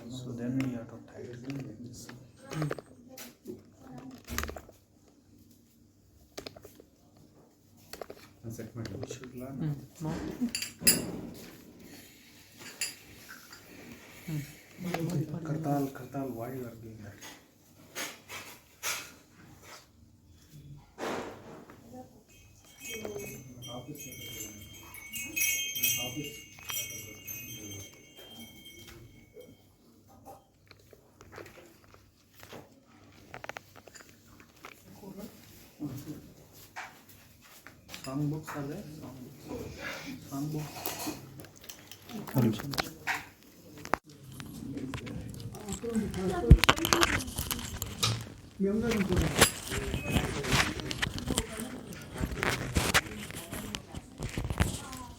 So then we have to tighten this. Set my Kartal, why you are doing that? Song books are there? Song books.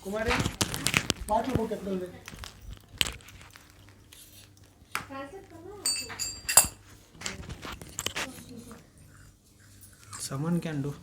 కుమారి పాటలు book ఎక్కడ ఉంది? Someone can do.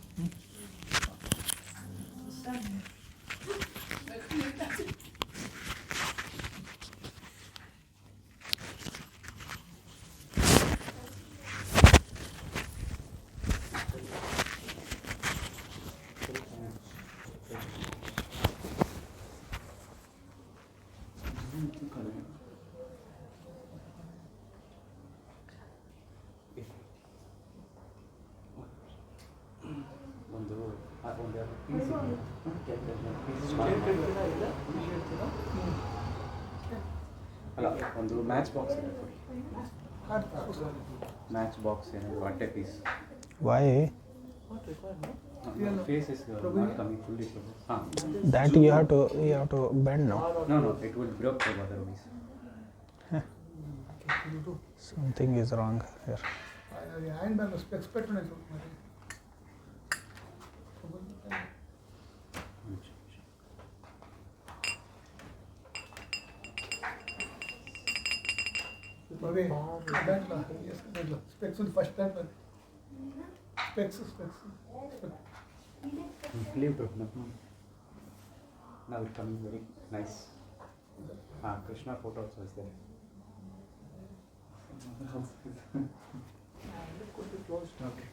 ಒಂದು match box ಇದೆ match box ಏನಾದ್ರು ವಾಟೆ piece Why? Face is not coming fully That you have to bend now. No, it will break otherwise. Something is wrong here. Hand bag specs పెట్టున్నాయి చూడు మరి. అవి దాంట్లో దాంట్లో స్పెక్స్ ఉంది ఫస్ట్ దాంట్లో specs Leave it. Now it's coming very nice. Krishna photo also is there. Okay.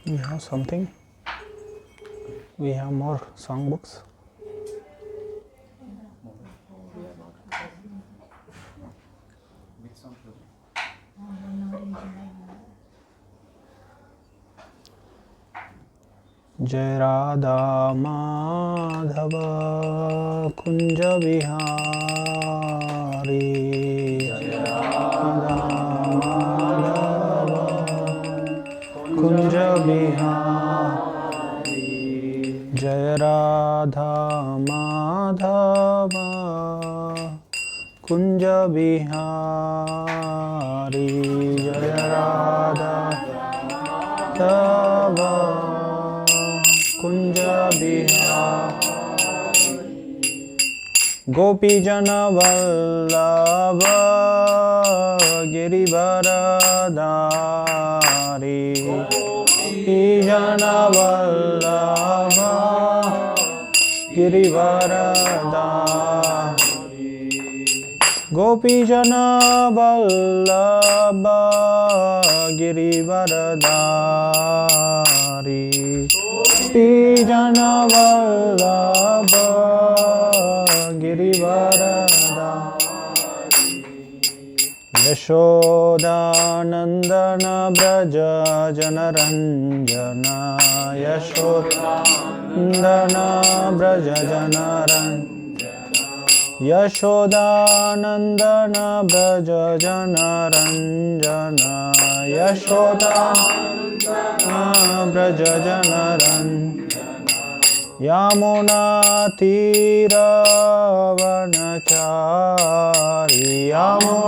We have something. We have more songbooks. Which song? Jai Radha Madhava Kunja Vihari. Jai Radha Madhava Kunja Vihari. Jai Radha Madhava Kunja Vihari. Jai Radha Madhava Kunja Vihari. Gopi Jana Vallabha Girivaradari. Gopi Jana Vallabha Girivaradari. Gopi Jana Vallabha Girivaradari. Gopi Jana Vallabha Girivaradari. Yashodanandana Braja Janaranjana. Yashodanandana Braja Janaranjana. Yashodanandana Braja Janaranjana. Yashodanandana व्रजजनरन् यमुनातीरावनचारि यमुनातीरावनचारि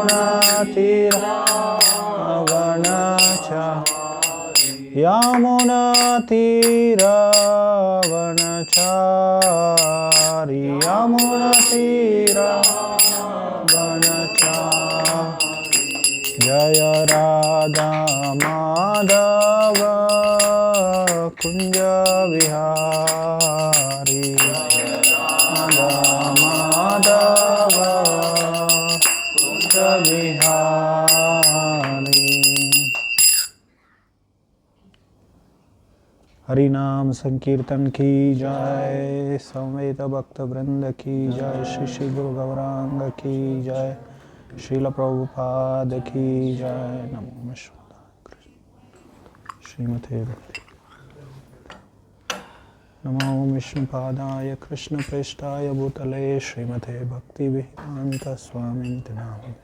यमुनातीरावनचारि यमुनातीरावनचारि जय राधा माधव कुंज विहारी राधा माधव कुंज विहारी। हरि नाम संकीर्तन की जय, समवेत भक्त वृंद की जय, श्री श्री गुरु गौरांग की जय, श्रील प्रभुपाद की जय। नमो श्रीमते भक्ति नमो विष्णुपादाय कृष्ण प्रेष्ठाय भूतले श्रीमते भक्ति वेदांत स्वामिनिति नामिने।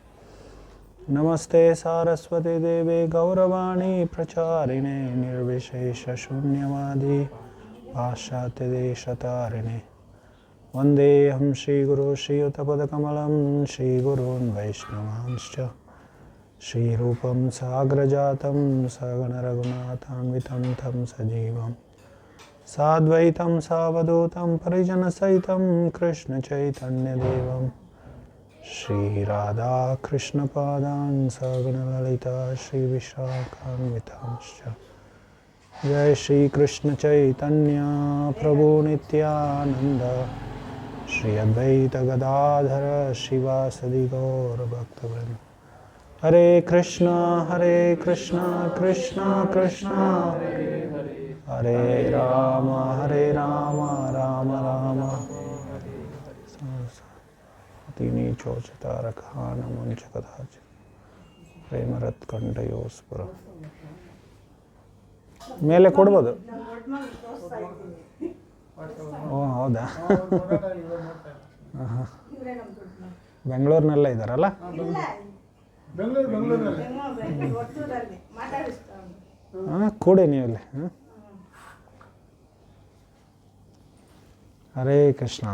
नमस्ते सारस्वते देवे गौरवाणी प्रचारिणे निर्विशेष शून्यवादी पाश्चात्य देशतारिणे। वन्देऽहं श्रीगुरो श्रीयुतपदकमलं श्रीगुरून् वैष्णवांश्च श्रीरूपं साग्रजातं सगणरघुनाथान्वितं तं सजीवं साद्वैतं सावधूतं परिजनसहितं कृष्णचैतन्यदेवं श्रीराधाकृष्णपादान् सगणललिता श्रीविशाखान्वितांश्च। जय श्री कृष्ण चैतन्य प्रभु नित्यानंद श्री अद्वैत गदाधर शिवासदि गौर भक्तवृंद। हरे कृष्णा कृष्ण कृष्ण हरे राम राम राम तीनी चोचता रखान मुंच कदाच प्रेमरत कंठयोस्पुर ಮೇಲೆ ಕೊಡ್ಬೋದು. ಓ ಹೌದಾ, ಬೆಂಗಳೂರಿನಲ್ಲೇ ಇದ್ದಾರಲ್ಲ? ಹಾಂ ಕೂಡಿ ನೀವು ಇಲ್ಲಿ. Hare Krishna.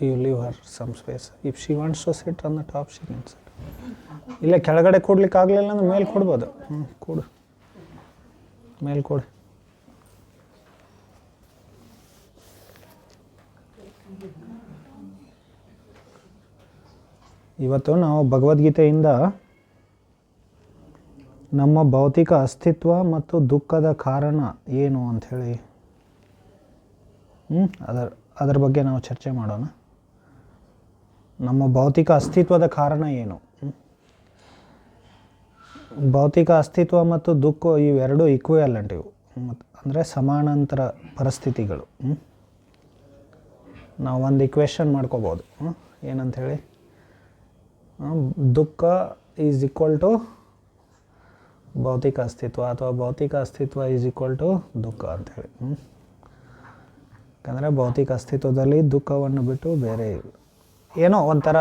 You leave her some space. If she wants to sit on the top, she can sit. ಇಲ್ಲೇ ಕೆಳಗಡೆ ಕೊಡ್ಲಿಕ್ಕೆ ಆಗಲಿಲ್ಲ ಅಂದ್ರೆ ಮೇಲೆ ಕೊಡ್ಬೋದು. ಕೊಡು, ಮೇಲೆ ಕೊಡಿ. ಇವತ್ತು ನಾವು ಭಗವದ್ಗೀತೆಯಿಂದ ನಮ್ಮ ಭೌತಿಕ ಅಸ್ತಿತ್ವ ಮತ್ತು ದುಃಖದ ಕಾರಣ ಏನು ಅಂಥೇಳಿ ಅದರ ಬಗ್ಗೆ ನಾವು ಚರ್ಚೆ ಮಾಡೋಣ. ನಮ್ಮ ಭೌತಿಕ ಅಸ್ತಿತ್ವದ ಕಾರಣ ಏನು? ಭೌತಿಕ ಅಸ್ತಿತ್ವ ಮತ್ತು ದುಃಖ ಇವೆರಡು ಈಕ್ವಿವೆಲೆಂಟ್, ಇವು ಅಂದರೆ ಸಮಾನಾಂತರ ಪರಿಸ್ಥಿತಿಗಳು. ನಾವು ಒಂದು ಇಕ್ವೇಷನ್ ಮಾಡ್ಕೋಬೋದು. ಏನಂಥೇಳಿ, ದುಃಖ ಈಸ್ ಈಕ್ವಲ್ ಟು ಭೌತಿಕ ಅಸ್ತಿತ್ವ ಅಥವಾ ಭೌತಿಕ ಅಸ್ತಿತ್ವ ಈಸ್ ಈಕ್ವಲ್ ಟು ದುಃಖ ಅಂಥೇಳಿ. ಯಾಕಂದರೆ ಭೌತಿಕ ಅಸ್ತಿತ್ವದಲ್ಲಿ ದುಃಖವನ್ನು ಬಿಟ್ಟು ಬೇರೆ ಏನೋ ಒಂಥರ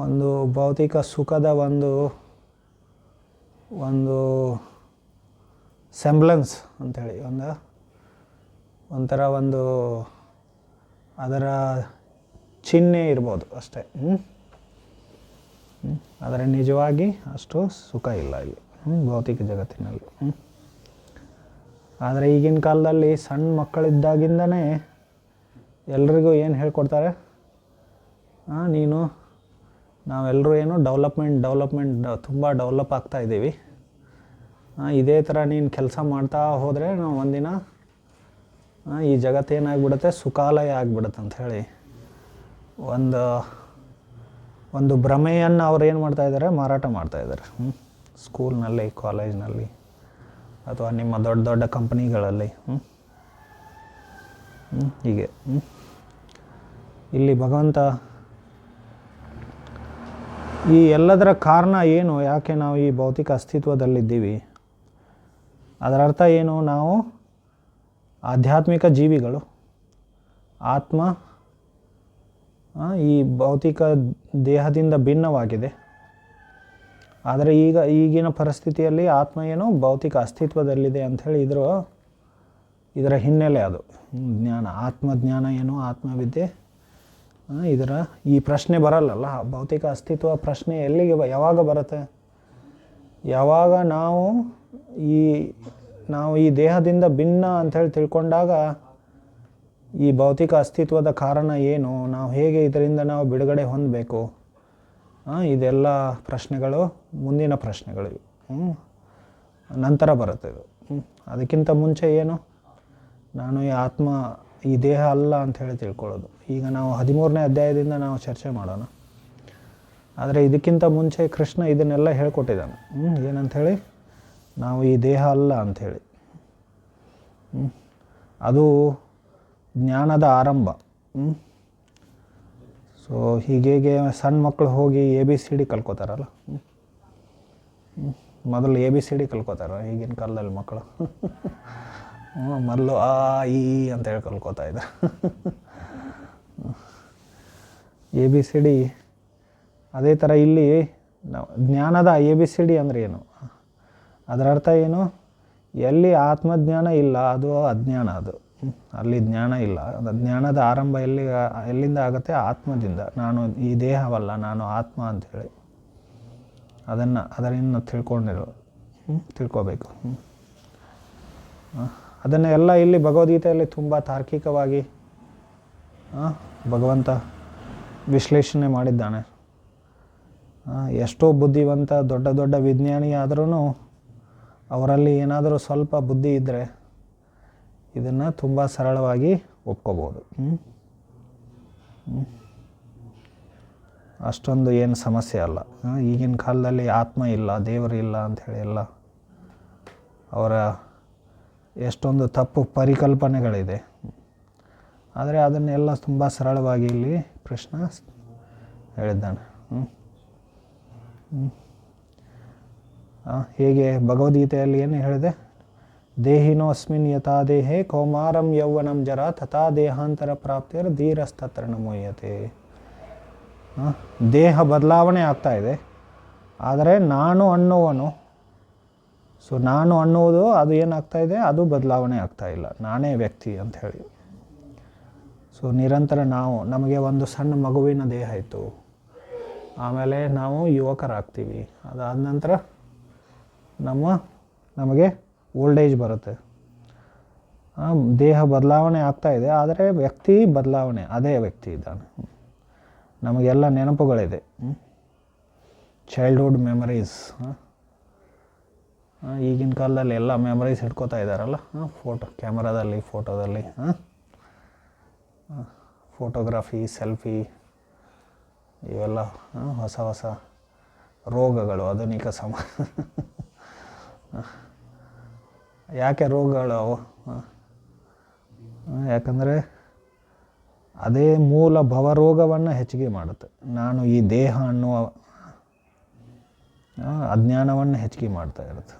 ಒಂದು ಭೌತಿಕ ಸುಖದ ಒಂದು ಸೆಂಬ್ಲೆನ್ಸ್ ಅಂಥೇಳಿ, ಒಂಥರ ಅದರ ಚಿಹ್ನೆ ಇರ್ಬೋದು ಅಷ್ಟೇ. ಆದರೆ ನಿಜವಾಗಿ ಅಷ್ಟು ಸುಖ ಇಲ್ಲ ಇಲ್ಲಿ ಭೌತಿಕ ಜಗತ್ತಿನಲ್ಲಿ. ಆದರೆ ಈಗಿನ ಕಾಲದಲ್ಲಿ ಸಣ್ಣ ಮಕ್ಕಳಿದ್ದಾಗಿಂದನೇ ಎಲ್ರಿಗೂ ಏನು ಹೇಳ್ಕೊಡ್ತಾರೆ, ನಾವೆಲ್ಲರೂ ಏನು ಡೆವಲಪ್ಮೆಂಟ್ ತುಂಬ ಡೆವಲಪ್ ಆಗ್ತಾ ಇದ್ದೀವಿ, ಇದೇ ಥರ ನೀನು ಕೆಲಸ ಮಾಡ್ತಾ ಹೋದರೆ ನಾವು ಒಂದಿನ ಈ ಜಗತ್ತೇನಾಗ್ಬಿಡುತ್ತೆ, ಸುಖಾಲಯ ಆಗ್ಬಿಡುತ್ತೆ ಅಂಥೇಳಿ ಒಂದು ಭ್ರಮೆಯನ್ನು ಅವ್ರು ಏನು ಮಾಡ್ತಾಯಿದ್ದಾರೆ, ಮಾರಾಟ ಮಾಡ್ತಾಯಿದ್ದಾರೆ. ಸ್ಕೂಲ್ನಲ್ಲಿ, ಕಾಲೇಜ್ನಲ್ಲಿ ಅಥವಾ ನಿಮ್ಮ ದೊಡ್ಡ ದೊಡ್ಡ ಕಂಪ್ನಿಗಳಲ್ಲಿ. ಹೀಗೆ ಇಲ್ಲಿ ಭಗವಂತ ಈ ಎಲ್ಲದರ ಕಾರಣ ಏನು, ಯಾಕೆ ನಾವು ಈ ಭೌತಿಕ ಅಸ್ತಿತ್ವದಲ್ಲಿದ್ದೀವಿ, ಅದರ ಅರ್ಥ ಏನು, ನಾವು ಆಧ್ಯಾತ್ಮಿಕ ಜೀವಿಗಳು. ಆತ್ಮ ಈ ಭೌತಿಕ ದೇಹದಿಂದ ಭಿನ್ನವಾಗಿದೆ. ಆದರೆ ಈಗಿನ ಪರಿಸ್ಥಿತಿಯಲ್ಲಿ ಆತ್ಮ ಏನು ಭೌತಿಕ ಅಸ್ತಿತ್ವದಲ್ಲಿದೆ ಅಂಥೇಳಿ ಇದರ ಹಿನ್ನೆಲೆ ಅದು ಜ್ಞಾನ. ಆತ್ಮಜ್ಞಾನ ಏನು, ಆತ್ಮವಿದ್ಯೆ. ಈ ಪ್ರಶ್ನೆ ಬರಲ್ಲಲ್ಲ, ಭೌತಿಕ ಅಸ್ತಿತ್ವ ಪ್ರಶ್ನೆ ಯಾವಾಗ ಬರುತ್ತೆ? ಯಾವಾಗ ನಾವು ಈ ದೇಹದಿಂದ ಭಿನ್ನ ಅಂಥೇಳಿ ತಿಳ್ಕೊಂಡಾಗ ಈ ಭೌತಿಕ ಅಸ್ತಿತ್ವದ ಕಾರಣ ಏನು, ನಾವು ಹೇಗೆ ಇದರಿಂದ ನಾವು ಬಿಡುಗಡೆ ಹೊಂದಬೇಕು, ಇದೆಲ್ಲ ಪ್ರಶ್ನೆಗಳು ಮುಂದಿನ ಪ್ರಶ್ನೆಗಳು. ನಂತರ ಬರುತ್ತೆ ಇದು. ಅದಕ್ಕಿಂತ ಮುಂಚೆ ಏನು, ನಾನು ಈ ದೇಹ ಅಲ್ಲ ಅಂಥೇಳಿ ತಿಳ್ಕೊಳ್ಳೋದು. ಈಗ ನಾವು 13ನೇ ಅಧ್ಯಾಯದಿಂದ ನಾವು ಚರ್ಚೆ ಮಾಡೋಣ. ಆದರೆ ಇದಕ್ಕಿಂತ ಮುಂಚೆ ಕೃಷ್ಣ ಇದನ್ನೆಲ್ಲ ಹೇಳ್ಕೊಟ್ಟಿದ್ದಾನೆ. ಏನಂಥೇಳಿ, ನಾವು ಈ ದೇಹ ಅಲ್ಲ ಅಂಥೇಳಿ. ಅದು ಜ್ಞಾನದ ಆರಂಭ. ಸೊ ಹೀಗೆ ಸಣ್ಣ ಮಕ್ಕಳು ಹೋಗಿ ABCD ಕಲ್ಕೋತಾರಲ್ಲ, ಮೊದಲು ABCD ಕಲ್ಕೋತಾರ ಈಗಿನ ಕಾಲದಲ್ಲಿ ಮಕ್ಕಳು. ಮೊದಲು ಆ ಈ ಅಂತೇಳಿ ಕಲ್ಕೋತಾ ಇದ್ದ. ABCD ಅದೇ ಥರ ಇಲ್ಲಿ ನಾವು ಜ್ಞಾನದ ABCD ಅಂದರೆ ಏನು, ಅದರ ಅರ್ಥ ಏನು, ಎಲ್ಲಿ ಆತ್ಮಜ್ಞಾನ ಇಲ್ಲ ಅದು ಅಜ್ಞಾನ. ಅದು ಅಲ್ಲಿ ಜ್ಞಾನ ಇಲ್ಲ. ಅದು ಜ್ಞಾನದ ಆರಂಭ ಎಲ್ಲಿಂದ ಆಗುತ್ತೆ? ಆತ್ಮದಿಂದ. ನಾನು ಈ ದೇಹವಲ್ಲ, ನಾನು ಆತ್ಮ ಅಂಥೇಳಿ ಅದರಿಂದ ತಿಳ್ಕೋಬೇಕು. ಅದನ್ನು ಎಲ್ಲ ಇಲ್ಲಿ ಭಗವದ್ಗೀತೆಯಲ್ಲಿ ತುಂಬ ತಾರ್ಕಿಕವಾಗಿ ಭಗವಂತ ವಿಶ್ಲೇಷಣೆ ಮಾಡಿದ್ದಾನೆ. ಎಷ್ಟೋ ಬುದ್ಧಿವಂತ ದೊಡ್ಡ ದೊಡ್ಡ ವಿಜ್ಞಾನಿ ಆದ್ರೂ ಅವರಲ್ಲಿ ಏನಾದರೂ ಸ್ವಲ್ಪ ಬುದ್ಧಿ ಇದ್ದರೆ ಇದನ್ನು ತುಂಬ ಸರಳವಾಗಿ ಒಪ್ಕೋಬೋದು. ಅಷ್ಟೊಂದು ಏನು ಸಮಸ್ಯೆ ಅಲ್ಲ. ಈಗಿನ ಕಾಲದಲ್ಲಿ ಆತ್ಮ ಇಲ್ಲ, ದೇವರಿಲ್ಲ ಅಂಥೇಳಿ ಎಲ್ಲ ಅವರ ಎಷ್ಟೊಂದು ತಪ್ಪು ಪರಿಕಲ್ಪನೆಗಳಿದೆ. ಆದರೆ ಅದನ್ನೆಲ್ಲ ತುಂಬ ಸರಳವಾಗಿ ಇಲ್ಲಿ ಕೃಷ್ಣ ಹೇಳಿದ್ದಾನೆ. ಹೇಗೆ ಭಗವದ್ಗೀತೆಯಲ್ಲಿ ಏನು ಹೇಳಿದೆ? ದೇಹಿನೋ ಅಸ್ಮಿನ್ ಯಥಾ ದೇಹೇ ಕೌಮಾರಂ ಯೌವನಂ ಜರ ತಥಾ ದೇಹಾಂತರ ಪ್ರಾಪ್ತಿಯರ ಧೀರಸ್ತತ್ರ ನಮೂಯತೆ. ದೇಹ ಬದಲಾವಣೆ ಆಗ್ತಾ ಇದೆ, ಆದರೆ ನಾನು ಅನ್ನುವನು, ಸೊ ನಾನು ಅನ್ನುವುದು ಅದು ಏನಾಗ್ತಾ ಇದೆ, ಅದು ಬದಲಾವಣೆ ಆಗ್ತಾ ಇಲ್ಲ, ನಾನೇ ವ್ಯಕ್ತಿ ಅಂಥೇಳಿ. ಸೊ ನಿರಂತರ ನಮಗೆ ಒಂದು ಸಣ್ಣ ಮಗುವಿನ ದೇಹ ಇತ್ತು, ಆಮೇಲೆ ನಾವು ಯುವಕರಾಗ್ತೀವಿ, ಅದಾದ ನಂತರ ನಮಗೆ ಓಲ್ಡ್ ಏಜ್ ಬರುತ್ತೆ. ದೇಹ ಬದಲಾವಣೆ ಆಗ್ತಾ ಇದೆ, ಆದರೆ ವ್ಯಕ್ತಿ ಬದಲಾವಣೆ ಅದೇ ವ್ಯಕ್ತಿ ಇದ್ದಾನೆ. ನಮಗೆಲ್ಲ ನೆನಪುಗಳಿದೆ, ಚೈಲ್ಡ್ಹುಡ್ ಮೆಮರೀಸ್. ಈಗಿನ ಕಾಲದಲ್ಲಿ ಎಲ್ಲ ಮೆಮರೀಸ್ ಇಟ್ಕೋತಾ ಇದ್ದಾರಲ್ಲ, ಕ್ಯಾಮರಾದಲ್ಲಿ ಫೋಟೋದಲ್ಲಿ, ಫೋಟೋಗ್ರಫಿ, ಸೆಲ್ಫಿ, ಇವೆಲ್ಲ ಹೊಸ ರೋಗಗಳು, ಆಧುನಿಕ ಯಾಕೆ ರೋಗಗಳು ಅವು? ಯಾಕಂದರೆ ಅದೇ ಮೂಲ ಭವರೋಗವನ್ನು ಹೆಚ್ಚಿಗೆ ಮಾಡುತ್ತೆ. ನಾನು ಈ ದೇಹ ಅನ್ನುವ ಅಜ್ಞಾನವನ್ನು ಹೆಚ್ಚಿಗೆ ಮಾಡ್ತಾ ಇರುತ್ತೆ.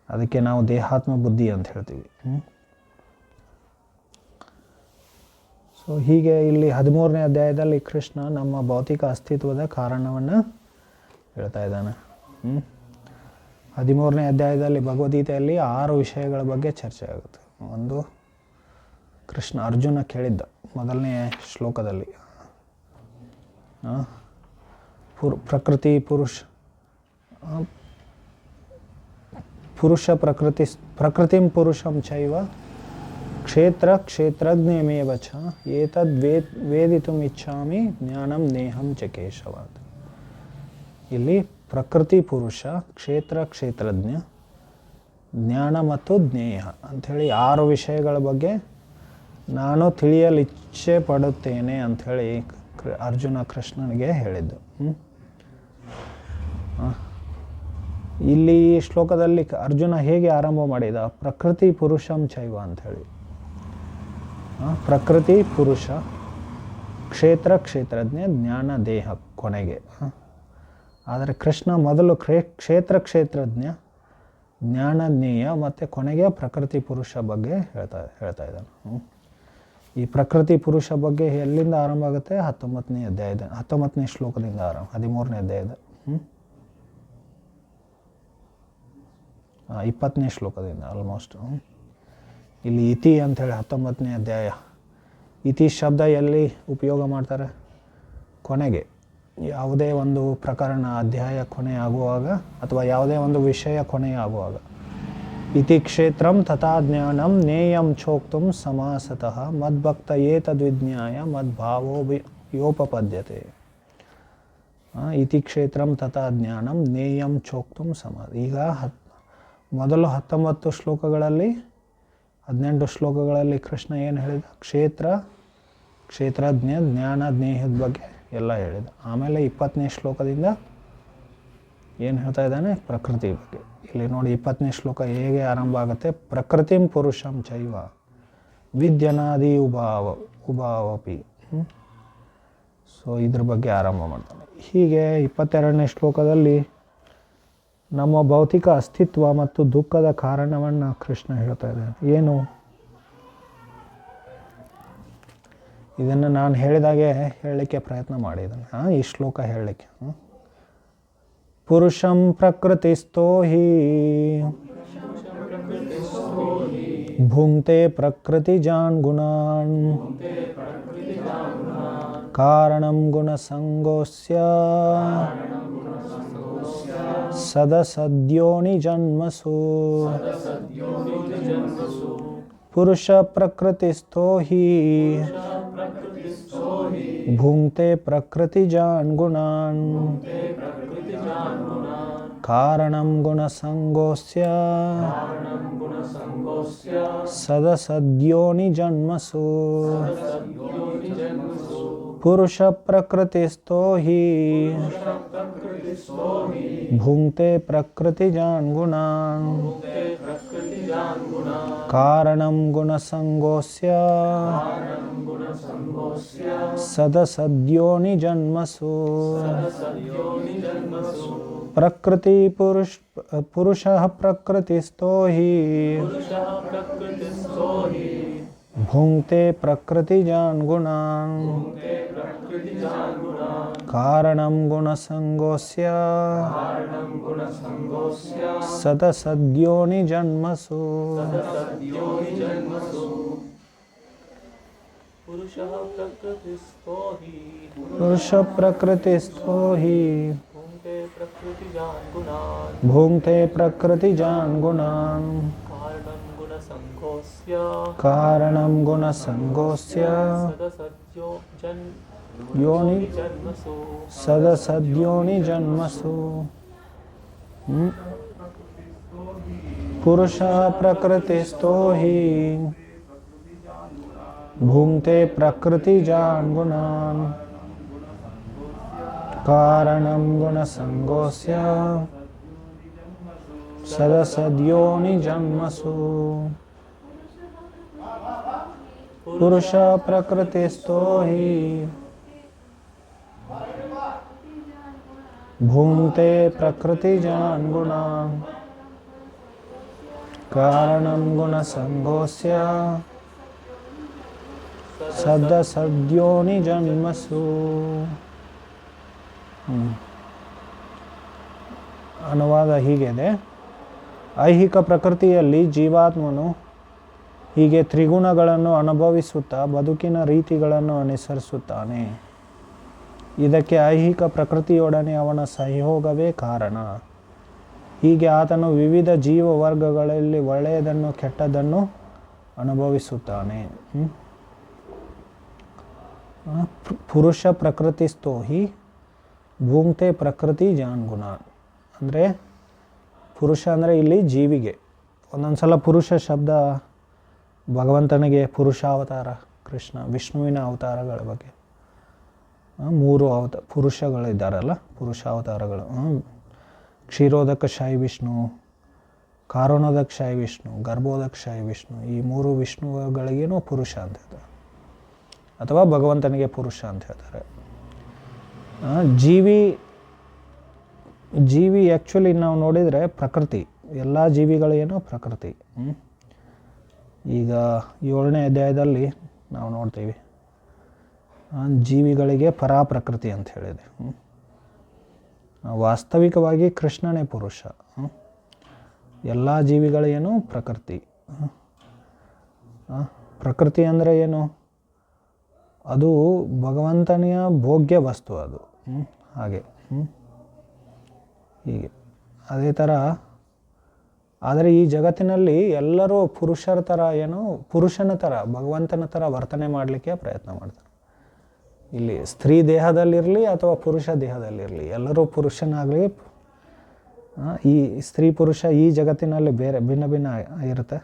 ಅದಕ್ಕೆ ನಾವು ದೇಹಾತ್ಮ ಬುದ್ಧಿ ಅಂತ ಹೇಳ್ತೀವಿ. ಸೊ ಹೀಗೆ ಇಲ್ಲಿ 13ನೇ ಅಧ್ಯಾಯದಲ್ಲಿ ಕೃಷ್ಣ ನಮ್ಮ ಭೌತಿಕ ಅಸ್ತಿತ್ವದ ಕಾರಣವನ್ನು ಹೇಳ್ತಾ ಇದ್ದಾನೆ. 13ನೇ ಅಧ್ಯಾಯದಲ್ಲಿ ಭಗವದ್ಗೀತೆಯಲ್ಲಿ 6 ವಿಷಯಗಳ ಬಗ್ಗೆ ಚರ್ಚೆ ಆಗುತ್ತೆ. ಒಂದು, ಕೃಷ್ಣ ಅರ್ಜುನ ಕೇಳಿದ್ದ ಮೊದಲನೇ ಶ್ಲೋಕದಲ್ಲಿ, ಪ್ರಕೃತಿ ಪುರುಷ ಪ್ರಕೃತಿಂ ಪುರುಷಂ ಚೈವ ಕ್ಷೇತ್ರಜ್ಞಮೇವ ಚ ಏತದ್ ವೇದಿತುಂ ಇಚ್ಛಾಮಿ ಜ್ಞಾನಂ ನೇಹಂ ಚ ಕೇಶವ. ಇಲ್ಲಿ ಪ್ರಕೃತಿ ಪುರುಷ, ಕ್ಷೇತ್ರಜ್ಞ, ಜ್ಞಾನ ಮತ್ತು ಜ್ಞೇಯ ಅಂಥೇಳಿ 6 ವಿಷಯಗಳ ಬಗ್ಗೆ ನಾನು ತಿಳಿಯಲು ಇಚ್ಛೆ ಪಡುತ್ತೇನೆ ಅಂಥೇಳಿ ಅರ್ಜುನ ಕೃಷ್ಣನಿಗೆ ಹೇಳಿದ್ದು. ಇಲ್ಲಿ ಈ ಶ್ಲೋಕದಲ್ಲಿ ಅರ್ಜುನ ಹೇಗೆ ಆರಂಭ ಮಾಡಿದ? ಪ್ರಕೃತಿ ಪುರುಷಂ ಚೈವ ಅಂಥೇಳಿ. ಪ್ರಕೃತಿ ಪುರುಷ, ಕ್ಷೇತ್ರಜ್ಞ, ಜ್ಞಾನ ದೇಹ ಕೊನೆಗೆ. ಆದರೆ ಕೃಷ್ಣ ಮೊದಲು ಕ್ಷೇತ್ರಜ್ಞ, ಜ್ಞಾನಜ್ಞೇಯ ಮತ್ತು ಕೊನೆಗೆ ಪ್ರಕೃತಿ ಪುರುಷ ಬಗ್ಗೆ ಹೇಳ್ತಾ ಇದ್ದಾನೆ. ಈ ಪ್ರಕೃತಿ ಪುರುಷ ಬಗ್ಗೆ ಎಲ್ಲಿಂದ ಆರಂಭ ಆಗುತ್ತೆ? 19ನೇ ಅಧ್ಯಾಯದ 19ನೇ ಶ್ಲೋಕದಿಂದ ಆರಂಭ, 13ನೇ ಅಧ್ಯಾಯದ 20ನೇ ಶ್ಲೋಕದಿಂದ ಆಲ್ಮೋಸ್ಟ್. ಇಲ್ಲಿ ಇತಿ ಅಂಥೇಳಿ 19ನೇ ಅಧ್ಯಾಯ. ಇತಿ ಶಬ್ದ ಎಲ್ಲಿ ಉಪಯೋಗ ಮಾಡ್ತಾರೆ? ಕೊನೆಗೆ, ಯಾವುದೇ ಒಂದು ಪ್ರಕರಣ ಅಧ್ಯಾಯ ಕೊನೆ ಆಗುವಾಗ ಅಥವಾ ಯಾವುದೇ ಒಂದು ವಿಷಯ ಕೊನೆ ಆಗುವಾಗ. ಇತಿ ಕ್ಷೇತ್ರಂ ತಥಾ ಜ್ಞಾನಂ ನೇಯಂ ಚೋಕ್ತುಂ ಸಮಾಸತಃ ಮದ್ಭಕ್ತ ಏತದ್ವಿಜ್ಞಾಯ ಮದ್ಭಾವೋ ಯೋಪಪದ್ಯತೆ. ಇತಿ ಕ್ಷೇತ್ರಂ ತಥಾ ಜ್ಞಾನಂ ನೇಯಂ ಚೋಕ್ತುಂ ಈಗ ಮೊದಲು 19 ಶ್ಲೋಕಗಳಲ್ಲಿ 18 ಶ್ಲೋಕಗಳಲ್ಲಿ ಕೃಷ್ಣ ಏನು ಹೇಳಿದ? ಕ್ಷೇತ್ರಜ್ಞ, ಜ್ಞಾನ, ಜ್ಞೇಯದ ಬಗ್ಗೆ ಎಲ್ಲ ಹೇಳಿದ. ಆಮೇಲೆ 20ನೇ ಶ್ಲೋಕದಿಂದ ಏನು ಹೇಳ್ತಾ ಇದ್ದಾನೆ? ಪ್ರಕೃತಿ ಬಗ್ಗೆ. ಇಲ್ಲಿ ನೋಡಿ 20ನೇ ಶ್ಲೋಕ ಹೇಗೆ ಆರಂಭ ಆಗುತ್ತೆ? ಪ್ರಕೃತಿಂ ಪುರುಷಂ ಚೈವ ವಿದ್ಯನಾದಿ ಉಭಾವಪಿ. ಸೊ ಇದ್ರ ಬಗ್ಗೆ ಆರಂಭ ಮಾಡ್ತಾನೆ. ಹೀಗೆ 22ನೇ ಶ್ಲೋಕದಲ್ಲಿ ನಮ್ಮ ಭೌತಿಕ ಅಸ್ತಿತ್ವ ಮತ್ತು ದುಃಖದ ಕಾರಣವನ್ನು ಕೃಷ್ಣ ಹೇಳ್ತಾ ಇದ್ದಾನೆ. ಏನು? ಇದನ್ನು ನಾನು ಹೇಳಿದಾಗೆ ಹೇಳಲಿಕ್ಕೆ ಪ್ರಯತ್ನ ಮಾಡಿದ್ದಾನೆ ಈ ಶ್ಲೋಕ ಹೇಳಲಿಕ್ಕೆ. ಪುರುಷಂ ಪ್ರಕೃತಿಸ್ಥೋ ಹಿ ಭುಂಕ್ತೆ ಪ್ರಕೃತಿಜಾನ್ ಗುಣಾನ್ ಕಾರಣಂ ಗುಣಸಂಗೋಸ್ಯ ಸದಸದ್ಯೋನಿ ಜನ್ಮಸು. ಪುರುಷ ಪ್ರಕೃತಿಸ್ಥೋ ಹಿ ಭುಂಕ್ತೆ ಪ್ರಕೃತಿಜಾನ್ ಗುಣಾನ್ ಕಾರಣಂ ಗುಣಸಂಗೋಸ್ಯ ಸದಸದ್ಯೋನಿ ಜನ್ಮಸು. ಪುರುಷ ಪ್ರಕೃತಿಸ್ಥೋ ಹಿ ಭುಂಕ್ತೆ ಪ್ರಕೃತಿಜಾನ್ ಗುಣಾನ್ ಕಾರಣಂ ಗುಣಸಂಗೋಸ್ಯ ಸದಸದ್ಯೋನಿ ಜನ್ಮಸು. ಪ್ರಕೃತಿ ಪುರುಷ ಪ್ರಕೃತಿಸ್ಥೋ ಹಿ ಭುಂಕ್ತೆ ಪ್ರಕೃತಿಜಾನ್ ಗುಣಾನ್ ಕಾರಣಂ ಗುಣಸಂಗೋಸ್ಯ ಸದಸದ್ಯೋನಿ ಜನ್ಮಸು. ಪುರುಷ ಪ್ರಕೃತಿಸ್ಥೋ ಹಿ ಭುಂಕ್ತೆ ಪ್ರಕೃತಿಜಾನ್ ಗುಣಾನ್ ಕಾರಣಂ ಗುಣಸಂಗೋಸ್ಯ ಯೋನಿ ಸದಸದ್ಯೋನಿ ಜನ್ಮಸು. ಪುರುಷ ಪ್ರಕೃತಿಸ್ಥೋ ಹಿ ಭುಂಕ್ತೆ ಪ್ರಕೃತಿಜಾನ್ ಗುಣಾನ್ ಕಾರಣಂ ಗುಣಸಂಗೋಸ್ಯ ಸದಸದ್ಯೋನಿ ಜನ್ಮಸು. ಪುರುಷ ಪ್ರಕೃತಿಸ್ಥೋ ಹಿ ಭುಂಕ್ತೆ ಪ್ರಕೃತಿಜಾನ್ ಗುಣಾನ್ ಕಾರಣಂ ಗುಣಸಂಗೋಸ್ಯ ಸದಸದ್ಯೋನಿ ಜನ್ಮಸು. ಅನುವಾದ ಹೀಗಿದೆ. ಐಹಿಕ ಪ್ರಕೃತಿಯಲ್ಲಿ ಜೀವಾತ್ಮನು ಹೀಗೆ ತ್ರಿಗುಣಗಳನ್ನು ಅನುಭವಿಸುತ್ತಾ ಬದುಕಿನ ರೀತಿಗಳನ್ನು ಅನುಸರಿಸುತ್ತಾನೆ. ಇದಕ್ಕೆ ಐಹಿಕ ಪ್ರಕೃತಿಯೊಡನೆ ಅವನ ಸಹಯೋಗವೇ ಕಾರಣ. ಹೀಗೆ ಆತನು ವಿವಿಧ ಜೀವ ವರ್ಗಗಳಲ್ಲಿ ಒಳ್ಳೆಯದನ್ನು ಕೆಟ್ಟದ್ದನ್ನು ಅನುಭವಿಸುತ್ತಾನೆ. ಪುರುಷ ಪ್ರಕೃತಿಸ್ಥೋ ಹಿ ಭುಂಕ್ತೆ ಪ್ರಕೃತಿ ಜಾನ್ ಗುಣ. ಅಂದರೆ ಪುರುಷ ಅಂದರೆ ಇಲ್ಲಿ ಜೀವಿಗೆ. ಒಂದೊಂದು ಸಲ ಪುರುಷ ಶಬ್ದ ಭಗವಂತನಿಗೆ ಪುರುಷಾವತಾರ, ಕೃಷ್ಣ ವಿಷ್ಣುವಿನ ಅವತಾರಗಳ ಬಗ್ಗೆ 3 ಪುರುಷಗಳಿದ್ದಾರಲ್ಲ, ಪುರುಷಾವತಾರಗಳು. ಕ್ಷೀರೋದಕಶಾಹಿ ವಿಷ್ಣು, ಕಾರೋಣೋದಕಶಾಹಿ ವಿಷ್ಣು, ಗರ್ಭೋದಕಶಾಹಿ ವಿಷ್ಣು. ಈ 3 ವಿಷ್ಣುಗಳಿಗೇನೋ ಪುರುಷ ಅಂತ ಹೇಳ್ತಾರೆ, ಅಥವಾ ಭಗವಂತನಿಗೆ ಪುರುಷ ಅಂತ ಹೇಳ್ತಾರೆ. ಜೀವಿ ಆ್ಯಕ್ಚುಲಿ ನಾವು ನೋಡಿದರೆ ಪ್ರಕೃತಿ ಎಲ್ಲ ಜೀವಿಗಳೇನು ಪ್ರಕೃತಿ. ಈಗ 7ನೇ ಅಧ್ಯಾಯದಲ್ಲಿ ನಾವು ನೋಡ್ತೀವಿ ಜೀವಿಗಳಿಗೆ ಪರಾಪ್ರಕೃತಿ ಅಂತ ಹೇಳಿದೆ. ವಾಸ್ತವಿಕವಾಗಿ ಕೃಷ್ಣನೇ ಪುರುಷ. ಎಲ್ಲ ಜೀವಿಗಳೇನು ಪ್ರಕೃತಿ. ಪ್ರಕೃತಿ ಅಂದರೆ ಏನು? ಅದು ಭಗವಂತನಿಯ ಭೋಗ್ಯ ವಸ್ತು ಅದು. ಹಾಗೆ ಹೀಗೆ ಅದೇ ಥರ. ಆದರೆ ಈ ಜಗತ್ತಿನಲ್ಲಿ ಎಲ್ಲರೂ ಪುರುಷರ ಥರ ಪುರುಷನ ಥರ ಭಗವಂತನ ಥರ ವರ್ತನೆ ಮಾಡಲಿಕ್ಕೆ ಪ್ರಯತ್ನ ಮಾಡ್ತಾರೆ. ಇಲ್ಲಿ ಸ್ತ್ರೀ ದೇಹದಲ್ಲಿರಲಿ ಅಥವಾ ಪುರುಷ ದೇಹದಲ್ಲಿರಲಿ ಎಲ್ಲರೂ ಪುರುಷನಾಗಲಿ. ಈ ಸ್ತ್ರೀ ಪುರುಷ ಈ ಜಗತ್ತಿನಲ್ಲಿ ಬೇರೆ ಭಿನ್ನ ಭಿನ್ನ ಇರುತ್ತೆ.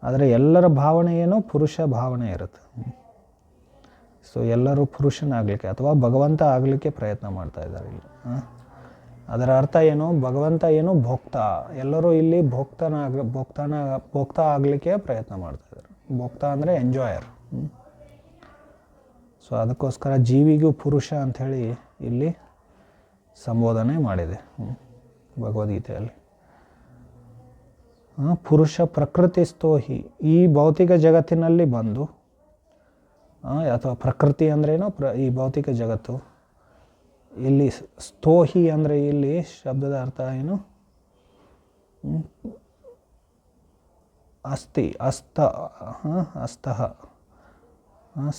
ಆದರೆ ಎಲ್ಲರ ಭಾವನೆ ಪುರುಷ ಭಾವನೆ ಇರುತ್ತೆ. ಸೊ ಎಲ್ಲರೂ ಪುರುಷನಾಗಲಿಕ್ಕೆ ಅಥವಾ ಭಗವಂತ ಆಗಲಿಕ್ಕೆ ಪ್ರಯತ್ನ ಮಾಡ್ತಾ ಇದ್ದಾರೆ ಇಲ್ಲಿ. ಅದರ ಅರ್ಥ ಭಗವಂತ ಭೋಕ್ತ. ಎಲ್ಲರೂ ಇಲ್ಲಿ ಭೋಕ್ತ ಆಗಲಿಕ್ಕೆ ಪ್ರಯತ್ನ ಮಾಡ್ತಾ ಇದ್ದಾರೆ. ಭೋಕ್ತ ಅಂದರೆ ಎಂಜಾಯರ್. ಸೊ ಅದಕ್ಕೋಸ್ಕರ ಜೀವಿಗೂ ಪುರುಷ ಅಂಥೇಳಿ ಇಲ್ಲಿ ಸಂಬೋಧನೆ ಮಾಡಿದೆ ಭಗವದ್ಗೀತೆಯಲ್ಲಿ. ಪುರುಷ ಪ್ರಕೃತಿ ಸ್ತೋಹಿ. ಈ ಭೌತಿಕ ಜಗತ್ತಿನಲ್ಲಿ ಬಂದು ಅಥವಾ ಪ್ರಕೃತಿ ಅಂದ್ರೇನು? ಈ ಭೌತಿಕ ಜಗತ್ತು. ಇಲ್ಲಿ ಸ್ತೋಹಿ ಅಂದರೆ ಇಲ್ಲಿ ಶಬ್ದದ ಅರ್ಥ ಅಸ್ತಿ ಅಸ್ತಃ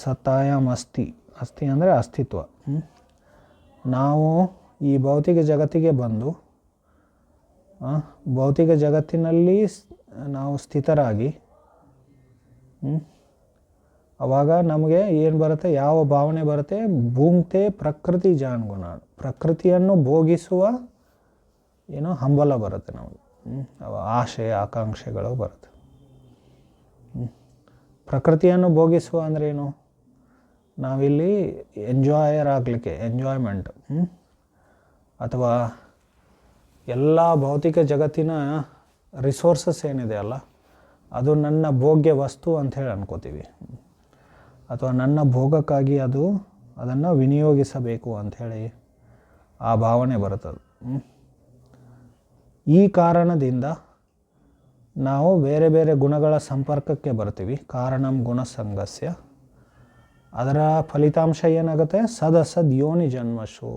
ಸತಾಯಾಮ್ ಅಸ್ತಿ. ಅಸ್ತಿ ಅಂದರೆ ಅಸ್ತಿತ್ವ. ನಾವು ಈ ಭೌತಿಕ ಜಗತ್ತಿಗೆ ಬಂದು ಭೌತಿಕ ಜಗತ್ತಿನಲ್ಲಿ ನಾವು ಸ್ಥಿತರಾಗಿ ಆವಾಗ ನಮಗೆ ಏನು ಬರುತ್ತೆ? ಯಾವ ಭಾವನೆ ಬರುತ್ತೆ? ಭೂಂಕ್ತೆ ಪ್ರಕೃತಿ ಜಾನ್ಗುಣ. ಪ್ರಕೃತಿಯನ್ನು ಭೋಗಿಸುವ ಹಂಬಲ ಬರುತ್ತೆ ನಮಗೆ. ಆಶೆ ಆಕಾಂಕ್ಷೆಗಳು ಬರುತ್ತೆ. ಪ್ರಕೃತಿಯನ್ನು ಭೋಗಿಸುವ ಅಂದ್ರೇನು? ನಾವಿಲ್ಲಿ ಎಂಜಾಯರ್ ಆಗಲಿಕ್ಕೆ, ಎಂಜಾಯ್ಮೆಂಟ್ ಅಥವಾ ಎಲ್ಲ ಭೌತಿಕ ಜಗತ್ತಿನ ರಿಸೋರ್ಸಸ್ ಏನಿದೆ ಅಲ್ಲ, ಅದು ನನ್ನ ಭೋಗ್ಯ ವಸ್ತು ಅಂಥೇಳಿ ಅನ್ಕೋತೀವಿ. ಅಥವಾ ನನ್ನ ಭೋಗಕ್ಕಾಗಿ ಅದನ್ನು ವಿನಿಯೋಗಿಸಬೇಕು ಅಂಥೇಳಿ ಆ ಭಾವನೆ ಬರುತ್ತದೆ. ಈ ಕಾರಣದಿಂದ ನಾವು ಬೇರೆ ಬೇರೆ ಗುಣಗಳ ಸಂಪರ್ಕಕ್ಕೆ ಬರ್ತೀವಿ. ಕಾರಣಂ ಗುಣಸಂಗಸ್ಯ. ಅದರ ಫಲಿತಾಂಶ ಏನಾಗುತ್ತೆ? ಸದಸದ್ ಯೋನಿ ಜನ್ಮಶು.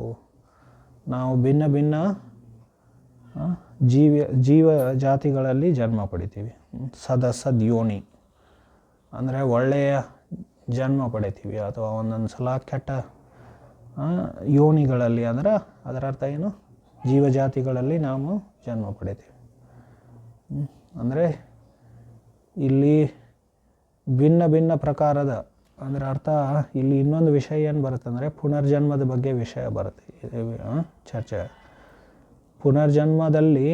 ನಾವು ಭಿನ್ನ ಭಿನ್ನ ಜೀವ ಜಾತಿಗಳಲ್ಲಿ ಜನ್ಮ ಪಡಿತೀವಿ. ಸದಸದ್ ಯೋನಿ ಅಂದರೆ ಒಳ್ಳೆಯ ಜನ್ಮ ಪಡಿತೀವಿ. ಅಥವಾ ಒಂದೊಂದು ಸಲ ಕೆಟ್ಟ ಯೋನಿಗಳಲ್ಲಿ, ಅಂದರೆ ಅದರ ಅರ್ಥ ಜೀವಜಾತಿಗಳಲ್ಲಿ ನಾವು ಜನ್ಮ ಪಡಿತೀವಿ. ಅಂದರೆ ಇಲ್ಲಿ ಭಿನ್ನ ಭಿನ್ನ ಪ್ರಕಾರದ, ಅಂದರೆ ಅರ್ಥ ಇಲ್ಲಿ ಇನ್ನೊಂದು ವಿಷಯ ಏನು ಬರುತ್ತೆ ಅಂದರೆ ಪುನರ್ಜನ್ಮದ ಬಗ್ಗೆ ವಿಷಯ ಬರುತ್ತೆ ಚರ್ಚೆ. ಪುನರ್ಜನ್ಮದಲ್ಲಿ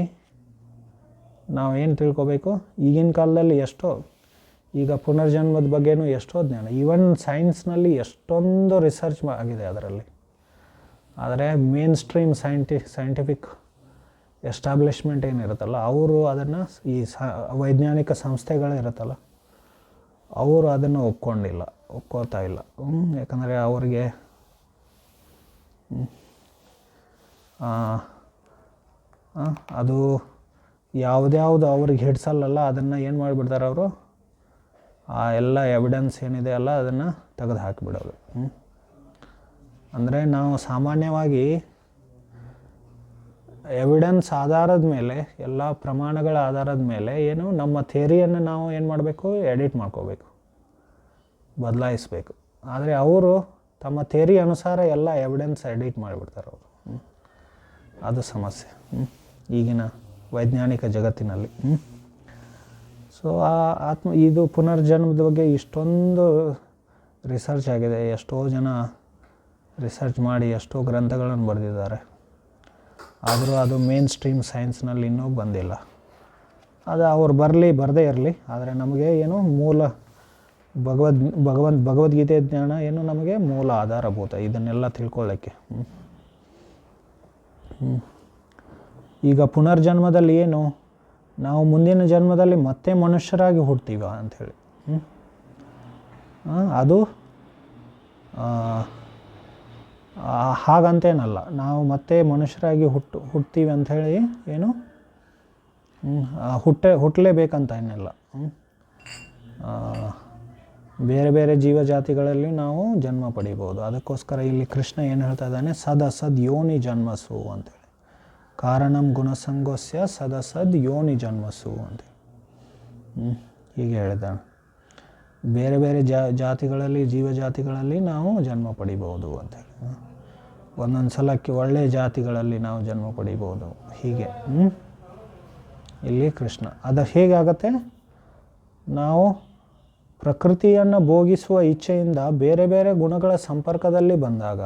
ನಾವೇನು ತಿಳ್ಕೊಬೇಕು? ಈಗಿನ ಕಾಲದಲ್ಲಿ ಈಗ ಪುನರ್ಜನ್ಮದ ಬಗ್ಗೆನೂ ಎಷ್ಟೋ ಜ್ಞಾನ, ಈವನ್ ಸೈನ್ಸ್ನಲ್ಲಿ ಎಷ್ಟೊಂದು ರಿಸರ್ಚ್ ಆಗಿದೆ ಅದರಲ್ಲಿ. ಆದರೆ ಮೇನ್ ಸ್ಟ್ರೀಮ್ ಸೈಂಟಿಫಿಕ್ ಎಸ್ಟಾಬ್ಲಿಷ್ಮೆಂಟ್ ಏನಿರುತ್ತಲ್ಲ, ಅವರು ಅದನ್ನು ಈ ವೈಜ್ಞಾನಿಕ ಸಂಸ್ಥೆಗಳಿರುತ್ತಲ್ಲ, ಅವರು ಅದನ್ನು ಒಪ್ಕೋತಾ ಇಲ್ಲ. ಯಾಕಂದರೆ ಅವರಿಗೆ ಅದು ಯಾವುದ್ಯಾವುದು ಅವ್ರಿಗೆ ಹಿಡ್ಸಲ್ಲಲ್ಲ, ಅದನ್ನು ಏನು ಮಾಡಿಬಿಡ್ತಾರೆ ಅವರು? ಆ ಎಲ್ಲ ಎವಿಡೆನ್ಸ್ ಏನಿದೆ ಅಲ್ಲ ಅದನ್ನು ತೆಗೆದು ಹಾಕಿಬಿಡೋದು. ಅಂದರೆ ನಾವು ಸಾಮಾನ್ಯವಾಗಿ ಎವಿಡೆನ್ಸ್ ಆಧಾರದ ಮೇಲೆ, ಎಲ್ಲ ಪ್ರಮಾಣಗಳ ಆಧಾರದ ಮೇಲೆ ನಮ್ಮ ಥಿಯರಿಯನ್ನು ನಾವು ಏನು ಮಾಡಬೇಕು? ಎಡಿಟ್ ಮಾಡ್ಕೋಬೇಕು, ಬದಲಾಯಿಸಬೇಕು. ಆದರೆ ಅವರು ತಮ್ಮ ಥಿಯರಿ ಅನುಸಾರ ಎಲ್ಲ ಎವಿಡೆನ್ಸ್ ಎಡಿಟ್ ಮಾಡಿಬಿಡ್ತಾರೆ ಅವರು. ಅದು ಸಮಸ್ಯೆ ಈಗಿನ ವೈಜ್ಞಾನಿಕ ಜಗತ್ತಿನಲ್ಲಿ. ಸೊ ಇದು ಪುನರ್ಜನ್ಮದ ಬಗ್ಗೆ ಇಷ್ಟೊಂದು ರಿಸರ್ಚ್ ಆಗಿದೆ. ಎಷ್ಟೋ ಜನ ರಿಸರ್ಚ್ ಮಾಡಿ ಎಷ್ಟೋ ಗ್ರಂಥಗಳನ್ನು ಬರೆದಿದ್ದಾರೆ. ಆದರೂ ಅದು ಮೇನ್ ಸ್ಟ್ರೀಮ್ ಸೈನ್ಸ್ನಲ್ಲಿ ಇನ್ನೂ ಬಂದಿಲ್ಲ. ಅದು ಅವ್ರು ಬರದೇ ಇರಲಿ. ಆದರೆ ನಮಗೆ ಮೂಲ ಭಗವದ್ಗೀತೆ ಜ್ಞಾನ ನಮಗೆ ಮೂಲ ಆಧಾರಭೂತ ಇದನ್ನೆಲ್ಲ ತಿಳ್ಕೊಳ್ಳೋಕ್ಕೆ. ಈಗ ಪುನರ್ಜನ್ಮದಲ್ಲಿ ನಾವು ಮುಂದಿನ ಜನ್ಮದಲ್ಲಿ ಮತ್ತೆ ಮನುಷ್ಯರಾಗಿ ಹುಡ್ತೀವ ಅಂಥೇಳಿ. ಅದು ಹಾಗಂತೇನಲ್ಲ. ನಾವು ಮತ್ತೆ ಮನುಷ್ಯರಾಗಿ ಹುಡ್ತೀವಿ ಅಂಥೇಳಿ ಹುಟ್ಟಲೇಬೇಕಂತ ಏನಿಲ್ಲ. ಬೇರೆ ಬೇರೆ ಜೀವಜಾತಿಗಳಲ್ಲಿ ನಾವು ಜನ್ಮ ಪಡಿಬೋದು. ಅದಕ್ಕೋಸ್ಕರ ಇಲ್ಲಿ ಕೃಷ್ಣ ಏನು ಹೇಳ್ತಾ ಇದ್ದಾನೆ, ಸದಸದ್ ಯೋನಿ ಜನ್ಮಸು ಅಂತೇಳಿ. ಕಾರಣಂ ಗುಣಸಂಗೋಸ್ಯ ಸದಸದ್ ಯೋನಿ ಜನ್ಮಸು ಅಂತೇಳಿ ಹೀಗೆ ಹೇಳಿದ್ದಾನೆ. ಬೇರೆ ಬೇರೆ ಜಾತಿಗಳಲ್ಲಿ ಜೀವಜಾತಿಗಳಲ್ಲಿ ನಾವು ಜನ್ಮ ಪಡಿಬೋದು ಅಂತೇಳಿ. ಒಂದೊಂದು ಸಲಕ್ಕೆ ಒಳ್ಳೆಯ ಜಾತಿಗಳಲ್ಲಿ ನಾವು ಜನ್ಮ ಪಡಿಬೋದು. ಹೀಗೆ ಇಲ್ಲಿ ಕೃಷ್ಣ ಅದು ಹೇಗಾಗತ್ತೆ, ನಾವು ಪ್ರಕೃತಿಯನ್ನು ಭೋಗಿಸುವ ಇಚ್ಛೆಯಿಂದ ಬೇರೆ ಬೇರೆ ಗುಣಗಳ ಸಂಪರ್ಕದಲ್ಲಿ ಬಂದಾಗ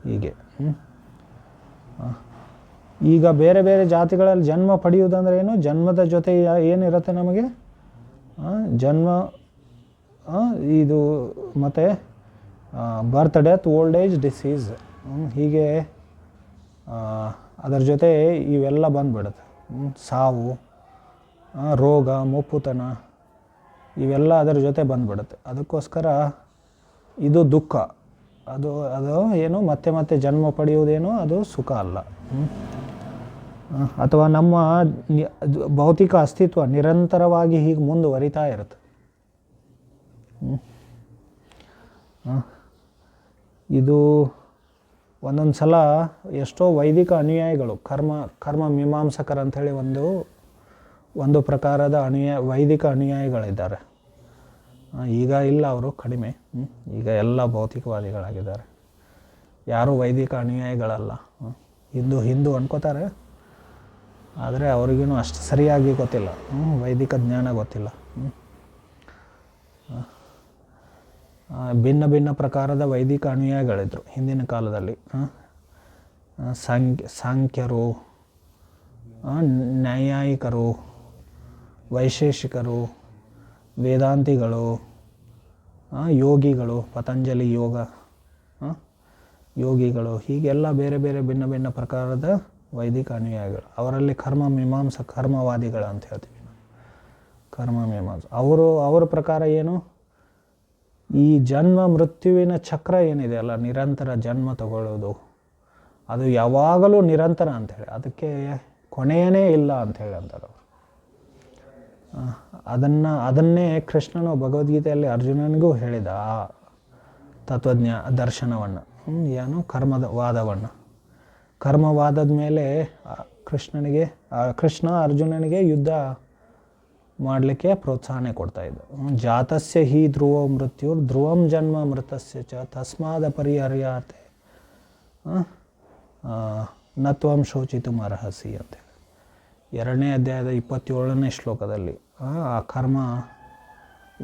ಹೀಗೆ. ಈಗ ಬೇರೆ ಬೇರೆ ಜಾತಿಗಳಲ್ಲಿ ಜನ್ಮ ಪಡೆಯುವುದಂದ್ರೆ ಏನು, ಜನ್ಮದ ಜೊತೆ ಏನಿರುತ್ತೆ ನಮಗೆ ಜನ್ಮ, ಇದು ಮತ್ತು ಬರ್ತ್ ಡೆತ್ ಓಲ್ಡ್ ಏಜ್ ಡಿಸೀಸ್ ಹೀಗೆ ಅದರ ಜೊತೆ ಇವೆಲ್ಲ ಬಂದುಬಿಡುತ್ತೆ. ಸಾವು, ರೋಗ, ಮುಪ್ಪುತನ ಇವೆಲ್ಲ ಅದರ ಜೊತೆ ಬಂದುಬಿಡುತ್ತೆ. ಅದಕ್ಕೋಸ್ಕರ ಇದು ದುಃಖ. ಅದು ಏನು ಮತ್ತೆ ಮತ್ತೆ ಜನ್ಮ ಪಡೆಯುವುದೇನು ಅದು ಸುಖ ಅಲ್ಲ. ಅಥವಾ ನಮ್ಮ ಭೌತಿಕ ಅಸ್ತಿತ್ವ ನಿರಂತರವಾಗಿ ಹೀಗೆ ಮುಂದುವರಿತಾ ಇರುತ್ತೆ. ಇದು ಒಂದೊಂದು ಸಲ ಎಷ್ಟೋ ವೈದಿಕ ಅನುಯಾಯಿಗಳು ಕರ್ಮ ಮೀಮಾಂಸಕರು ಅಂಥೇಳಿ ಒಂದು ಪ್ರಕಾರದ ವೈದಿಕ ಅನುಯಾಯಿಗಳಿದ್ದಾರೆ. ಈಗ ಇಲ್ಲ, ಅವರು ಕಡಿಮೆ. ಈಗ ಎಲ್ಲ ಭೌತಿಕವಾದಿಗಳಾಗಿದ್ದಾರೆ. ಯಾರೂ ವೈದಿಕ ಅನುಯಾಯಿಗಳಲ್ಲ. ಹಿಂದೂ ಅನ್ಕೋತಾರೆ, ಆದರೆ ಅವ್ರಿಗೂ ಅಷ್ಟು ಸರಿಯಾಗಿ ಗೊತ್ತಿಲ್ಲ, ವೈದಿಕ ಜ್ಞಾನ ಗೊತ್ತಿಲ್ಲ. ಭಿನ್ನ ಭಿನ್ನ ಪ್ರಕಾರದ ವೈದಿಕ ಅನುಯಾಯಿಗಳಿದ್ರು ಹಿಂದಿನ ಕಾಲದಲ್ಲಿ. ಸಾಂಖ್ಯರು, ನ್ಯಾಯಿಕರು, ವೈಶೇಷಿಕರು, ವೇದಾಂತಿಗಳು, ಯೋಗಿಗಳು, ಪತಂಜಲಿ ಯೋಗಿಗಳು, ಹೀಗೆಲ್ಲ ಬೇರೆ ಬೇರೆ ಭಿನ್ನ ಭಿನ್ನ ಪ್ರಕಾರದ ವೈದಿಕ ಅನುಯಾಯಿಗಳು. ಅವರಲ್ಲಿ ಕರ್ಮವಾದಿಗಳು ಅಂತ ಹೇಳ್ತೀವಿ. ಅವರ ಪ್ರಕಾರ ಏನು, ಈ ಜನ್ಮ ಮೃತ್ಯುವಿನ ಚಕ್ರ ಏನಿದೆ ಅಲ್ಲ, ನಿರಂತರ ಜನ್ಮ ತಗೊಳ್ಳೋದು, ಅದು ಯಾವಾಗಲೂ ನಿರಂತರ ಅಂಥೇಳಿ, ಅದಕ್ಕೆ ಕೊನೆಯೇ ಇಲ್ಲ ಅಂಥೇಳಿ ಅಂತಾರೆ ಅವರು. ಅದನ್ನೇ ಕೃಷ್ಣನು ಭಗವದ್ಗೀತೆಯಲ್ಲಿ ಅರ್ಜುನನಿಗೂ ಹೇಳಿದ ಆ ದರ್ಶನವನ್ನು, ಏನು ಕರ್ಮವಾದದ ಮೇಲೆ ಕೃಷ್ಣ ಅರ್ಜುನನಿಗೆ ಯುದ್ಧ ಮಾಡಲಿಕ್ಕೆ ಪ್ರೋತ್ಸಾಹನೆ ಕೊಡ್ತಾ ಇದ್ದ. ಜಾತಸ್ಯ ಹಿ ಧ್ರುವ ಮೃತ್ಯುರ್ ಧ್ರುವಂ ಜನ್ಮ ಮೃತಸ್ಯ ಚ ತಸ್ಮಾದ ಪರಿಹರ್ಯಾತೆ ನತ್ವಂ ಶೋಚಿತುಂ ಅರ್ಹಸಿ ಅಂತೇಳಿ 2ನೇ ಅಧ್ಯಾಯದ 27ನೇ ಶ್ಲೋಕದಲ್ಲಿ ಆ ಕರ್ಮ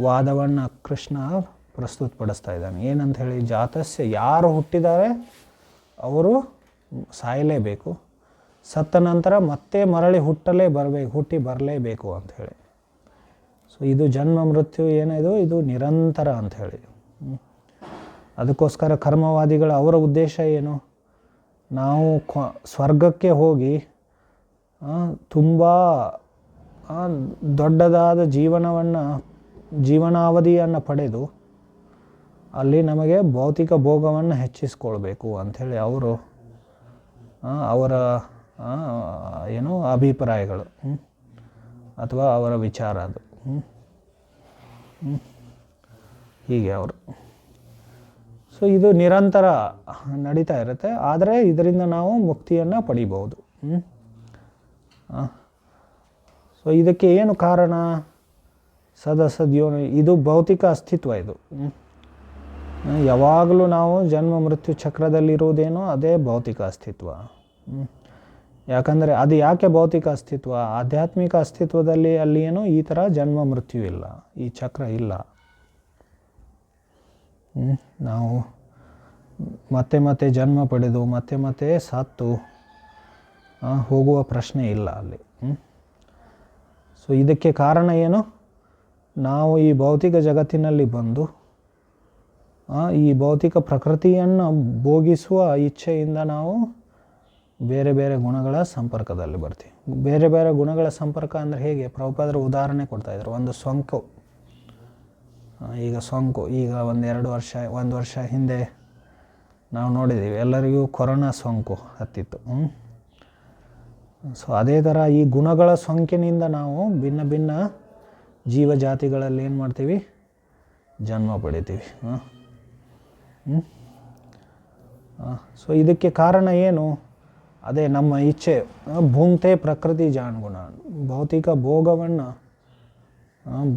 ವಾದವನ್ನು ಕೃಷ್ಣ ಪ್ರಸ್ತುತಪಡಿಸ್ತಾ ಇದ್ದಾನೆ. ಏನಂತ ಹೇಳಿ, ಜಾತಸ್ಯ ಯಾರು ಹುಟ್ಟಿದ್ದಾರೆ ಅವರು ಸಾಯಲೇಬೇಕು, ಸತ್ತ ನಂತರ ಮತ್ತೆ ಮರಳಿ ಹುಟ್ಟಿ ಬರಲೇಬೇಕು ಅಂಥೇಳಿ. ಸೊ ಇದು ಜನ್ಮ ಮೃತ್ಯು ಏನಿದು, ಇದು ನಿರಂತರ ಅಂಥೇಳಿ. ಅದಕ್ಕೋಸ್ಕರ ಕರ್ಮವಾದಿಗಳ ಅವರ ಉದ್ದೇಶ ಏನು, ನಾವು ಸ್ವರ್ಗಕ್ಕೆ ಹೋಗಿ ತುಂಬ ದೊಡ್ಡದಾದ ಜೀವನಾವಧಿಯನ್ನು ಪಡೆದು ಅಲ್ಲಿ ನಮಗೆ ಭೌತಿಕ ಭೋಗವನ್ನು ಹೆಚ್ಚಿಸ್ಕೊಳ್ಬೇಕು ಅಂಥೇಳಿ ಅವರ ಅಭಿಪ್ರಾಯಗಳು ಅಥವಾ ಅವರ ವಿಚಾರ ಅದು. ಹೀಗೆ ಅವರು. ಸೊ ಇದು ನಿರಂತರ ನಡೀತಾ ಇರುತ್ತೆ, ಆದರೆ ಇದರಿಂದ ನಾವು ಮುಕ್ತಿಯನ್ನು ಪಡಿಬೋದು. ಸೊ ಇದಕ್ಕೆ ಏನು ಕಾರಣ, ಸದಸದ್ಯೋನಿ, ಇದು ಭೌತಿಕ ಅಸ್ತಿತ್ವ. ಇದು ಯಾವಾಗಲೂ ನಾವು ಜನ್ಮ ಮೃತ್ಯು ಚಕ್ರದಲ್ಲಿರುವುದೇನೋ ಅದೇ ಭೌತಿಕ ಅಸ್ತಿತ್ವ. ಯಾಕಂದರೆ ಅದು ಯಾಕೆ ಭೌತಿಕ ಅಸ್ತಿತ್ವ, ಆಧ್ಯಾತ್ಮಿಕ ಅಸ್ತಿತ್ವದಲ್ಲಿ ಅಲ್ಲಿ ಏನೋ ಈ ಥರ ಜನ್ಮ ಮೃತ್ಯು ಇಲ್ಲ, ಈ ಚಕ್ರ ಇಲ್ಲ. ನಾವು ಮತ್ತೆ ಮತ್ತೆ ಜನ್ಮ ಪಡೆದು ಮತ್ತೆ ಮತ್ತೆ ಸತ್ತು ಹೋಗುವ ಪ್ರಶ್ನೆ ಇಲ್ಲ ಅಲ್ಲಿ. ಸೊ ಇದಕ್ಕೆ ಕಾರಣ ಏನು, ನಾವು ಈ ಭೌತಿಕ ಜಗತ್ತಿನಲ್ಲಿ ಬಂದು ಈ ಭೌತಿಕ ಪ್ರಕೃತಿಯನ್ನು ಭೋಗಿಸುವ ಇಚ್ಛೆಯಿಂದ ನಾವು ಬೇರೆ ಬೇರೆ ಗುಣಗಳ ಸಂಪರ್ಕದಲ್ಲಿ ಬರ್ತೀವಿ. ಬೇರೆ ಬೇರೆ ಗುಣಗಳ ಸಂಪರ್ಕ ಅಂದರೆ ಹೇಗೆ, ಪ್ರಭುಪಾದರು ಉದಾಹರಣೆ ಕೊಡ್ತಾಯಿದ್ರು. ಒಂದು ಸೋಂಕು, ಈಗ ಒಂದು ವರ್ಷ ಹಿಂದೆ ನಾವು ನೋಡಿದ್ದೀವಿ, ಎಲ್ಲರಿಗೂ ಕೊರೋನಾ ಸೋಂಕು ಹತ್ತಿತ್ತು. ಸೊ ಅದೇ ಥರ ಈ ಗುಣಗಳ ಸೋಂಕಿನಿಂದ ನಾವು ಭಿನ್ನ ಭಿನ್ನ ಜೀವಜಾತಿಗಳಲ್ಲಿ ಏನು ಮಾಡ್ತೀವಿ, ಜನ್ಮ ಪಡಿತೀವಿ. ಸೊ ಇದಕ್ಕೆ ಕಾರಣ ಏನು? ಅದೇ ನಮ್ಮ ಇಚ್ಛೆ. ಭೂಂತೆ ಪ್ರಕೃತಿ ಜಾನ್ಗುಣ, ಭೌತಿಕ ಭೋಗವನ್ನು,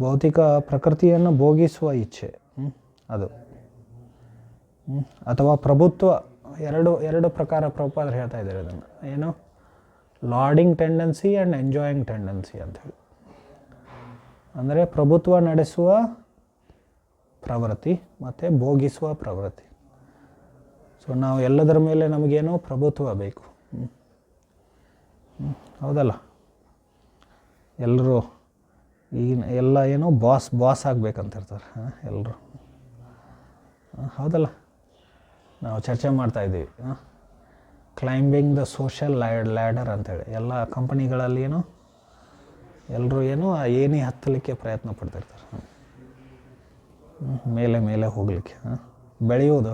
ಭೌತಿಕ ಪ್ರಕೃತಿಯನ್ನು ಭೋಗಿಸುವ ಇಚ್ಛೆ, ಅದು. ಅಥವಾ ಪ್ರಭುತ್ವ, ಎರಡು ಪ್ರಕಾರ ಪ್ರಭುಪಾದರು ಹೇಳ್ತಾ ಇದ್ದಾರೆ ಅದನ್ನು. ಏನು? ಲಾರ್ಡಿಂಗ್ ಟೆಂಡೆನ್ಸಿ ಆ್ಯಂಡ್ ಎಂಜಾಯಿಂಗ್ ಟೆಂಡೆನ್ಸಿ ಅಂಥೇಳಿ. ಅಂದರೆ ಪ್ರಭುತ್ವ ನಡೆಸುವ ಪ್ರವೃತ್ತಿ ಮತ್ತು ಭೋಗಿಸುವ ಪ್ರವೃತ್ತಿ. ಸೊ ನಾವು ಎಲ್ಲದರ ಮೇಲೆ ನಮಗೇನು ಪ್ರಭುತ್ವ ಬೇಕು. ಹೌದಲ್ಲ? ಎಲ್ಲರೂ ಈಗಿನ ಎಲ್ಲ ಏನೋ ಬಾಸ್ ಆಗಬೇಕಂತಿರ್ತಾರೆ ಎಲ್ಲರೂ. ಹೌದಲ್ಲ? ನಾವು ಚರ್ಚೆ ಮಾಡ್ತಾಯಿದ್ದೀವಿ ಕ್ಲೈಂಬಿಂಗ್ ದ ಸೋಷಲ್ ಲ್ಯಾಡರ್ ಅಂಥೇಳಿ. ಎಲ್ಲ ಕಂಪನಿಗಳಲ್ಲಿ ಏನು ಎಲ್ಲರೂ ಏನು ಆ ಏಣಿ ಹತ್ತಲಿಕ್ಕೆ ಪ್ರಯತ್ನ ಪಡ್ತಿರ್ತಾರೆ, ಮೇಲೆ ಹೋಗಲಿಕ್ಕೆ, ಬೆಳೆಯೋದು,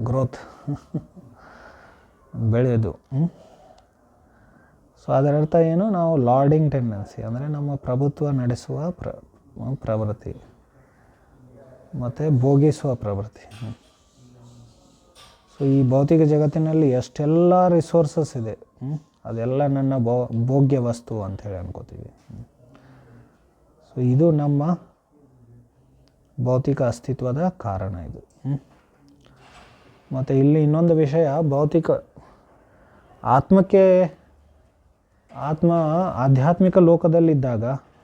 ಗ್ರೋತ್, ಬೆಳೆಯೋದು. ಸೊ ಅದರ ಅರ್ಥ ಏನು? ನಾವು ಲಾರ್ಡಿಂಗ್ ಟೆಂಡೆನ್ಸಿ ಅಂದರೆ ನಮ್ಮ ಪ್ರಭುತ್ವ ನಡೆಸುವ ಪ್ರವೃತ್ತಿ ಮತ್ತು ಭೋಗಿಸುವ ಪ್ರವೃತ್ತಿ. ಸೊ ಈ ಭೌತಿಕ ಜಗತ್ತಿನಲ್ಲಿ ಎಷ್ಟೆಲ್ಲ ರಿಸೋರ್ಸಸ್ ಇದೆ, ಅದೆಲ್ಲ ನನ್ನ ಭೋಗ್ಯ ವಸ್ತು ಅಂಥೇಳಿ ಅನ್ಕೋತೀವಿ. ಸೊ ಇದು ನಮ್ಮ ಭೌತಿಕ ಅಸ್ತಿತ್ವದ ಕಾರಣ ಇದು. ಮತ್ತು ಇಲ್ಲಿ ಇನ್ನೊಂದು ವಿಷಯ, ಭೌತಿಕ ಆತ್ಮ ಆಧ್ಯಾತ್ಮಿಕ ಲೋಕದಲ್ಲಿದ್ದಾಗ,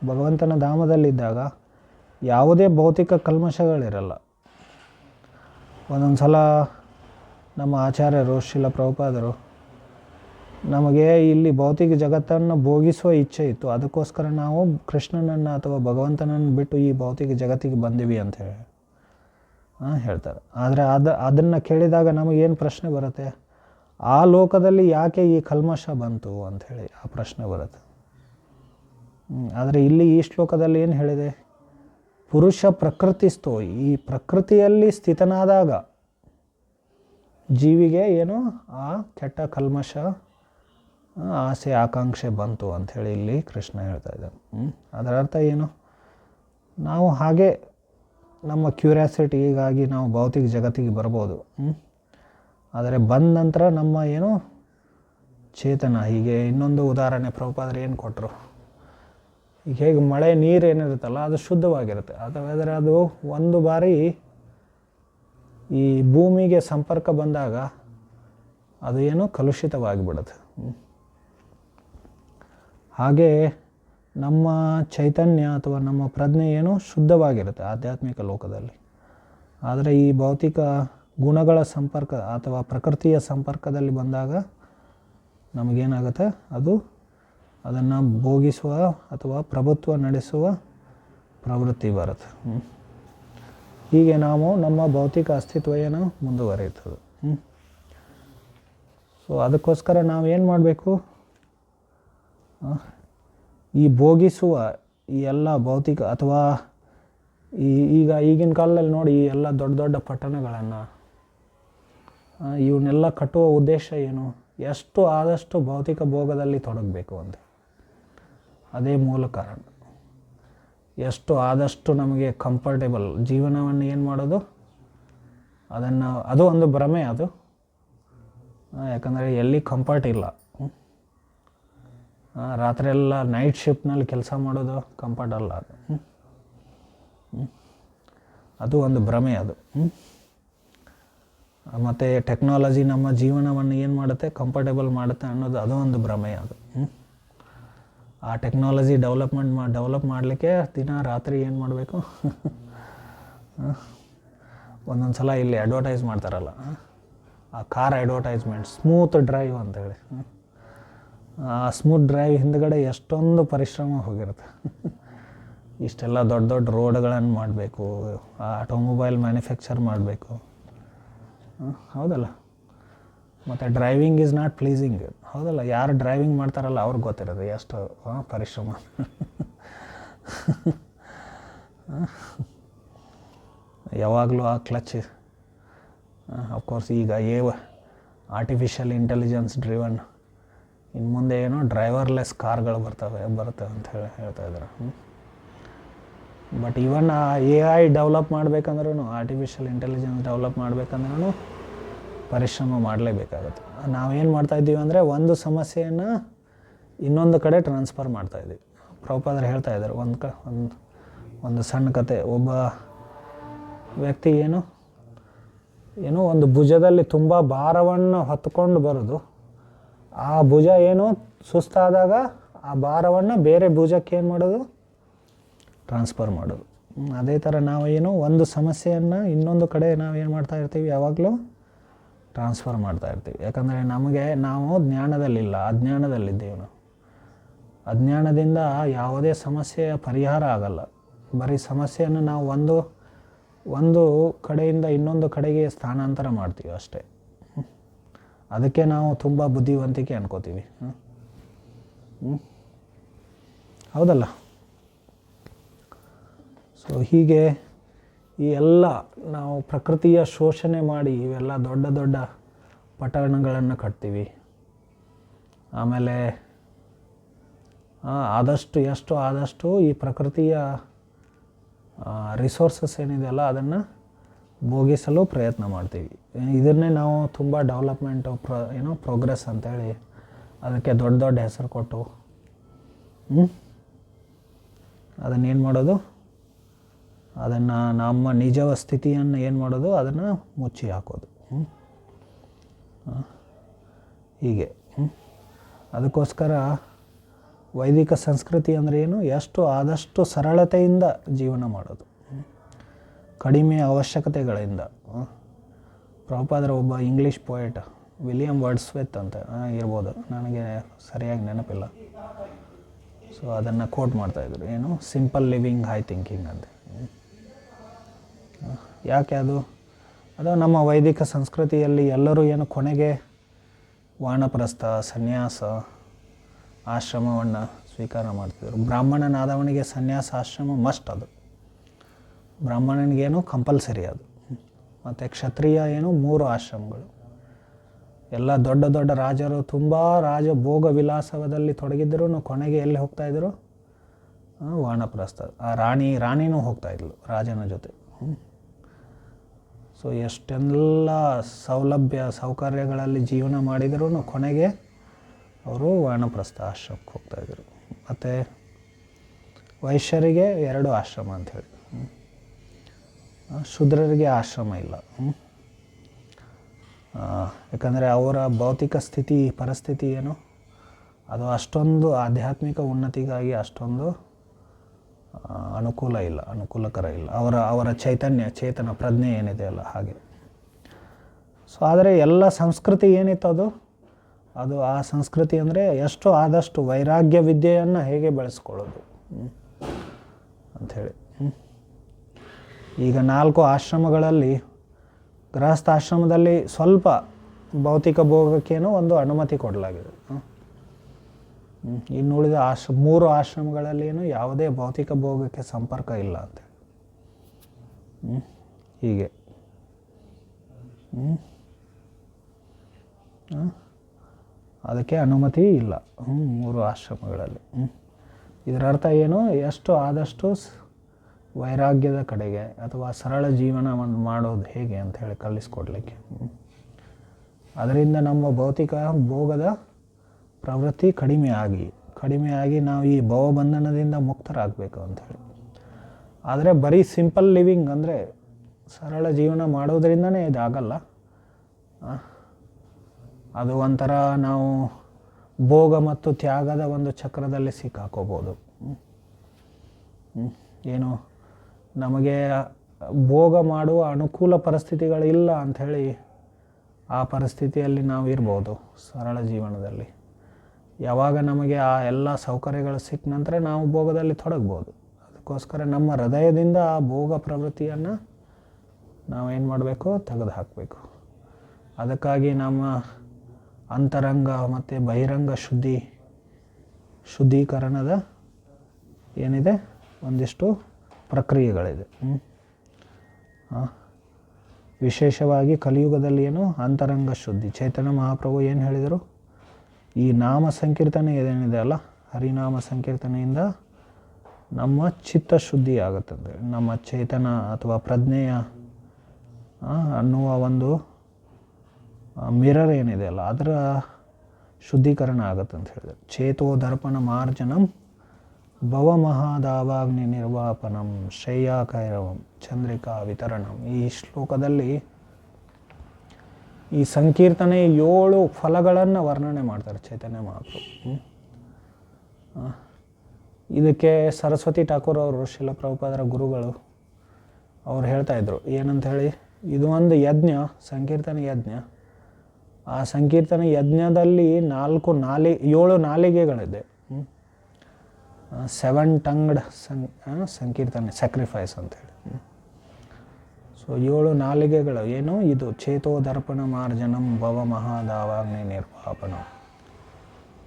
ಭಗವಂತನ ಧಾಮದಲ್ಲಿದ್ದಾಗ ಯಾವುದೇ ಭೌತಿಕ ಕಲ್ಮಶಗಳಿರಲ್ಲ. ಒಂದೊಂದು ಸಲ ನಮ್ಮ ಆಚಾರ್ಯರು ಶ್ರೀಲ ಪ್ರಭುಪಾದರು ನಮಗೆ ಇಲ್ಲಿ ಭೌತಿಕ ಜಗತ್ತನ್ನು ಭೋಗಿಸುವ ಇಚ್ಛೆ ಇತ್ತು, ಅದಕ್ಕೋಸ್ಕರ ನಾವು ಕೃಷ್ಣನನ್ನು ಅಥವಾ ಭಗವಂತನನ್ನು ಬಿಟ್ಟು ಈ ಭೌತಿಕ ಜಗತ್ತಿಗೆ ಬಂದೀವಿ ಅಂತ ಹೇಳ್ತಾರೆ. ಆದರೆ ಅದನ್ನು ಕೇಳಿದಾಗ ನಮಗೇನು ಪ್ರಶ್ನೆ ಬರುತ್ತೆ? ಆ ಲೋಕದಲ್ಲಿ ಯಾಕೆ ಈ ಕಲ್ಮಶ ಬಂತು ಅಂಥೇಳಿ ಆ ಪ್ರಶ್ನೆ ಬರುತ್ತೆ. ಆದರೆ ಇಲ್ಲಿ ಈ ಶ್ಲೋಕದಲ್ಲಿ ಏನು ಹೇಳಿದೆ? ಪುರುಷ ಪ್ರಕೃತಿಸ್ಥೋ, ಈ ಪ್ರಕೃತಿಯಲ್ಲಿ ಸ್ಥಿತನಾದಾಗ ಜೀವಿಗೆ ಏನು ಆ ಕೆಟ್ಟ ಕಲ್ಮಶ, ಆಸೆ, ಆಕಾಂಕ್ಷೆ ಬಂತು ಅಂಥೇಳಿ ಇಲ್ಲಿ ಕೃಷ್ಣ ಹೇಳ್ತಾ ಇದ್ದಾನೆ. ಅದರ ಅರ್ಥ ಏನು? ನಾವು ಹಾಗೆ ನಮ್ಮ ಕ್ಯೂರಿಯಾಸಿಟಿಗಾಗಿ ನಾವು ಭೌತಿಕ ಜಗತ್ತಿಗೆ ಬರ್ಬೋದು. ಆದರೆ ಬಂದ ನಂತರ ನಮ್ಮ ಏನು ಚೇತನ, ಹೀಗೆ ಇನ್ನೊಂದು ಉದಾಹರಣೆ ಪ್ರಭುಪಾದರು ಏನು ಕೊಟ್ಟರು, ಈಗ ಹೇಗೆ ಮಳೆ ನೀರು ಏನಿರುತ್ತಲ್ಲ ಅದು ಶುದ್ಧವಾಗಿರುತ್ತೆ, ಆದರೆ ಅದು ಒಂದು ಬಾರಿ ಈ ಭೂಮಿಗೆ ಸಂಪರ್ಕ ಬಂದಾಗ ಅದು ಏನು ಕಲುಷಿತವಾಗಿಬಿಡುತ್ತೆ. ಹಾಗೆ ನಮ್ಮ ಚೈತನ್ಯ ಅಥವಾ ನಮ್ಮ ಪ್ರಜ್ಞೆ ಏನು ಶುದ್ಧವಾಗಿರುತ್ತೆ ಆಧ್ಯಾತ್ಮಿಕ ಲೋಕದಲ್ಲಿ. ಆದರೆ ಈ ಭೌತಿಕ ಗುಣಗಳ ಸಂಪರ್ಕ ಅಥವಾ ಪ್ರಕೃತಿಯ ಸಂಪರ್ಕದಲ್ಲಿ ಬಂದಾಗ ನಮಗೇನಾಗುತ್ತೆ? ಅದನ್ನು ಭೋಗಿಸುವ ಅಥವಾ ಪ್ರಭುತ್ವ ನಡೆಸುವ ಪ್ರವೃತ್ತಿ ಬರುತ್ತೆ. ಹೀಗೆ ನಾವು ನಮ್ಮ ಭೌತಿಕ ಅಸ್ತಿತ್ವ ಏನು ಮುಂದುವರಿಯುತ್ತದೆ. ಸೊ ಅದಕ್ಕೋಸ್ಕರ ನಾವೇನು ಮಾಡಬೇಕು? ಈ ಭೋಗಿಸುವ ಈ ಎಲ್ಲ ಭೌತಿಕ ಅಥವಾ ಈಗಿನ ಕಾಲದಲ್ಲಿ ನೋಡಿ, ಈ ಎಲ್ಲ ದೊಡ್ಡ ದೊಡ್ಡ ಪಟ್ಟಣಗಳನ್ನು ಇವನ್ನೆಲ್ಲ ಕಟ್ಟುವ ಉದ್ದೇಶ ಏನು? ಎಷ್ಟು ಆದಷ್ಟು ಭೌತಿಕ ಭೋಗದಲ್ಲಿ ತೊಡಗಬೇಕು ಅಂತ. ಅದೇ ಮೂಲ ಕಾರಣ. ಎಷ್ಟು ಆದಷ್ಟು ನಮಗೆ ಕಂಫರ್ಟೇಬಲ್ ಜೀವನವನ್ನು ಏನು ಮಾಡೋದು, ಅದು ಒಂದು ಭ್ರಮೆ ಅದು. ಯಾಕಂದರೆ ಎಲ್ಲಿ ಕಂಫರ್ಟ್ ಇಲ್ಲ. ರಾತ್ರಿ ಎಲ್ಲ ನೈಟ್ ಶಿಫ್ಟ್ನಲ್ಲಿ ಕೆಲಸ ಮಾಡೋದು ಕಂಫರ್ಟ್ ಅಲ್ಲ ಅದು. ಅದು ಒಂದು ಭ್ರಮೆ ಅದು. ಮತ್ತು ಟೆಕ್ನಾಲಜಿ ನಮ್ಮ ಜೀವನವನ್ನು ಏನು ಮಾಡುತ್ತೆ? ಕಂಫರ್ಟೇಬಲ್ ಮಾಡುತ್ತೆ ಅನ್ನೋದು ಅದು ಒಂದು ಭ್ರಮೆ ಅದು. ಆ ಟೆಕ್ನಾಲಜಿ ಡೆವಲಪ್ ಮಾಡಲಿಕ್ಕೆ ದಿನ ರಾತ್ರಿ ಏನು ಮಾಡಬೇಕು? ಒಂದೊಂದು ಸಲ ಇಲ್ಲಿ ಅಡ್ವರ್ಟೈಸ್ ಮಾಡ್ತಾರಲ್ಲ, ಆ ಕಾರ್ ಅಡ್ವರ್ಟೈಸ್ಮೆಂಟ್, ಸ್ಮೂತ್ ಡ್ರೈವ್ ಅಂತೇಳಿ. ಆ ಸ್ಮೂತ್ ಡ್ರೈವ್ ಹಿಂದ್ಗಡೆ ಎಷ್ಟೊಂದು ಪರಿಶ್ರಮ ಹೋಗಿರುತ್ತೆ. ಇಷ್ಟೆಲ್ಲ ದೊಡ್ಡ ದೊಡ್ಡ ರೋಡ್ಗಳನ್ನು ಮಾಡಬೇಕು, ಆಟೋಮೊಬೈಲ್ ಮ್ಯಾನುಫ್ಯಾಕ್ಚರ್ ಮಾಡಬೇಕು. ಹೌದಲ್ಲ? ಮತ್ತು ಡ್ರೈವಿಂಗ್ ಈಸ್ ನಾಟ್ ಪ್ಲೀಸಿಂಗ್. ಹೌದಲ್ಲ? ಯಾರು ಡ್ರೈವಿಂಗ್ ಮಾಡ್ತಾರಲ್ಲ ಅವ್ರಿಗೆ ಗೊತ್ತಿರೋದು ಎಷ್ಟು ಪರಿಶ್ರಮ. ಯಾವಾಗಲೂ ಆ ಕ್ಲಚ್, ಅಫ್ಕೋರ್ಸ್ ಈಗ ಆರ್ಟಿಫಿಷಿಯಲ್ ಇಂಟೆಲಿಜೆನ್ಸ್ ಡ್ರಿವನ್ ಇನ್ನು ಮುಂದೆ ಏನೋ ಡ್ರೈವರ್ಲೆಸ್ ಕಾರ್ಗಳು ಬರುತ್ತೆ ಅಂತ ಹೇಳ್ತಾ ಇದ್ದಾರೆ. ಬಟ್ ಇವನ್ AI ಡೆವಲಪ್ ಮಾಡಬೇಕಂದ್ರೂ, ಆರ್ಟಿಫಿಷಿಯಲ್ ಇಂಟೆಲಿಜೆನ್ಸ್ ಡೆವಲಪ್ ಮಾಡಬೇಕಂದ್ರೂ ಪರಿಶ್ರಮ ಮಾಡಲೇಬೇಕಾಗುತ್ತೆ. ನಾವೇನು ಮಾಡ್ತಾಯಿದ್ದೀವಿ ಅಂದರೆ ಒಂದು ಸಮಸ್ಯೆಯನ್ನು ಇನ್ನೊಂದು ಕಡೆ ಟ್ರಾನ್ಸ್ಫರ್ ಮಾಡ್ತಾಯಿದ್ದೀವಿ. ಪ್ರಭುಪಾದರು ಹೇಳ್ತಾ ಇದ್ದಾರೆ ಒಂದು ಸಣ್ಣ ಕತೆ. ಒಬ್ಬ ವ್ಯಕ್ತಿ ಏನೋ ಒಂದು ಭುಜದಲ್ಲಿ ತುಂಬ ಭಾರವನ್ನು ಹೊತ್ಕೊಂಡು ಬರೋದು, ಆ ಭುಜ ಏನೋ ಸುಸ್ತಾದಾಗ ಆ ಭಾರವನ್ನು ಬೇರೆ ಭುಜಕ್ಕೆ ಏನು ಮಾಡೋದು, ಟ್ರಾನ್ಸ್ಫರ್ ಮಾಡೋದು. ಅದೇ ಥರ ನಾವು ಒಂದು ಸಮಸ್ಯೆಯನ್ನು ಇನ್ನೊಂದು ಕಡೆ ನಾವೇನು ಮಾಡ್ತಾ ಇರ್ತೀವಿ, ಯಾವಾಗಲೂ ಟ್ರಾನ್ಸ್ಫರ್ ಮಾಡ್ತಾ ಇರ್ತೀವಿ. ಯಾಕಂದರೆ ನಾವು ಜ್ಞಾನದಲ್ಲಿಲ್ಲ, ಅಜ್ಞಾನದಲ್ಲಿದ್ದೇವೆ. ನಾವು ಅಜ್ಞಾನದಿಂದ ಯಾವುದೇ ಸಮಸ್ಯೆಯ ಪರಿಹಾರ ಆಗಲ್ಲ. ಬರೀ ಸಮಸ್ಯೆಯನ್ನು ನಾವು ಒಂದು ಕಡೆಯಿಂದ ಇನ್ನೊಂದು ಕಡೆಗೆ ಸ್ಥಾನಾಂತರ ಮಾಡ್ತೀವಿ ಅಷ್ಟೇ. ಅದಕ್ಕೆ ನಾವು ತುಂಬ ಬುದ್ಧಿವಂತಿಕೆ ಅನ್ಕೋತೀವಿ. ಹೌದಲ್ಲ? ಸೊ ಹೀಗೆ ಈ ಎಲ್ಲ ನಾವು ಪ್ರಕೃತಿಯ ಶೋಷಣೆ ಮಾಡಿ ಇವೆಲ್ಲ ದೊಡ್ಡ ದೊಡ್ಡ ಪಟ್ಟಣಗಳನ್ನು ಕಟ್ತೀವಿ. ಆಮೇಲೆ ಆದಷ್ಟು ಈ ಪ್ರಕೃತಿಯ ರಿಸೋರ್ಸಸ್ ಏನಿದೆಯಲ್ಲ ಅದನ್ನು ಭೋಗಿಸಲು ಪ್ರಯತ್ನ ಮಾಡ್ತೀವಿ. ಇದನ್ನೇ ನಾವು ತುಂಬ ಡೆವಲಪ್ಮೆಂಟು ಪ್ರೋಗ್ರೆಸ್ ಅಂತೇಳಿ ಅದಕ್ಕೆ ದೊಡ್ಡ ದೊಡ್ಡ ಹೆಸರು ಕೊಟ್ಟು ಅದನ್ನೇನು ಮಾಡೋದು, ಅದನ್ನು ನಮ್ಮ ನಿಜವ ಸ್ಥಿತಿಯನ್ನು ಏನು ಮಾಡೋದು, ಅದನ್ನು ಮುಚ್ಚಿ ಹಾಕೋದು. ಹೀಗೆ ಅದಕ್ಕೋಸ್ಕರ ವೈದಿಕ ಸಂಸ್ಕೃತಿ ಅಂದರೆ ಏನು, ಆದಷ್ಟು ಸರಳತೆಯಿಂದ ಜೀವನ ಮಾಡೋದು, ಕಡಿಮೆ ಅವಶ್ಯಕತೆಗಳಿಂದ. ಪ್ರಭುಪಾದರ ಒಬ್ಬ ಇಂಗ್ಲೀಷ್ ಪೋಯೆಟ್ ವಿಲಿಯಂ ವರ್ಡ್ಸ್ವೆತ್ ಅಂತ ಇರ್ಬೋದು, ನನಗೆ ಸರಿಯಾಗಿ ನೆನಪಿಲ್ಲ. ಸೊ ಅದನ್ನು ಕೋಟ್ ಮಾಡ್ತಾಯಿದ್ರು, ಏನು ಸಿಂಪಲ್ ಲಿವಿಂಗ್ ಹೈ ಥಿಂಕಿಂಗ್ ಅಂತ. ಯಾಕೆ ಅದು ನಮ್ಮ ವೈದಿಕ ಸಂಸ್ಕೃತಿಯಲ್ಲಿ ಎಲ್ಲರೂ ಕೊನೆಗೆ ವಾನಪ್ರಸ್ಥ, ಸನ್ಯಾಸ, ಆಶ್ರಮವನ್ನು ಸ್ವೀಕಾರ ಮಾಡ್ತಿದ್ರು. ಬ್ರಾಹ್ಮಣನಾದವನಿಗೆ ಸನ್ಯಾಸ ಆಶ್ರಮ ಮಸ್ಟ್, ಅದು ಬ್ರಾಹ್ಮಣನಿಗೇನು ಕಂಪಲ್ಸರಿ ಅದು. ಮತ್ತು ಕ್ಷತ್ರಿಯ 3 ಆಶ್ರಮಗಳು. ಎಲ್ಲ ದೊಡ್ಡ ದೊಡ್ಡ ರಾಜರು ತುಂಬ ಭೋಗ ವಿಲಾಸದಲ್ಲಿ ತೊಡಗಿದ್ದರೂ ಕೊನೆಗೆ ಎಲ್ಲಿ ಹೋಗ್ತಾಯಿದ್ರು, ವಾನಪ್ರಸ್ಥ. ಆ ರಾಣಿನೂ ಹೋಗ್ತಾಯಿದ್ಲು ರಾಜನ ಜೊತೆ. ಸೊ ಎಷ್ಟೆಲ್ಲ ಸೌಕರ್ಯಗಳಲ್ಲಿ ಜೀವನ ಮಾಡಿದರೂ ಕೊನೆಗೆ ಅವರು ವಾನಪ್ರಸ್ಥ ಆಶ್ರಮಕ್ಕೆ ಹೋಗ್ತಾಯಿದ್ರು. ಮತ್ತು ವೈಶ್ಯರಿಗೆ 2 ಆಶ್ರಮ ಅಂಥೇಳಿ, ಶೂದ್ರರಿಗೆ ಆಶ್ರಮ ಇಲ್ಲ. ಯಾಕಂದರೆ ಅವರ ಭೌತಿಕ ಪರಿಸ್ಥಿತಿ ಅದು ಅಷ್ಟೊಂದು ಆಧ್ಯಾತ್ಮಿಕ ಉನ್ನತಿಗಾಗಿ ಅಷ್ಟೊಂದು ಅನುಕೂಲಕರ ಇಲ್ಲ. ಅವರ ಚೇತನ ಪ್ರಜ್ಞೆ ಏನಿದೆ ಅಲ್ಲ ಹಾಗೆ. ಸೊ ಆದರೆ ಎಲ್ಲ ಸಂಸ್ಕೃತಿ ಏನಿತ್ತು ಅದು ಆ ಸಂಸ್ಕೃತಿ ಅಂದರೆ ಆದಷ್ಟು ವೈರಾಗ್ಯ ವಿದ್ಯೆಯನ್ನು ಹೇಗೆ ಬೆಳೆಸ್ಕೊಳ್ಳೋದು ಅಂಥೇಳಿ. ಈಗ 4 ಆಶ್ರಮಗಳಲ್ಲಿ ಗೃಹಸ್ಥಾಶ್ರಮದಲ್ಲಿ ಸ್ವಲ್ಪ ಭೌತಿಕ ಭೋಗಕ್ಕೇನೋ ಒಂದು ಅನುಮತಿ ಕೊಡಲಾಗಿದೆ. ಇನ್ನುಳಿದ 3 ಆಶ್ರಮಗಳಲ್ಲೇನು ಯಾವುದೇ ಭೌತಿಕ ಭೋಗಕ್ಕೆ ಸಂಪರ್ಕ ಇಲ್ಲ ಅಂತೇಳಿ. ಹೀಗೆ ಅದಕ್ಕೆ ಅನುಮತಿ ಇಲ್ಲ 3 ಆಶ್ರಮಗಳಲ್ಲಿ. ಇದರ ಅರ್ಥ ಏನು, ಆದಷ್ಟು ವೈರಾಗ್ಯದ ಕಡೆಗೆ ಅಥವಾ ಸರಳ ಜೀವನವನ್ನು ಮಾಡೋದು ಹೇಗೆ ಅಂತ ಹೇಳಿ ಕಲಿಸ್ಕೊಡ್ಲಿಕ್ಕೆ. ಅದರಿಂದ ನಮ್ಮ ಭೌತಿಕ ಭೋಗದ ಪ್ರವೃತ್ತಿ ಕಡಿಮೆಯಾಗಿ ನಾವು ಈ ಭವಬಂಧನದಿಂದ ಮುಕ್ತರಾಗಬೇಕು ಅಂಥೇಳಿ. ಆದರೆ ಬರೀ ಸಿಂಪಲ್ ಲಿವಿಂಗ್ ಅಂದರೆ ಸರಳ ಜೀವನ ಮಾಡೋದ್ರಿಂದನೇ ಇದಾಗಲ್ಲ. ಅದು ಒಂಥರ ನಾವು ಭೋಗ ಮತ್ತು ತ್ಯಾಗದ ಒಂದು ಚಕ್ರದಲ್ಲಿ ಸಿಕ್ಕಾಕೋಬೋದು. ಏನು ನಮಗೆ ಭೋಗ ಮಾಡುವ ಅನುಕೂಲ ಪರಿಸ್ಥಿತಿಗಳಿಲ್ಲ ಅಂಥೇಳಿ ಆ ಪರಿಸ್ಥಿತಿಯಲ್ಲಿ ನಾವು ಇರ್ಬೋದು ಸರಳ ಜೀವನದಲ್ಲಿ. ಯಾವಾಗ ನಮಗೆ ಆ ಎಲ್ಲ ಸೌಕರ್ಯಗಳು ಸಿಕ್ಕ ನಂತರ ನಾವು ಭೋಗದಲ್ಲಿ ತೊಡಗ್ಬೋದು. ಅದಕ್ಕೋಸ್ಕರ ನಮ್ಮ ಹೃದಯದಿಂದ ಆ ಭೋಗ ಪ್ರವೃತ್ತಿಯನ್ನು ನಾವೇನು ಮಾಡಬೇಕು, ತೆಗೆದು ಹಾಕಬೇಕು. ಅದಕ್ಕಾಗಿ ನಮ್ಮ ಅಂತರಂಗ ಮತ್ತು ಬಹಿರಂಗ ಶುದ್ಧೀಕರಣದ ಏನಿದೆ ಒಂದಿಷ್ಟು ಪ್ರಕ್ರಿಯೆಗಳಿದೆ. ವಿಶೇಷವಾಗಿ ಕಲಿಯುಗದಲ್ಲಿ ಅಂತರಂಗ ಶುದ್ಧಿ. ಚೈತನ್ಯ ಮಹಾಪ್ರಭು ಏನು ಹೇಳಿದರು, ಈ ನಾಮ ಸಂಕೀರ್ತನೆ ಏನೇನಿದೆ ಅಲ್ಲ, ಹರಿನಾಮ ಸಂಕೀರ್ತನೆಯಿಂದ ನಮ್ಮ ಚಿತ್ತಶುದ್ಧಿ ಆಗುತ್ತದೆ. ನಮ್ಮ ಚೇತನ ಅಥವಾ ಪ್ರಜ್ಞೆಯ ಅನ್ನುವ ಒಂದು ಮಿರರ್ ಏನಿದೆ ಅಲ್ಲ, ಅದರ ಶುದ್ಧೀಕರಣ ಆಗುತ್ತೆ ಅಂತ ಹೇಳಿದೆ. ಚೇತೋ ದರ್ಪಣ ಮಾರ್ಜನಂ ಭವಮಹಾದಾವಾಗ್ನಿ ನಿರ್ವಾಪನಂ ಶಯ್ಯಾಕೈರವಂ ಚಂದ್ರಿಕಾ ವಿತರಣಂ. ಈ ಶ್ಲೋಕದಲ್ಲಿ ಈ ಸಂಕೀರ್ತನೆ 7 ಫಲಗಳನ್ನು ವರ್ಣನೆ ಮಾಡ್ತಾರೆ ಚೈತನ್ಯ ಮಹಾಪ್ರಭು. ಇದಕ್ಕೆ ಸರಸ್ವತಿ ಠಾಕೂರ್ ಅವರು, ಶ್ರೀಲ ಪ್ರಭುಪಾದರ ಗುರುಗಳು, ಅವ್ರು ಹೇಳ್ತಾ ಇದ್ರು ಏನಂತ ಹೇಳಿ, ಇದು ಒಂದು ಯಜ್ಞ, ಸಂಕೀರ್ತನೆ ಯಜ್ಞ. ಆ ಸಂಕೀರ್ತನೆ ಯಜ್ಞದಲ್ಲಿ 7 ನಾಲಿಗೆಗಳಿದೆ. 7 ಟಂಗ್ಡ್ ಸಂಕೀರ್ತನೆ ಸ್ಯಾಕ್ರಿಫೈಸ್ ಅಂತೇಳಿ. ಸೊ 7 ನಾಲಿಗೆಗಳು ಏನು, ಇದು ಚೇತೋ ದರ್ಪಣ ಮಾರ್ಜನಂ ಭವ ಮಹಾದಾವಾಗ್ನಿ ನಿರ್ವಾಪನ.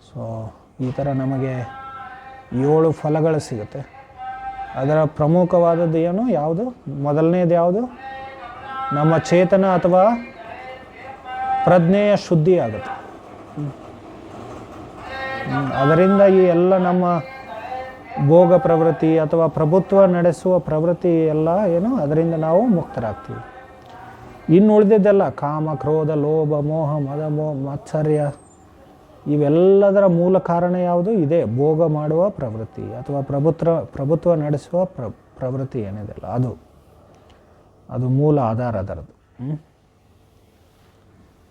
ಸೊ ಈ ಥರ ನಮಗೆ 7 ಫಲಗಳು ಸಿಗುತ್ತೆ. ಅದರ ಪ್ರಮುಖವಾದದ್ದು ಏನು, ಯಾವುದು, ಮೊದಲನೇದು ಯಾವುದು, ನಮ್ಮ ಚೇತನ ಅಥವಾ ಪ್ರಜ್ಞೆಯ ಶುದ್ಧಿ ಆಗುತ್ತೆ. ಅದರಿಂದ ಈ ಎಲ್ಲ ನಮ್ಮ ಭೋಗ ಪ್ರವೃತ್ತಿ ಅಥವಾ ಪ್ರಭುತ್ವ ನಡೆಸುವ ಪ್ರವೃತ್ತಿ ಎಲ್ಲ ಏನು, ಅದರಿಂದ ನಾವು ಮುಕ್ತರಾಗ್ತೀವಿ. ಇನ್ನು ಉಳಿದಿದ್ದೆಲ್ಲ ಕಾಮ, ಕ್ರೋಧ, ಲೋಭ, ಮೋಹ, ಮದ, ಮಾತ್ಸರ್ಯ, ಇವೆಲ್ಲದರ ಮೂಲ ಕಾರಣ ಯಾವುದು, ಇದೆ ಭೋಗ ಮಾಡುವ ಪ್ರವೃತ್ತಿ ಅಥವಾ ಪ್ರಭುತ್ವ ನಡೆಸುವ ಪ್ರವೃತ್ತಿ ಏನಿದೆಲ್ಲ, ಅದು ಮೂಲ ಆಧಾರ ಅದರದ್ದು.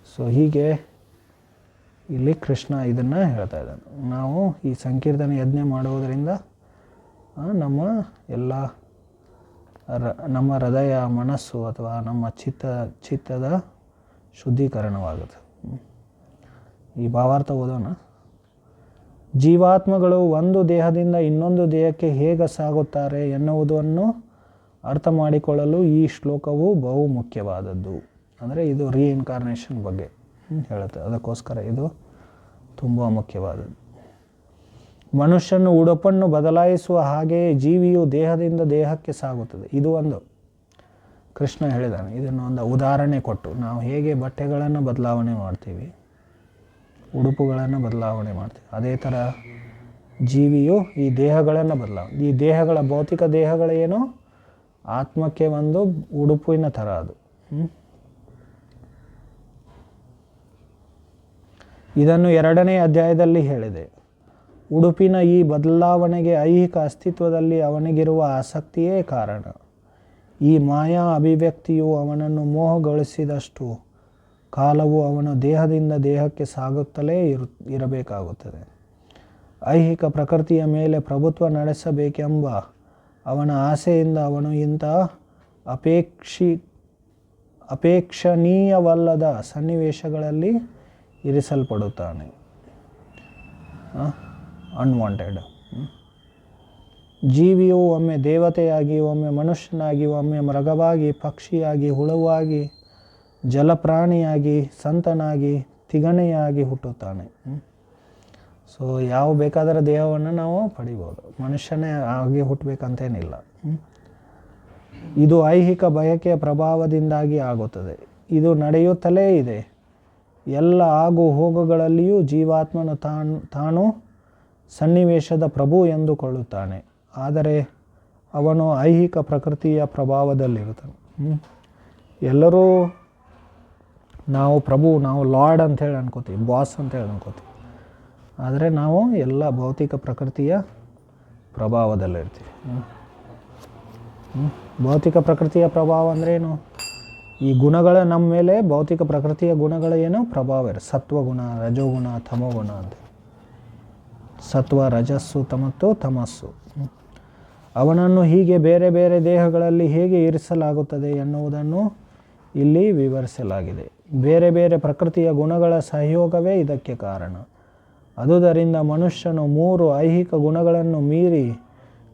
ಸೊ ಹೀಗೆ ಇಲ್ಲಿ ಕೃಷ್ಣ ಇದನ್ನು ಹೇಳ್ತಾ ಇದ್ದಾನೆ. ನಾವು ಈ ಸಂಕೀರ್ತನೆ ಯಜ್ಞ ಮಾಡುವುದರಿಂದ ನಮ್ಮ ಹೃದಯ, ಮನಸ್ಸು ಅಥವಾ ನಮ್ಮ ಚಿತ್ತದ ಶುದ್ಧೀಕರಣವಾಗುತ್ತೆ. ಈ ಭಾವಾರ್ಥ ಓದೋಣ. ಜೀವಾತ್ಮಗಳು ಒಂದು ದೇಹದಿಂದ ಇನ್ನೊಂದು ದೇಹಕ್ಕೆ ಹೇಗೆ ಸಾಗುತ್ತಾರೆ ಎನ್ನುವುದನ್ನು ಅರ್ಥ ಮಾಡಿಕೊಳ್ಳಲು ಈ ಶ್ಲೋಕವು ಬಹು ಮುಖ್ಯವಾದದ್ದು. ಅಂದರೆ ಇದು ರೀಇನ್ಕಾರ್ನೇಷನ್ ಬಗ್ಗೆ ಹೇಳುತ್ತೆ, ಅದಕ್ಕೋಸ್ಕರ ಇದು ತುಂಬ ಮುಖ್ಯವಾದದ್ದು. ಮನುಷ್ಯನು ಉಡುಪನ್ನು ಬದಲಾಯಿಸುವ ಹಾಗೆಯೇ ಜೀವಿಯು ದೇಹದಿಂದ ದೇಹಕ್ಕೆ ಸಾಗುತ್ತದೆ. ಇದು ಒಂದು ಕೃಷ್ಣ ಹೇಳಿದ್ದಾನೆ. ಇದನ್ನು ಒಂದು ಉದಾಹರಣೆ ಕೊಟ್ಟು, ನಾವು ಹೇಗೆ ಬಟ್ಟೆಗಳನ್ನು ಬದಲಾವಣೆ ಮಾಡ್ತೀವಿ, ಉಡುಪುಗಳನ್ನು ಬದಲಾವಣೆ ಮಾಡ್ತೀವಿ, ಅದೇ ಥರ ಜೀವಿಯು ಈ ದೇಹಗಳನ್ನು ಈ ದೇಹಗಳ ಭೌತಿಕ ದೇಹಗಳೇನು ಆತ್ಮಕ್ಕೆ ಒಂದು ಉಡುಪಿನ ಥರ ಅದು. ಇದನ್ನು 2ನೇ ಅಧ್ಯಾಯದಲ್ಲಿ ಹೇಳಿದೆ. ಉಡುಪಿನ ಈ ಬದಲಾವಣೆಗೆ ಐಹಿಕ ಅಸ್ತಿತ್ವದಲ್ಲಿ ಅವನಿಗಿರುವ ಆಸಕ್ತಿಯೇ ಕಾರಣ. ಈ ಮಾಯಾ ಅಭಿವ್ಯಕ್ತಿಯು ಅವನನ್ನು ಮೋಹಗೊಳಿಸಿದಷ್ಟು ಕಾಲವು ಅವನು ದೇಹದಿಂದ ದೇಹಕ್ಕೆ ಸಾಗುತ್ತಲೇ ಇರಬೇಕಾಗುತ್ತದೆ. ಐಹಿಕ ಪ್ರಕೃತಿಯ ಮೇಲೆ ಪ್ರಭುತ್ವ ನಡೆಸಬೇಕೆಂಬ ಅವನ ಆಸೆಯಿಂದ ಅವನು ಇಂಥ ಅಪೇಕ್ಷಣೀಯವಲ್ಲದ ಸನ್ನಿವೇಶಗಳಲ್ಲಿ ಇರಿಸಲ್ಪಡುತ್ತಾನೆ. ಅನ್ವಾಂಟೆಡ್. ಜೀವಿಯು ಒಮ್ಮೆ ದೇವತೆಯಾಗಿ, ಒಮ್ಮೆ ಮನುಷ್ಯನಾಗಿ, ಒಮ್ಮೆ ಮೃಗವಾಗಿ, ಪಕ್ಷಿಯಾಗಿ, ಹುಳುವಾಗಿ, ಜಲಪ್ರಾಣಿಯಾಗಿ, ಸಂತನಾಗಿ, ತಿಗಣೆಯಾಗಿ ಹುಟ್ಟುತ್ತಾನೆ. ಸೊ ಯಾವ ಬೇಕಾದರೆ ದೇಹವನ್ನು ನಾವು ಪಡಿಬೋದು, ಮನುಷ್ಯನೇ ಆಗಿ ಹುಟ್ಟಬೇಕಂತೇನಿಲ್ಲ. ಇದು ಐಹಿಕ ಬಯಕೆಯ ಪ್ರಭಾವದಿಂದಾಗಿ ಆಗುತ್ತದೆ. ಇದು ನಡೆಯುತ್ತಲೇ ಇದೆ. ಎಲ್ಲ ಆಗು ಹೋಗುಗಳಲ್ಲಿಯೂ ಜೀವಾತ್ಮನು ತಾನು ಸನ್ನಿವೇಶದ ಪ್ರಭು ಎಂದುಕೊಳ್ಳುತ್ತಾನೆ. ಆದರೆ ಅವನು ಐಹಿಕ ಪ್ರಕೃತಿಯ ಪ್ರಭಾವದಲ್ಲಿರುತ್ತಾನೆ. ಎಲ್ಲರೂ ನಾವು ಪ್ರಭು, ನಾವು ಲಾರ್ಡ್ ಅಂತೇಳಿ ಅನ್ಕೋತೀವಿ, ಬಾಸ್ ಅಂತೇಳಿ ಅನ್ಕೋತೀವಿ. ಆದರೆ ನಾವು ಎಲ್ಲ ಭೌತಿಕ ಪ್ರಕೃತಿಯ ಪ್ರಭಾವದಲ್ಲಿರ್ತೀವಿ. ಭೌತಿಕ ಪ್ರಕೃತಿಯ ಪ್ರಭಾವ ಅಂದ್ರೇನು? ಈ ಗುಣಗಳ ನಮ್ಮ ಮೇಲೆ ಭೌತಿಕ ಪ್ರಕೃತಿಯ ಗುಣಗಳ ಏನು ಪ್ರಭಾವ ಇರುತ್ತೆ. ಸತ್ವಗುಣ, ರಜೋಗುಣ, ತಮೋಗುಣ ಅಂತ. ಸತ್ವ, ರಜಸ್ಸು ಮತ್ತು ತಮಸ್ಸು. ಅವನನ್ನು ಹೀಗೆ ಬೇರೆ ಬೇರೆ ದೇಹಗಳಲ್ಲಿ ಹೇಗೆ ಇರಿಸಲಾಗುತ್ತದೆ ಎನ್ನುವುದನ್ನು ಇಲ್ಲಿ ವಿವರಿಸಲಾಗಿದೆ. ಬೇರೆ ಬೇರೆ ಪ್ರಕೃತಿಯ ಗುಣಗಳ ಸಹಯೋಗವೇ ಇದಕ್ಕೆ ಕಾರಣ. ಅದುದರಿಂದ ಮನುಷ್ಯನು 3 ಐಹಿಕ ಗುಣಗಳನ್ನು ಮೀರಿ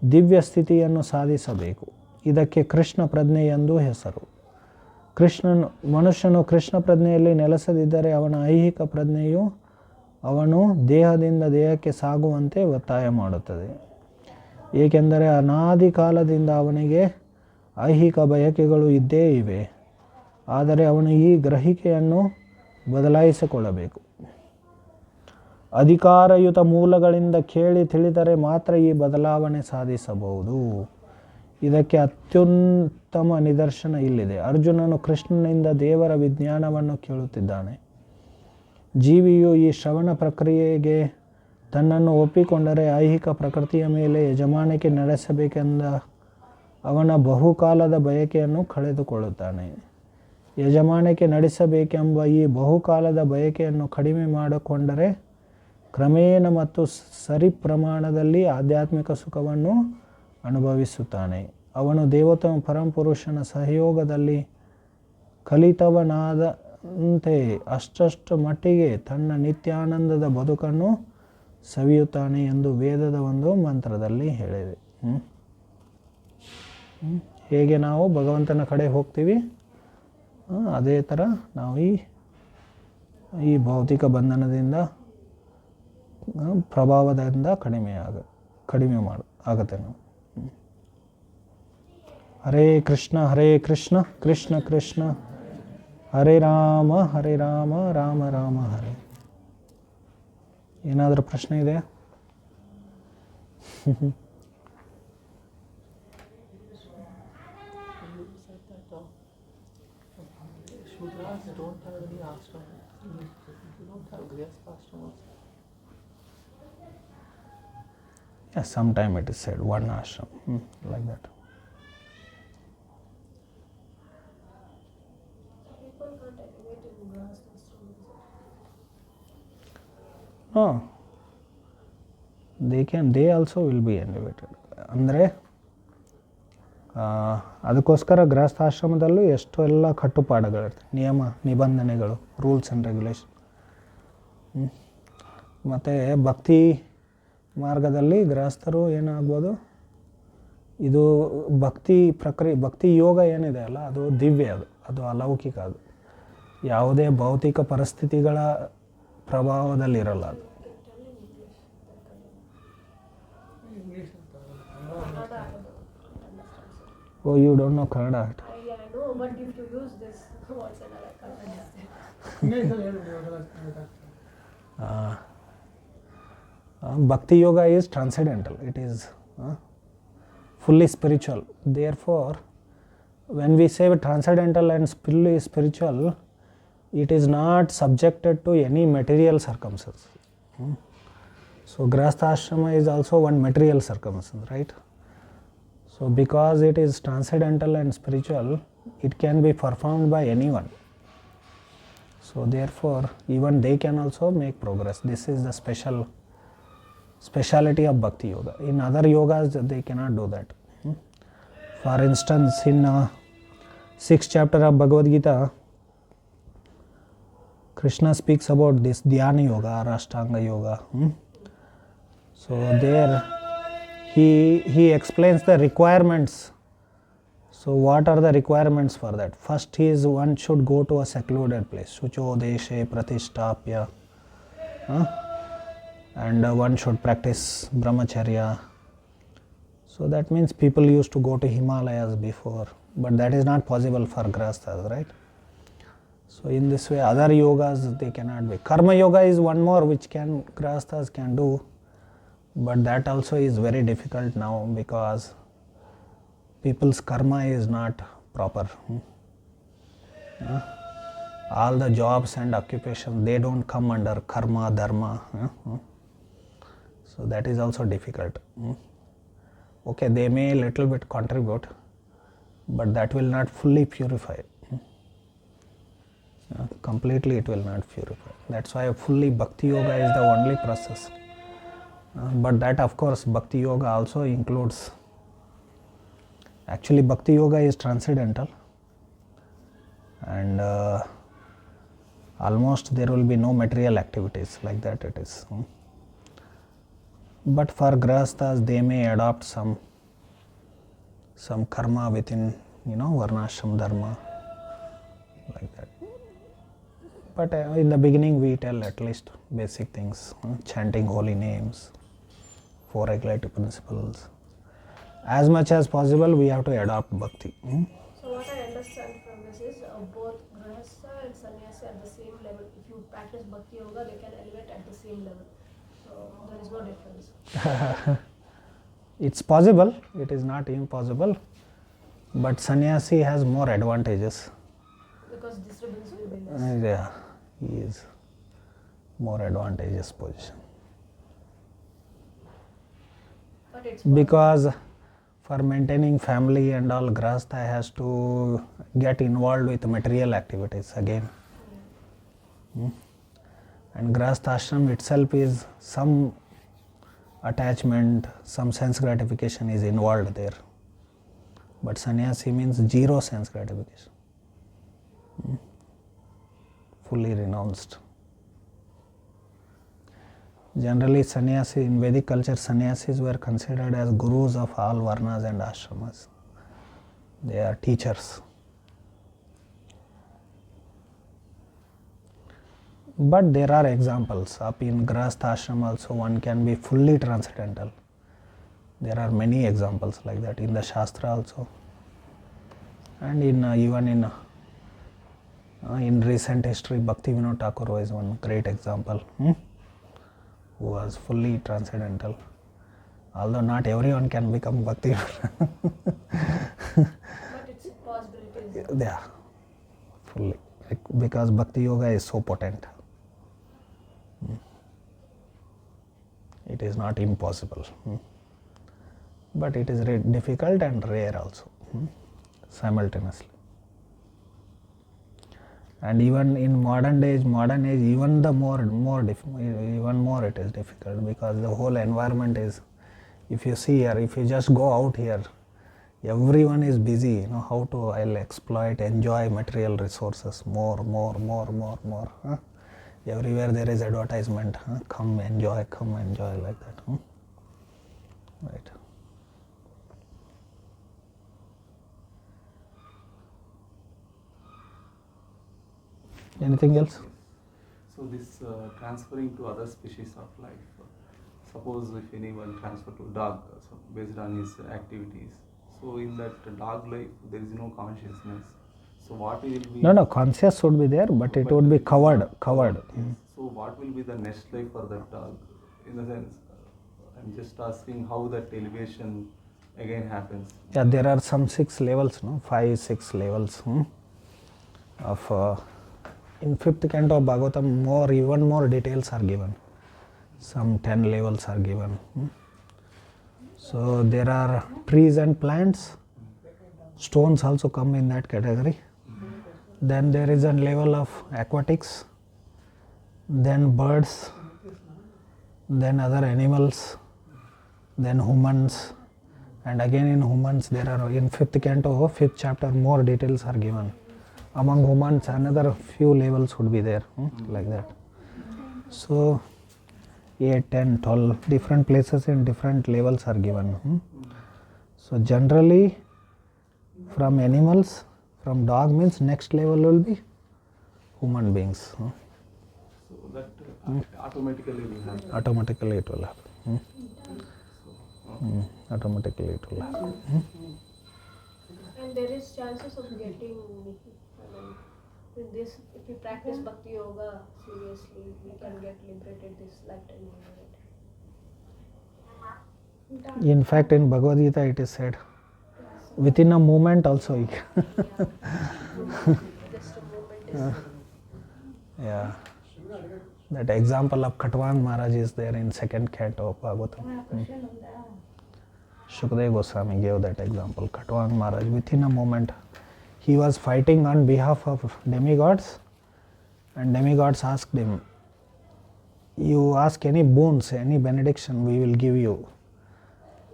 ದಿವ್ಯ ಸ್ಥಿತಿಯನ್ನು ಸಾಧಿಸಬೇಕು. ಇದಕ್ಕೆ ಕೃಷ್ಣ ಪ್ರಜ್ಞೆ ಎಂದು ಹೆಸರು. ಮನುಷ್ಯನು ಕೃಷ್ಣ ಪ್ರಜ್ಞೆಯಲ್ಲಿ ನೆಲೆಸದಿದ್ದರೆ ಅವನ ಐಹಿಕ ಪ್ರಜ್ಞೆಯು ಅವನು ದೇಹದಿಂದ ದೇಹಕ್ಕೆ ಸಾಗುವಂತೆ ಒತ್ತಾಯ ಮಾಡುತ್ತದೆ. ಏಕೆಂದರೆ ಅನಾದಿ ಕಾಲದಿಂದ ಅವನಿಗೆ ಐಹಿಕ ಬಯಕೆಗಳು ಇದ್ದೇ ಇವೆ. ಆದರೆ ಅವನು ಈ ಗ್ರಹಿಕೆಯನ್ನು ಬದಲಾಯಿಸಿಕೊಳ್ಳಬೇಕು. ಅಧಿಕಾರಯುತ ಮೂಲಗಳಿಂದ ಕೇಳಿ ತಿಳಿದರೆ ಮಾತ್ರ ಈ ಬದಲಾವಣೆ ಸಾಧಿಸಬಹುದು. ಇದಕ್ಕೆ ಅತ್ಯುತ್ತಮ ನಿದರ್ಶನ ಇಲ್ಲಿದೆ. ಅರ್ಜುನನು ಕೃಷ್ಣನಿಂದ ದೇವರ ವಿಜ್ಞಾನವನ್ನು ಕೇಳುತ್ತಿದ್ದಾನೆ. ಜೀವಿಯು ಈ ಶ್ರವಣ ಪ್ರಕ್ರಿಯೆಗೆ ತನ್ನನ್ನು ಒಪ್ಪಿಕೊಂಡರೆ ಐಹಿಕ ಪ್ರಕೃತಿಯ ಮೇಲೆ ಯಜಮಾನಿಕೆ ನಡೆಸಬೇಕೆಂದ ಅವನ ಬಹುಕಾಲದ ಬಯಕೆಯನ್ನು ಕಳೆದುಕೊಳ್ಳುತ್ತಾನೆ. ಯಜಮಾನಿಕೆ ನಡೆಸಬೇಕೆಂಬ ಈ ಬಹುಕಾಲದ ಬಯಕೆಯನ್ನು ಕಡಿಮೆ ಮಾಡಿಕೊಂಡರೆ ಕ್ರಮೇಣ ಮತ್ತು ಸರಿ ಪ್ರಮಾಣದಲ್ಲಿ ಆಧ್ಯಾತ್ಮಿಕ ಸುಖವನ್ನು ಅನುಭವಿಸುತ್ತಾನೆ. ಅವನು ದೇವೋತ್ತಮ ಪರಮಪುರುಷನ ಸಹಯೋಗದಲ್ಲಿ ಕಲಿತವನಾದಂತೆ ಅಷ್ಟಷ್ಟು ಮಟ್ಟಿಗೆ ತನ್ನ ನಿತ್ಯಾನಂದದ ಬದುಕನ್ನು ಸವಿಯುತ್ತಾನೆ ಎಂದು ವೇದದ ಒಂದು ಮಂತ್ರದಲ್ಲಿ ಹೇಳಿದೆ. ಹೇಗೆ ನಾವು ಭಗವಂತನ ಕಡೆ ಹೋಗ್ತೀವಿ, ಅದೇ ಥರ ನಾವು ಈ ಭೌತಿಕ ಬಂಧನದಿಂದ ಪ್ರಭಾವದಿಂದ ಕಡಿಮೆ ಆಗುತ್ತೆ ನಾವು. ಹರೇ ಕೃಷ್ಣ ಕೃಷ್ಣ ಕೃಷ್ಣ ಹರೇ ರಾಮ ರಾಮ ರಾಮ ಹರೇ. ಏನಾದರೂ ಪ್ರಶ್ನೆ ಇದೆಯಾ? Shudras don't have any ashram. You don't have grihastha ashram also. Yes, sometime it is said one ashram, like that. People can't elevate in grihastha ashram. No, they also will be elevated. ಅಂದರೆ ಅದಕ್ಕೋಸ್ಕರ ಗೃಹಸ್ಥಾಶ್ರಮದಲ್ಲೂ ಎಷ್ಟು ಎಲ್ಲ ಕಟ್ಟುಪಾಡುಗಳಿರ್ತವೆ, ನಿಯಮ ನಿಬಂಧನೆಗಳು, rules and regulation. ಮತ್ತು ಭಕ್ತಿ ಮಾರ್ಗದಲ್ಲಿ ಗೃಹಸ್ಥರು ಏನಾಗ್ಬೋದು, ಇದು ಭಕ್ತಿ ಯೋಗ ಏನಿದೆ ಅಲ್ಲ, ಅದು ದಿವ್ಯ, ಅದು ಅಲೌಕಿಕ, ಅದು ಯಾವುದೇ ಭೌತಿಕ ಪರಿಸ್ಥಿತಿಗಳ ಪ್ರಭಾವದಲ್ಲಿರಲ್ಲ ಅದು. Oh, you don't know Kannada? Yeah, I know, but if you use this once in a while, I can't understand. Bhakti yoga is transcendental. It is fully spiritual. Therefore, when we say transcendental and fully spiritual, it is not subjected to any material circumstances. So, Grihastha Ashrama is also one material circumstance, right? So, because it is transcendental and spiritual, it can be performed by anyone. So, therefore, even they can also make progress. This is the speciality of Bhakti Yoga. In other yogas, they cannot do that. For instance, in 6th chapter of Bhagavad Gita, Krishna speaks about this Dhyana Yoga or Ashtanga Yoga. So, there he explains the requirements. So what are the requirements for that? First one should go to a secluded place. Shucho deshe pratishtapya. And one should practice brahmacharya. So that means people used to go to Himalayas before, but that is not possible for grihasthas, right? So in this way, other yogas they cannot be. Karma yoga is one more which grihasthas can do. But that also is very difficult now because people's karma is not proper. All the jobs and occupations, they don't come under karma, dharma. So that is also difficult. Okay, they may a little bit contribute, but that will not fully purify. Completely it will not purify. That's why fully Bhakti Yoga is the only process. But that, of course, Bhakti Yoga also includes. Actually, Bhakti Yoga is transcendental, and almost there will be no material activities, like that it is. But for grihasthas, they may adopt some karma within, varnashram dharma, like that. But in the beginning, we tell at least basic things, chanting holy names, 4 regulative principles. As much as possible, we have to adopt bhakti. So what I understand from this is both grihastha and sannyasi at the same level. If you practice bhakti yoga, they can elevate at the same level. there is no difference. It's possible, it is not impossible, but sannyasi has more advantages. Because disturbance will be less. Yeah, he is more advantageous position. But it's Because for maintaining family and all, grahastha has to get involved with material activities again. And grahastha ashram itself is some attachment, some sense gratification is involved there. But sannyasi means zero sense gratification. Fully renounced. Generally, sannyasi in Vedic culture, sannyasis were considered as gurus of all varnas and ashramas. They are teachers. But there are examples. Up in grahastha ashram also, one can be fully transcendental. There are many examples like that in the Shastra also, and even in recent history, Bhakti Vinod Thakur is one great example, who was fully transcendental. Although not everyone can become Bhakti Vinod. But it's possibilities. Yeah, fully, because Bhakti Yoga is so potent. It is not impossible. But it is difficult and rare also, simultaneously. And even in modern age, even more it is difficult, because the whole environment is, if you see here, if you just go out here, everyone is busy, how to I'll exploit, enjoy material resources more. Everywhere there is advertisement, come enjoy like that. Right. Anything else? So this transferring to other species of life, suppose if anyone transfer to dog, so based on his activities, so in that dog life there is no consciousness. So what will be? No, conscious would be there, but it would be covered. Yes. So what will be the next life for that dog? In the sense, I'm just asking how that elevation again happens. Yeah, there are some 6 levels, 5, 6 levels of. In 5th canto of Bhagavatam, even more details are given. Some 10 levels are given. So there are trees and plants. Stones also come in that category. Then there is a level of aquatics. Then birds. Then other animals. Then humans. And again in humans there are, in 5th canto, 5th chapter, more details are given. Among humans, another few levels would be there, like that. So 8, 10, 12 different places in different levels are given. So generally from animals, from dog means next level will be human beings. So that automatically will happen. Automatically it will happen. Automatically it will happen. And there is chances of getting, in this, if we practice Bhakti Yoga seriously, we can get liberated this lifetime. In fact, in Bhagavad Gita it is said, within a moment also. Just a moment is Yeah. That example of Khatwang Maharaj is there in 2nd canto of Bhagavatam. Shukdev Goswami gave that example. Khatwang Maharaj, within a moment, he was fighting on behalf of demigods, and demigods asked him, you ask any boons, any benediction, we will give you.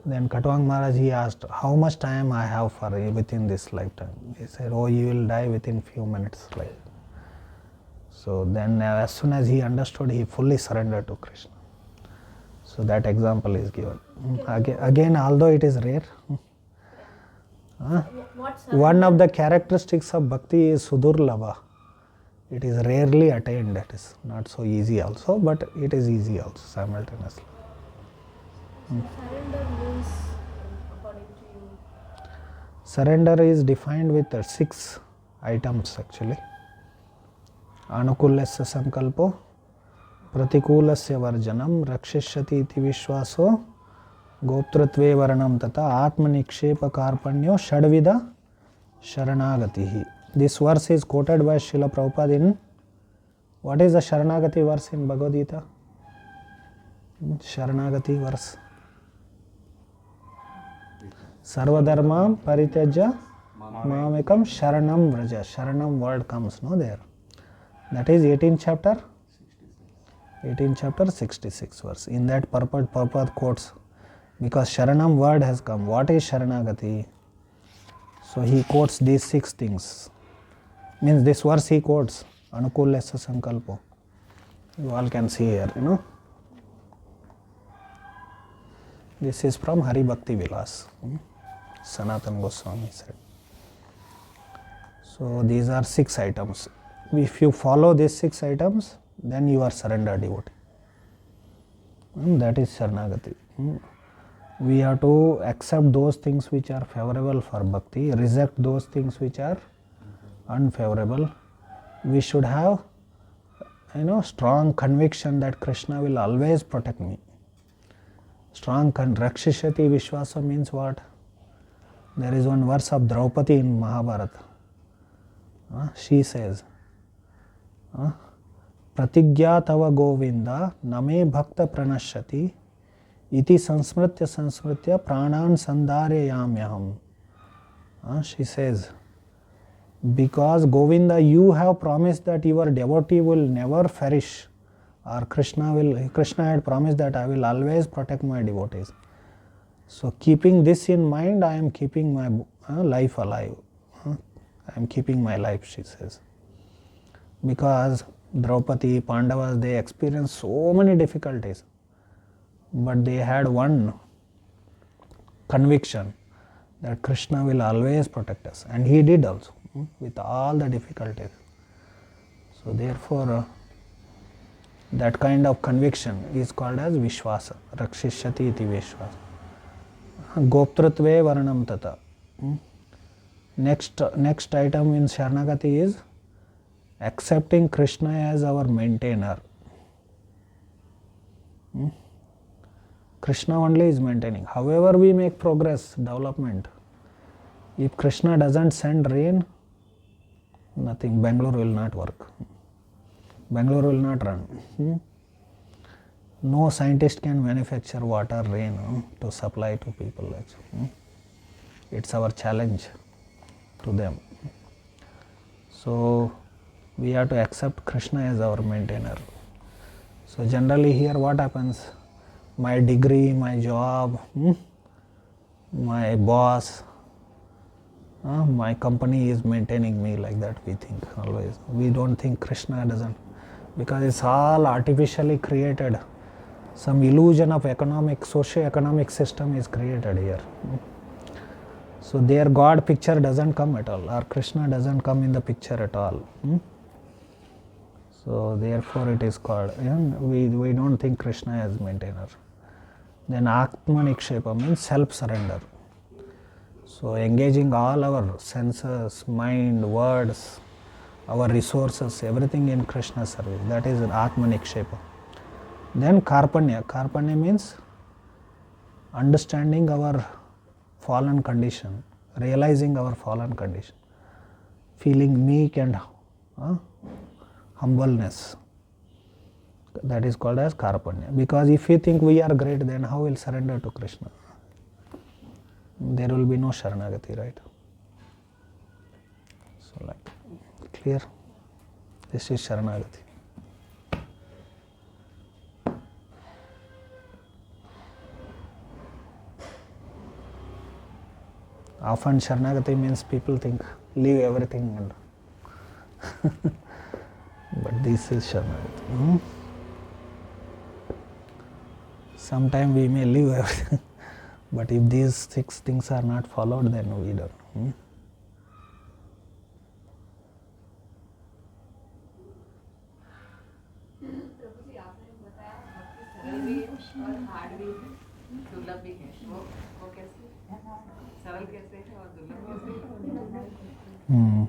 Then Khatwang Maharaj, he asked, how much time I have for within this lifetime? He said, oh, you will die within few minutes. Like. So then as soon as he understood, he fully surrendered to Krishna. So that example is given. Again, although it is rare, one of the characteristics of bhakti is sudurlabha. It is rarely attained, that is not so easy also, but it is easy also simultaneously. surrender means, according to you? Surrender is defined with 6 items actually. Anukulasya sankalpo, प्रतिकूलस्य वर्जनं रक्षिष्यति इति विश्वासो गोप्तृत्वे वर्णं तथा आत्मनिक्षेप कार्पण्यो षड्विध शरणागतिः. This verse is quoted by Srila Prabhupada in, what is the Sharanagati verse in Bhagavad Gita? Sharanagati verse. Sarvadharma parityaja mamekam sharanam vraja. Sharanam word comes no there. That is 18th chapter. 18th chapter 66 verse. In that Prabhupada quotes, because Sharanam word has come. What is Sharanagati? So he quotes these 6 things. Means this verse he quotes. Anukulasya sankalpo. You all can see here, you know. This is from Hari Bhakti Vilas. Sanatana Goswami said. So these are 6 items. If you follow these 6 items, then you are surrender devotee. That is Sharanagati. We have to accept those things which are favorable for bhakti, reject those things which are unfavorable. We should have, strong conviction that Krishna will always protect me. Strong Rakshishati Vishwasa means what? There is one verse of Draupadi in Mahabharata. She says, Pratigya tava Govinda name bhakta pranashati iti sansmritya pranan sandareyamyaham. She says, because Govinda, you have promised that your devotee will never perish, or Krishna had promised that I will always protect my devotees. So keeping this in mind, I am keeping my life alive. I am keeping my life, she says. Because Draupadi, Pandavas, they experienced so many difficulties. But they had one conviction that Krishna will always protect us. And he did also, with all the difficulties. So therefore, that kind of conviction is called as Vishwasa. Rakshishati iti Vishwasa. Goptrutve Varanam Tata. Next item in Sharanagati is accepting Krishna as our maintainer. Krishna only is maintaining. However we make progress, development, if Krishna doesn't send rain, nothing. Bangalore will not work. Bangalore will not run. No scientist can manufacture water, rain to supply to people. It's our challenge to them. So we have to accept Krishna as our maintainer. So generally here what happens? My degree, my job, my boss, my company is maintaining me, like that we think always. We don't think Krishna doesn't, because it's all artificially created. Some illusion of socio-economic system is created here. So their God picture doesn't come at all, or Krishna doesn't come in the picture at all. So therefore it is called, we don't think Krishna as maintainer. Then Atma Nikshepa means self-surrender. So engaging all our senses, mind, words, our resources, everything in Krishna's service. That is Atma Nikshepa. Then Karpanya. Karpanya means understanding our fallen condition, realizing our fallen condition, feeling meek and humbleness. That is called as Karpanya. Because if we think we are great, then how will surrender to Krishna? There will be no Sharanagati, right? So like, clear? This is Sharanagati. Often Sharanagati means people think, leave everything and but this is Sharanagati. Sometimes we may leave everything, but if these 6 things are not followed, then we don't. प्रभु जी आपने बताया भक्ति सरल भी है और hard भी है, दुर्लभ भी है। वो कैसे? सरल कैसे है और दुर्लभ कैसे है?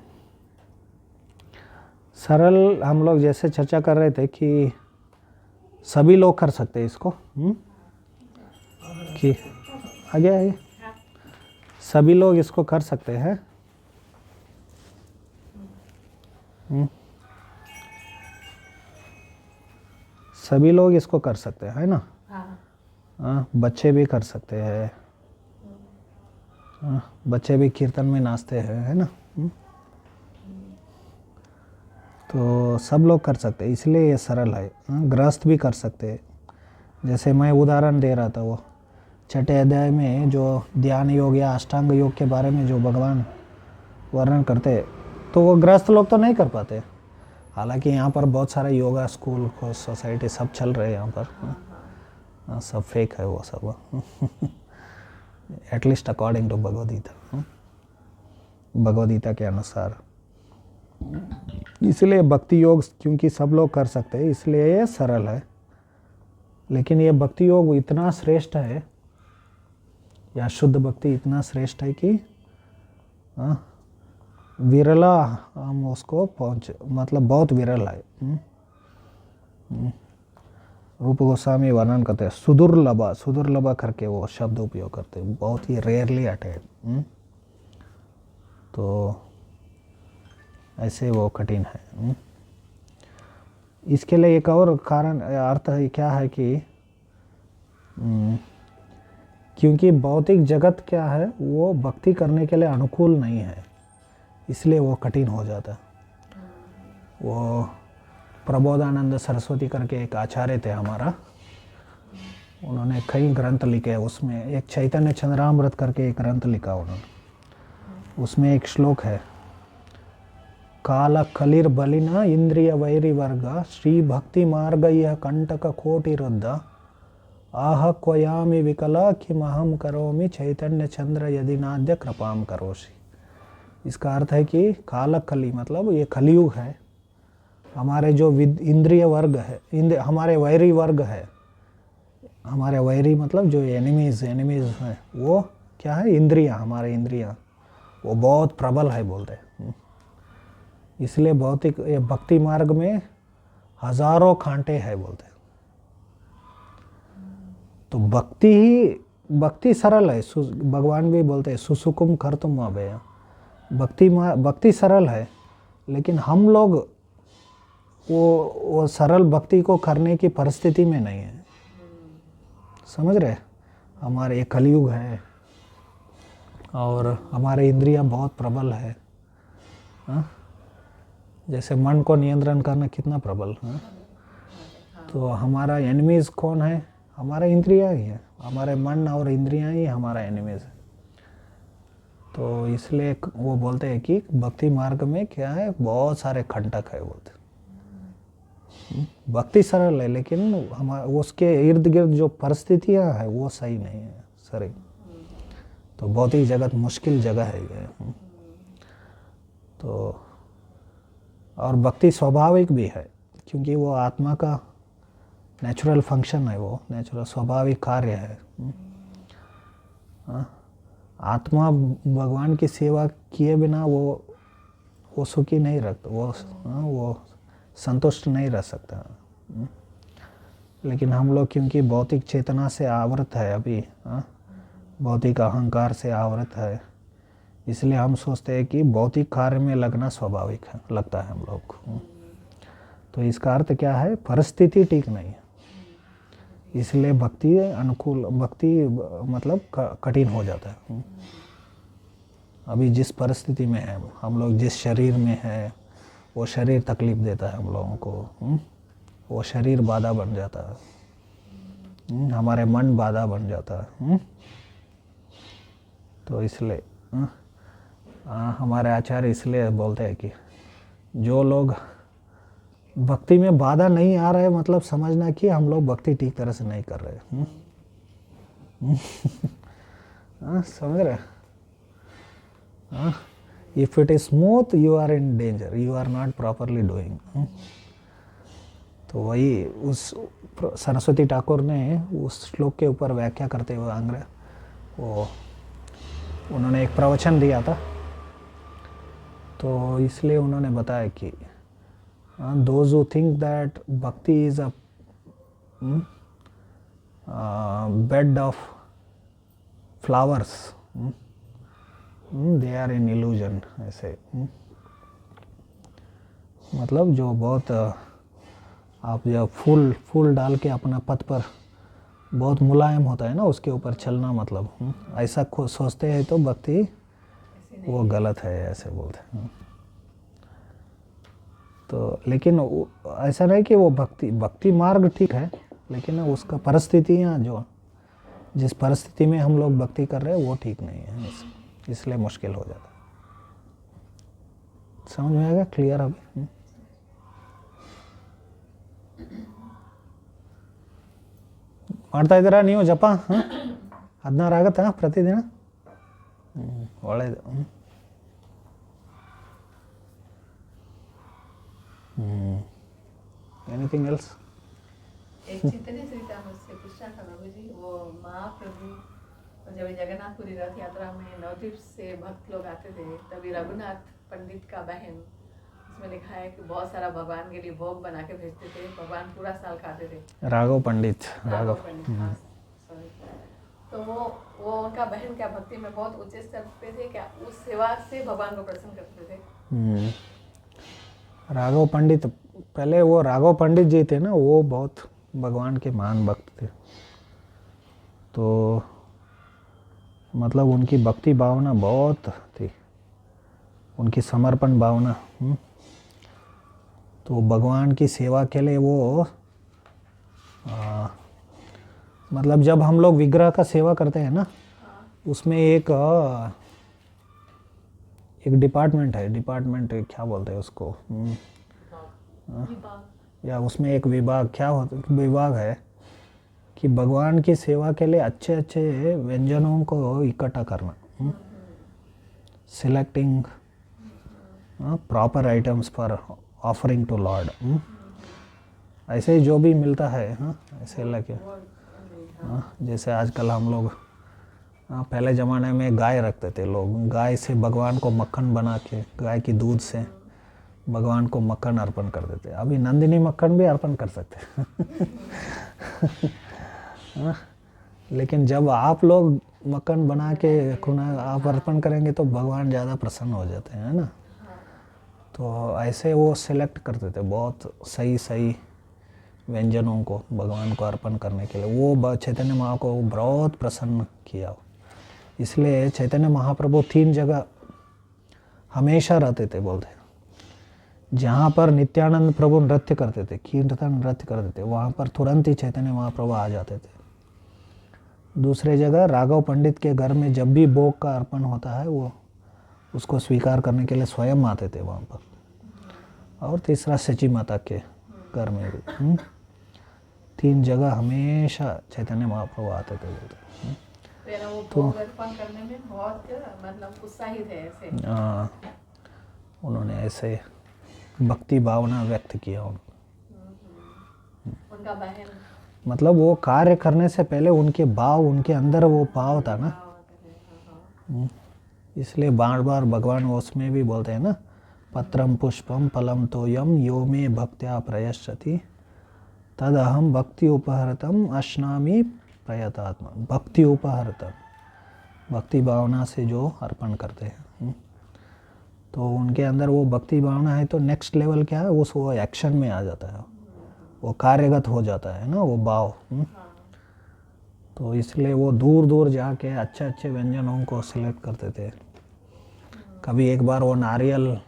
सरल हम लोग जैसे चर्चा कर रहे थे कि सभी लोग कर सकते हैं इसको। कि आगे सभी लोग इसको कर सकते हैं। सभी लोग इसको कर सकते हैं, है ना? हाँ, बच्चे भी कर सकते हैं। बच्चे भी कीर्तन में नाचते हैं, है ना? तो सब लोग कर सकते हैं, इसलिए ये सरल है। गृहस्थ भी कर सकते हैं। जैसे मैं उदाहरण दे रहा था, वो छठे अध्याय में जो ध्यान योग या अष्टांग योग के बारे में जो भगवान वर्णन करते, तो वो गृहस्थ लोग तो नहीं कर पाते। हालांकि यहाँ पर बहुत सारे योगा स्कूल सोसाइटी सब चल रहे हैं यहाँ पर। सब फेक है वो सब, at least according to Bhagavad Gita, Bhagavad Gita के अनुसार। इसलिए भक्ति योग क्योंकि सब लोग कर सकते हैं, इसलिए ये सरल है। लेकिन ये भक्ति योग इतना श्रेष्ठ है, या शुद्ध भक्ति इतना श्रेष्ठ है कि विरला हम उसको मतलब बहुत विरल है। रूप गोस्वामी वर्णन करते हैं सुदुर्लभा, सुदुर्लभा करके वो शब्द उपयोग करते हैं, बहुत ही रेयरली अटेंड। तो ऐसे वो कठिन है। इसके लिए एक और कारण अर्थ है क्या है कि क्योंकि भौतिक जगत क्या है, वो भक्ति करने के लिए अनुकूल नहीं है, इसलिए वो कठिन हो जाता है। वो प्रबोधानंद सरस्वती करके एक आचार्य थे हमारा, उन्होंने कई ग्रंथ लिखे। उसमें एक चैतन्य चंद्रामृत करके एक ग्रंथ लिखा उन्होंने। उसमें एक श्लोक है, काल कलिर बलिना इंद्रिय वैरी वर्ग श्री भक्ति मार्ग यह कंटक कोटि रुद्ध आह क्वयामि विकला किमहम करोमि चैतन्य चंद्र यदि नाद्य कृपाम करोषि। इसका अर्थ है कि काल कली मतलब ये कलियुग है। हमारे जो इंद्रिय वर्ग है, हमारे वैरी वर्ग है, हमारे वैरी मतलब जो एनिमीज हैं, वो क्या है? इंद्रियां, हमारे इंद्रियां वो बहुत प्रबल है बोलते हैं। इसलिए भौतिक भक्ति मार्ग में हजारों कांटे हैं बोलते हैं। तो भक्ति सरल है। भगवान भी बोलते हैं सुसुकुम कर्तुम अभय। भक्ति सरल है, लेकिन हम लोग वो सरल भक्ति को करने की परिस्थिति में नहीं है। समझ रहे? हमारे ये कलयुग है और हमारे इंद्रियां बहुत प्रबल है। जैसे मन को नियंत्रण करना कितना प्रबल है। तो हमारा एनिमीज कौन है? हमारा इंद्रियां ही है। हमारे मन और इंद्रियां ही हमारा एनिमीज है। तो इसलिए वो बोलते हैं कि भक्ति मार्ग में क्या है, बहुत सारे कंटक है बोलते। भक्ति सरल है, लेकिन उसके इर्द गिर्द जो परिस्थितियां है वो सही नहीं है सर। तो भौतिक जगत मुश्किल जगह है ये। तो और भक्ति स्वाभाविक भी है, क्योंकि वो आत्मा का नेचुरल फंक्शन है, वो नेचुरल स्वाभाविक कार्य है। आत्मा भगवान की सेवा किए बिना वो सुखी नहीं रखता, वो संतुष्ट नहीं रह सकता। लेकिन हम लोग क्योंकि भौतिक चेतना से आवृत है अभी, भौतिक अहंकार से आवृत है, इसलिए हम सोचते हैं कि भौतिक कार्य में लगना स्वाभाविक है, लगता है हम लोग को। तो इसका अर्थ क्या है? परिस्थिति ठीक नहीं है, इसलिए भक्ति अनुकूल, भक्ति मतलब कठिन हो जाता है। अभी जिस परिस्थिति में है हम लोग, जिस शरीर में है, वो शरीर तकलीफ देता है हम लोगों को। वो शरीर बाधा बन जाता है, हमारे मन बाधा बन जाता है। तो इसलिए हमारे आचार्य इसलिए बोलते हैं कि जो लोग भक्ति में बाधा नहीं आ रहे, मतलब समझना कि हम लोग भक्ति ठीक तरह से नहीं कर रहे। समझ रहे? If it is smooth you are in danger, you are not properly doing. तो वही उस सरस्वती ठाकुर ने उस श्लोक के ऊपर व्याख्या करते हुए वो उन्होंने एक प्रवचन दिया था। तो इसलिए उन्होंने बताया कि those who think that bhakti is a bed of flowers, they are in illusion, ऐसे मतलब जो बहुत आप जब फूल डाल के अपना पथ पर बहुत मुलायम होता है ना, उसके ऊपर चलना, मतलब ऐसा सोचते हैं तो भक्ति वो गलत है, ऐसे बोलते हैं। तो लेकिन ऐसा नहीं कि वो भक्ति मार्ग ठीक है, लेकिन उसका परिस्थितियाँ जो जिस परिस्थिति में हम लोग भक्ति कर रहे हैं वो ठीक नहीं है, इसलिए मुश्किल हो जाता है। समझ में आएगा? क्लियर अभी? ಮಾಡ್ತಾ ಇದ್ದೀರಾ ನೀವು ಜಪ? ಹಾಂ, 16 ಆಗುತ್ತಾ ಪ್ರತಿದಿನ? ಒಳ್ಳೆಯದು. Anything else? एक चैतन्य चरितामृत से पूछना था बाबू जी, वो महाप्रभु जब जगन्नाथपुरी रथ यात्रा में नवद्वीप से भक्त लोग आते थे, तभी रघुनाथ पंडित का बहन, उसमें लिखा है कि बहुत सारा भगवान के लिए भोग बना के भेजते थे, भगवान पूरा साल खाते थे। राघव पंडित, राघव पंडित, हाँ, sorry। तो वो उनका बहन क्या भक्ति में बहुत ऊंचे स्तर पे थे क्या? उस सेवा से भगवान को प्रसन्न करते थे? राघव पंडित, पहले वो राघव पंडित जी थे ना, वो बहुत भगवान के महान भक्त थे। तो मतलब उनकी भक्ति भावना बहुत थी, उनकी समर्पण भावना। तो भगवान की सेवा के लिए वो मतलब जब हम लोग विग्रह का सेवा करते हैं ना, उसमें एक डिपार्टमेंट है, डिपार्टमेंट क्या बोलते हैं उसको, या उसमें एक विभाग क्या होता विभाग है कि भगवान की सेवा के लिए अच्छे अच्छे व्यंजनों को इकट्ठा करना, selecting proper items for offering to lord. ऐसे ही जो भी मिलता है, ऐसे लगे, जैसे आजकल हम लोग, पहले ज़माने में गाय रखते थे लोग, गाय से भगवान को मक्खन बना के, गाय की दूध से भगवान को मक्खन अर्पण कर देते। अभी नंदिनी मक्खन भी अर्पण कर सकते लेकिन जब आप लोग मक्खन बना के खुना आप अर्पण करेंगे तो भगवान ज़्यादा प्रसन्न हो जाते हैं, है ना। तो ऐसे वो सिलेक्ट करते थे बहुत सही सही व्यंजनों को भगवान को अर्पण करने के लिए। वो चैतन्य महाप्रभु को बहुत प्रसन्न किया, इसलिए चैतन्य महाप्रभु 3 जगह हमेशा रहते थे, बोलते जहाँ पर नित्यानंद प्रभु नृत्य करते थे, कीर्तन नृत्य करते थे, वहाँ पर तुरंत ही चैतन्य महाप्रभु आ जाते थे। दूसरे जगह राघव पंडित के घर में जब भी भोग का अर्पण होता है, वो उसको स्वीकार करने के लिए स्वयं आते थे वहाँ पर। और तीसरा सची माता के घर में भी 3 जगह हमेशा चैतन्य महाप्रभु आते थे, बोलते। वो भोग अर्पण करने में बहुत मतलब उत्साहित है ऐसे। उन्होंने ऐसे भक्ति भावना व्यक्त किया। उनका बहन मतलब वो कार्य करने से पहले उनके भाव, उनके अंदर वो भाव था ना, इसलिए बार बार भगवान उसमें भी बोलते हैं ना, पत्रम पुष्पम फलम तोयम यो मे भक्त्या प्रयश्चति तद अहम भक्ति उपहरतम अश्नामी प्रयतात्मा। भक्ति उपहरतम, भक्ति भावना से जो अर्पण करते हैं, तो उनके अंदर वो भक्ति भावना है, तो नेक्स्ट लेवल क्या है, वो एक्शन में आ जाता है, वो कार्यगत हो जाता है ना वो भाव। तो इसलिए वो दूर दूर जाके अच्छे अच्छे व्यंजनों को सिलेक्ट करते थे। कभी एक बार वो नारियल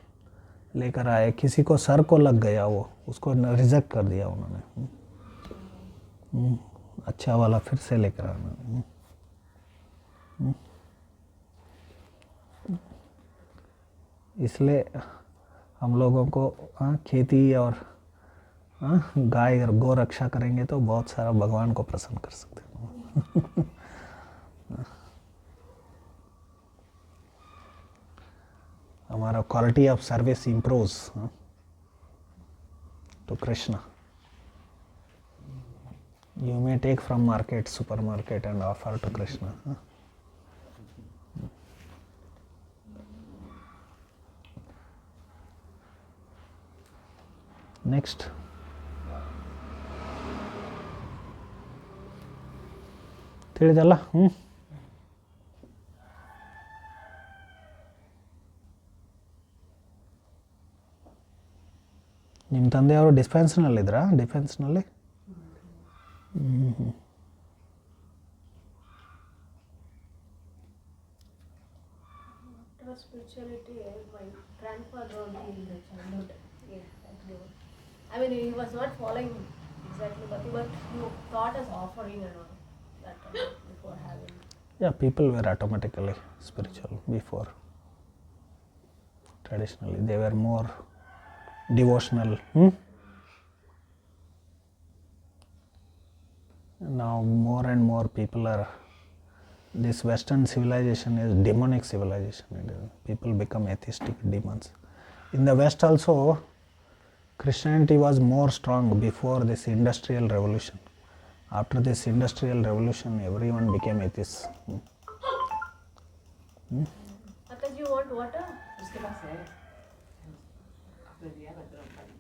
लेकर आए, किसी को सर को लग गया, वो उसको रिजेक्ट कर दिया उन्होंने, अच्छा वाला फिर से लेकर आना। इसलिए हम लोगों को खेती और गाय और गौ रक्षा करेंगे तो बहुत सारा भगवान को प्रसन्न कर सकते हैं। हमारा quality of service improves to Krishna. You may take from market, supermarket and offer to Krishna. Next. ತಿಳಿದಲ್ಲ? ನಿಮ್ಮ ತಂದೆಯವರು ಡಿಫೆನ್ಸ್ನಲ್ಲಿದ್ರಾ? ಡಿಫೆನ್ಸ್ನಲ್ಲಿ? After spirituality, my grandfather only in the childhood. Yeah, I mean, he was not following exactly Bhakti, but he taught us offering and all that before having. Yeah, people were automatically spiritual before. Traditionally, they were more devotional. Now more and more people are, this Western civilization is demonic civilization. People become atheistic demons. In the West also, Christianity was more strong before this industrial revolution. After this industrial revolution, everyone became atheists. Akash, you want water? उसके पास है आपने दिया ना गरम पानी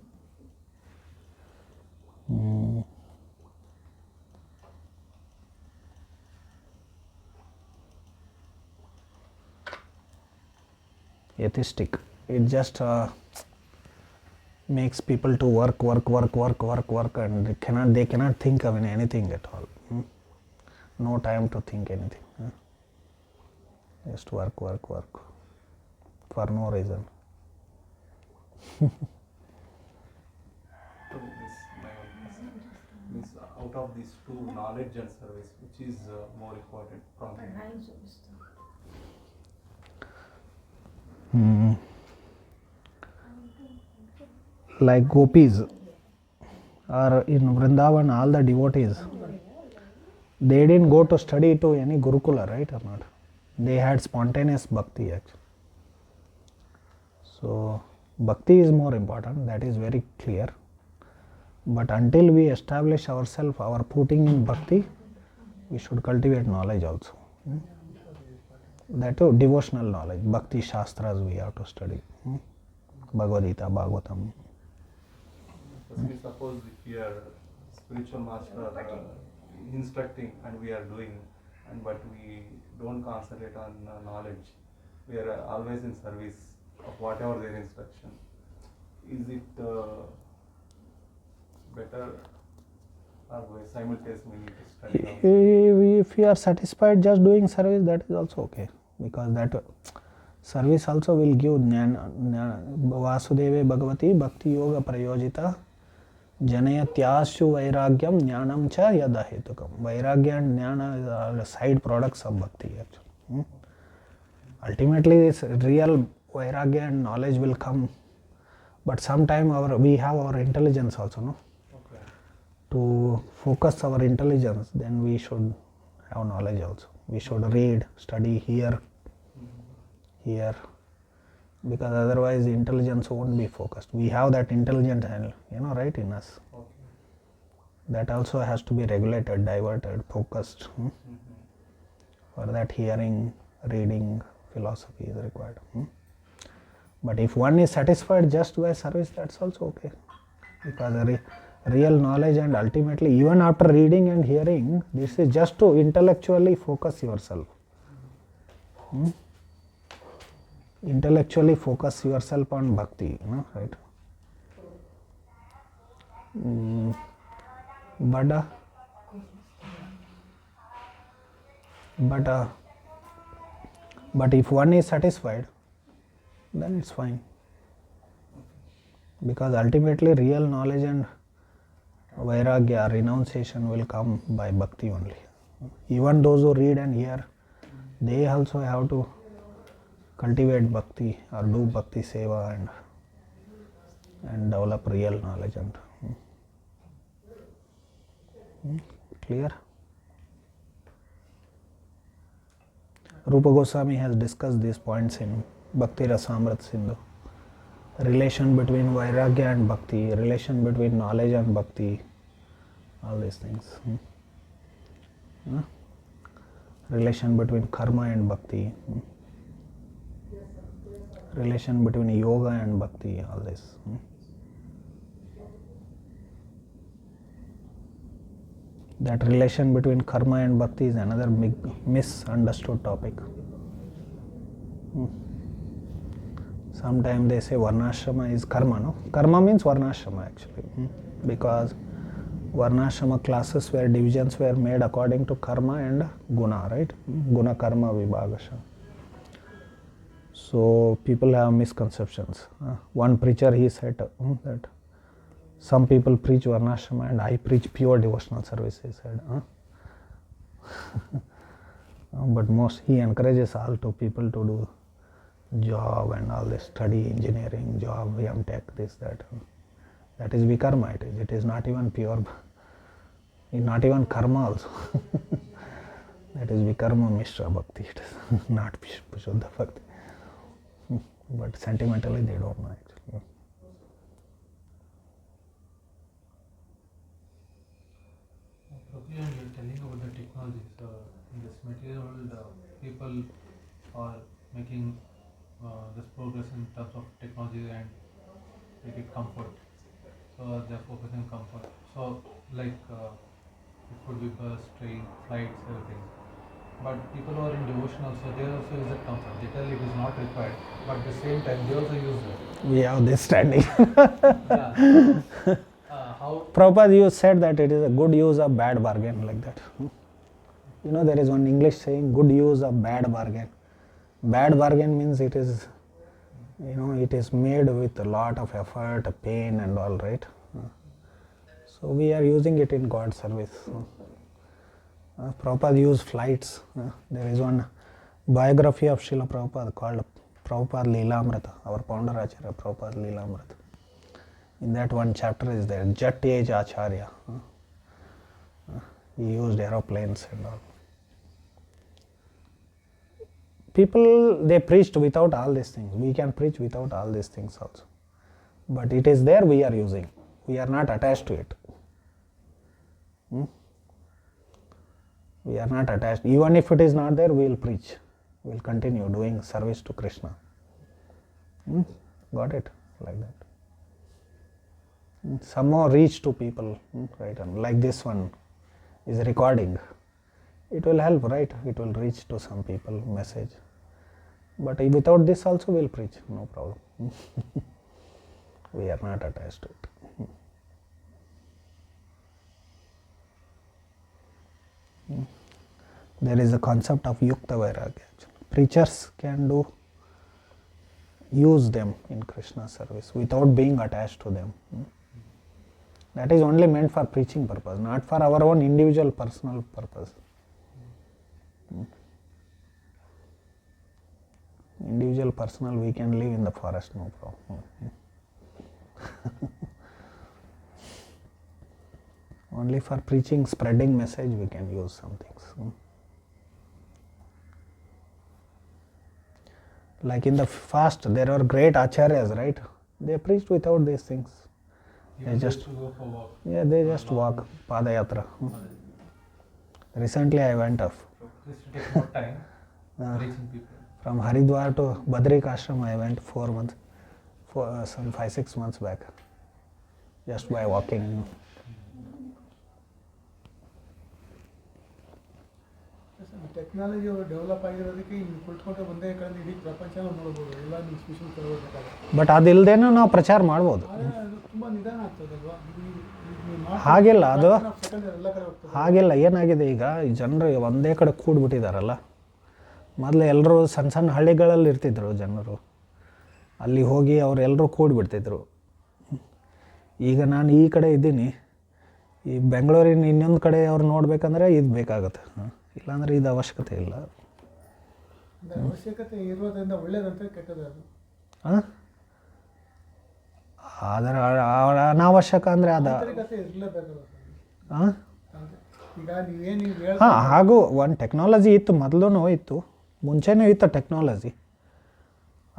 Atheistic. It just makes people to work, and they cannot think of anything at all. No time to think anything. Just work for no reason. So this my own question means out of these two, knowledge and service, which is more important from Like gopis or in Vrindavan, all the devotees, they didn't go to study to any Gurukula, right or not? They had spontaneous bhakti actually. So bhakti is more important, that is very clear. But until we establish ourselves, our footing in bhakti, we should cultivate knowledge also. That too, devotional knowledge, bhakti shastras we have to study. Bhagavad Gita, Bhagavatam. Suppose if we are spiritual master instructing and we are doing, but we don't concentrate on knowledge, we are always in service of whatever their instruction. Is it better or simultaneously we need to study also? If you are satisfied just doing service, that is also okay, because that service also will give jnana. Vasudeve Bhagavati Bhakti Yoga Prayojita Janayatyashu Vairagyam Jnanam Cha Yada Hetukam. Vairagya and Jnana are the side products of bhakti actually. Ultimately, this real Vairagya and knowledge will come, but sometime we have our intelligence also, no? Okay. To focus our intelligence, then we should have knowledge also. We should read, study, hear, because otherwise the intelligence won't be focused. We have that intelligent, right, in us. Okay. That also has to be regulated, diverted, focused. For that, hearing, reading, philosophy is required. But if one is satisfied just by service, that's also okay, because real knowledge and ultimately, even after reading and hearing, this is just to intellectually focus yourself. Intellectually focus yourself on bhakti, right? But if one is satisfied, then it's fine, because ultimately real knowledge and vairagya, renunciation, will come by bhakti only. Even those who read and hear, they also have to cultivate bhakti or do bhakti seva and develop real knowledge. Clear? Rupa Goswami has discussed these points in Bhakti Rasamrita Sindhu. Relation between vairagya and bhakti, relation between knowledge and bhakti, all these things. Relation between karma and bhakti, relation between yoga and bhakti, all this. That relation between karma and bhakti is another big misunderstood topic. Sometimes they say varnashrama is karma, no? Karma means varnashrama actually, because varnashrama classes where divisions were made according to karma and guna, right? Guna karma vibhagasha. So people have misconceptions. One preacher, he said that some people preach varnashrama and I preach pure devotional service, he said. But he encourages all people to do job and all this, study engineering, job, M.Tech, this, that. That is vikarma, it is not even pure, not even karma also. That is vikarma mishra bhakti, it is not Shuddha bhakti. But sentimentally they don't know actually. Prabhuji, you're telling about the technologies. In this material world, people are making this progress in terms of technology and make it comfort. So they're focusing on comfort. So like it could be bus, train, flights, everything. But people who are in devotion also, they also use it comfort. They tell it is not required, but at the same time they also use it. We have this standing. Yeah. How? Prabhupada, you said that it is a good use of bad bargain, like that. You know, there is one English saying, good use of bad bargain. Bad bargain means it is, it is made with a lot of effort, pain and all, right? So we are using it in God's service. Prabhupada used flights. There is one biography of Srila Prabhupada called Prabhupada Leelamrita, our founder Acharya Prabhupada Leelamrita. In that one chapter is there, Jat Age Acharya. He used aeroplanes and all. People, they preached without all these things. We can preach without all these things also. But it is there, we are using. We are not attached to it. We are not attached. Even if it is not there, we will preach. We will continue doing service to Krishna. Got it? Like that. Somehow reach to people, right? And like this one is recording. It will help, right? It will reach to some people, message. But without this also we will preach, no problem. We are not attached to it. There is a concept of Yukta Vairagya. Preachers can use them in Krishna service without being attached to them. That is only meant for preaching purpose, not for our own individual personal purpose. Individual personal, we can live in the forest, no problem. Only for preaching, spreading message, we can use some things. Like in the fast, there are great acharyas, right? They preached without these things. They just go for walk. Yeah, they just walk, Padayatra. Recently I went off. This will take more time reaching people. From Haridwar to Badrik Ashram I went 4 months, some 5-6 months back, just by walking. Technology develop ಆಗಿರೋದಕ್ಕೆ ಇಲ್ಲಿ ಕುಳಿತುಕೊಂಡ್ರೆ ಒಂದೇ ಕಡೆ ಇಡೀ ಪ್ರಪಂಚನ ನೋಡ್ಬೋದು, ಎಲ್ಲ ನೀವು special ತಗೋಬೇಕಾದ್ರೆ. ಬಟ್ ಅದಿಲ್ಲದೇನೂ ನಾವು ಪ್ರಚಾರ ಮಾಡ್ಬೋದು. ಅದು ತುಂಬ ನಿಧಾನ ಆಗ್ತದಲ್ವಾ? ಹಾಗಿಲ್ಲ, ಅದು ಸೆಕೆಂಡ್ ಎಲ್ಲ ಕಡೆ ಹೋಗ್ತದೆ. ಹಾಗಿಲ್ಲ, ಏನಾಗಿದೆ ಈಗ ಜನರು ಒಂದೇ ಕಡೆ ಕೂಡ್ಬಿಟ್ಟಿದಾರಲ್ಲ. ಮೊದಲು ಎಲ್ಲರೂ ಸಣ್ಣ ಸಣ್ಣ ಹಳ್ಳಿಗಳಲ್ಲಿ ಇರ್ತಿದ್ರು ಜನರು, ಅಲ್ಲಿ ಹೋಗಿ ಅವರೆಲ್ಲರೂ ಕೂಡಿಬಿಡ್ತಿದ್ರು. ಈಗ ನಾನು ಈ ಕಡೆ ಇದ್ದೀನಿ, ಈ ಬೆಂಗಳೂರಿನ ಇನ್ನೊಂದು ಕಡೆ ಅವ್ರು ನೋಡ್ಬೇಕಂದ್ರೆ ಇದು ಬೇಕಾಗುತ್ತೆ, ಇಲ್ಲಾಂದರೆ ಇದು ಅವಶ್ಯಕತೆ ಇಲ್ಲ. ಅವಶ್ಯಕತೆ ಇರೋದ್ರಿಂದ ಒಳ್ಳೇದಂತ ಕೆಟ್ಟದ್ದು ಅದು. ಆದರೆ ಅನಾವಶ್ಯಕ ಅಂದರೆ ಅದು ಇರಲೇಬೇಕಲ್ಲ. ಈಗ ನೀವೇನು ಹಾಗೂ ಒಂದು ಟೆಕ್ನಾಲಜಿ ಇತ್ತು, ಮೊದಲು ಇತ್ತು, ಮುಂಚೆನೂ ಇತ್ತು ಟೆಕ್ನಾಲಜಿ.